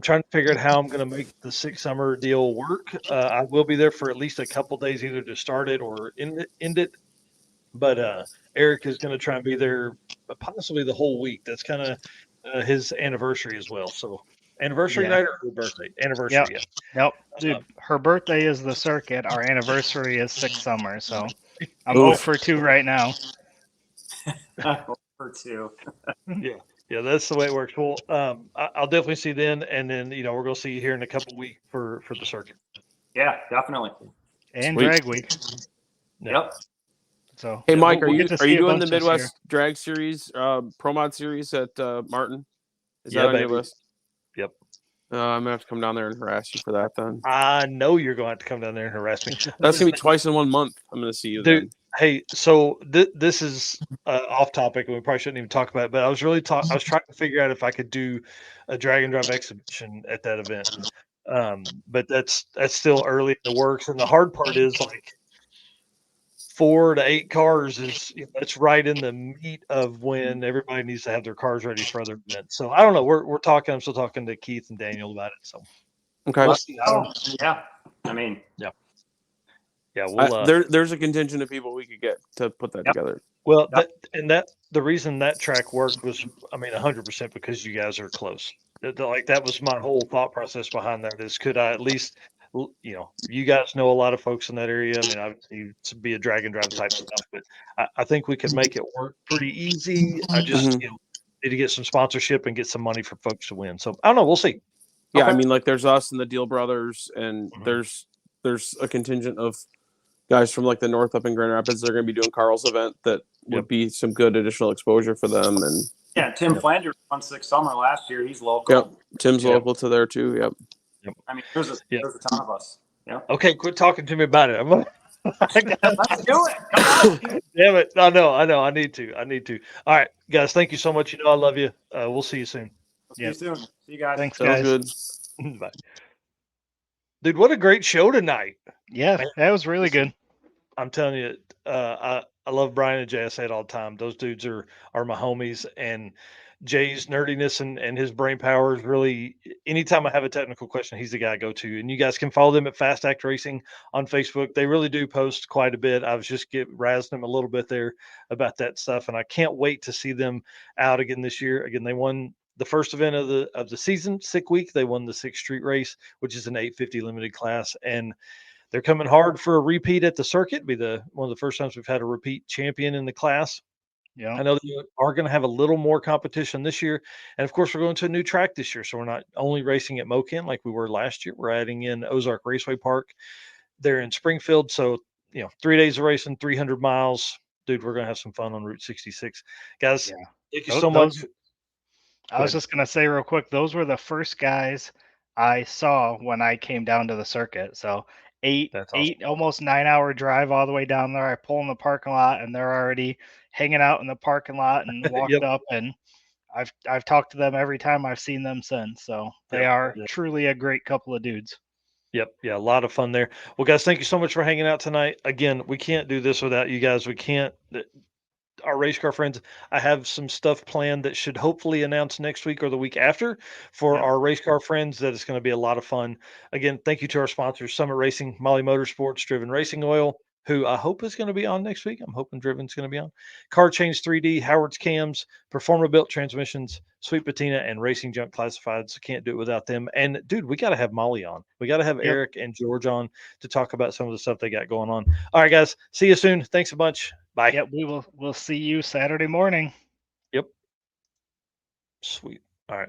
trying to figure out how I'm going to make the Sixth Summer deal work. I will be there for at least a couple days, either to start it or end it. But Eric is going to try and be there possibly the whole week. That's kind of his anniversary as well. So anniversary night or her birthday? Anniversary. Yep. Dude, her birthday is the circuit. Our anniversary is Sixth Summer. So I'm 0 for 2 right now. 0 for 2. Yeah, that's the way it works. Well, I'll definitely see you then, and then we're going to see you here in a couple of weeks for the circuit. Yeah, definitely. And Drag Week. Yep. So hey, Mike, are you doing the bunch Midwest Drag Series, Pro Mod Series at Martin? Is that on your list? Yep. I'm gonna have to come down there and harass you for that then. I know you're going to have to come down there and harass me. That's gonna be twice in 1 month. I'm gonna see you, dude. Then. Hey, so this is off topic, and we probably shouldn't even talk about it. But I was really I was trying to figure out if I could do a drag and drive exhibition at that event. But that's still early in the works, and the hard part is like 4 to 8 cars is that's right in the meat of when everybody needs to have their cars ready for other events. So I don't know. We're talking. I'm still talking to Keith and Daniel about it. So okay. Yeah. I mean, yeah. We'll, there's a contingent of people we could get to put that together. Well, the reason that track worked was, 100% because you guys are close. That was my whole thought process behind that. Is could I at least you guys know a lot of folks in that area. Obviously, to be a drag and drive type stuff, but I think we could make it work pretty easy. I just need to get some sponsorship and get some money for folks to win. So I don't know. We'll see. Yeah, okay. There's us and the Deal Brothers, and there's a contingent of guys from the north up in Grand Rapids. They're going to be doing Carl's event. That would be some good additional exposure for them. And Tim Flanders won Sixth Summer last year. He's local. Yep, Tim's local to there too. Yep. There's a ton of us. Yeah. Okay, quit talking to me about it. Let's do it. Come on. Damn it! I know. I need to. All right, guys. Thank you so much. I love you. We'll see you soon. See you soon. See you guys. Thanks, guys. Good. Bye. Dude, what a great show tonight. Yeah, that was really good. I'm telling you, I love Brian and Jay. I say it all the time. Those dudes are my homies, and Jay's nerdiness and his brain power is really, anytime I have a technical question, he's the guy I go to. And you guys can follow them at Fast Act Racing on Facebook. They really do post quite a bit. I was just razzing them a little bit there about that stuff, and I can't wait to see them out again this year. Again, they won the first event of the season, Sick Week. They won the Sixth Street Race, which is an 850 limited class, and they're coming hard for a repeat at the circuit. Be one of the first times we've had a repeat champion in the class. Yeah, I know they are going to have a little more competition this year, and of course, we're going to a new track this year. So we're not only racing at Moken like we were last year. We're adding in Ozark Raceway Park there in Springfield. So 3 days of racing, 300 miles. Dude, we're going to have some fun on Route 66. Guys, Yeah. thank you so much. I was just going to say real quick, those were the first guys I saw when I came down to the circuit. So That's awesome. almost 9 hour drive all the way down there. I pull in the parking lot and they're already hanging out in the parking lot and walked Yep. up, and I've talked to them every time I've seen them since. So they Yep. are Yep. truly a great couple of dudes. Yep. Yeah. A lot of fun there. Well, guys, thank you so much for hanging out tonight. Again, we can't do this without you guys. We can't. Our race car friends, I have some stuff planned that should hopefully announce next week or the week after for Yep. our race car friends. That is going to be a lot of fun. Again, thank you to our sponsors, Summit Racing, Molly Motorsports, Driven Racing Oil, who I hope is going to be on next week. I'm hoping Driven's going to be on. Car Change 3D, Howard's Cams, Performa Built Transmissions, Sweet Patina, and Racing Junk Classifieds. Can't do it without them. And dude, we got to have Molly on. We got to have Yep. Eric and George on to talk about some of the stuff they got going on. All right, guys. See you soon. Thanks a bunch. Bye. Yep. We'll see you Saturday morning. Yep. Sweet. All right.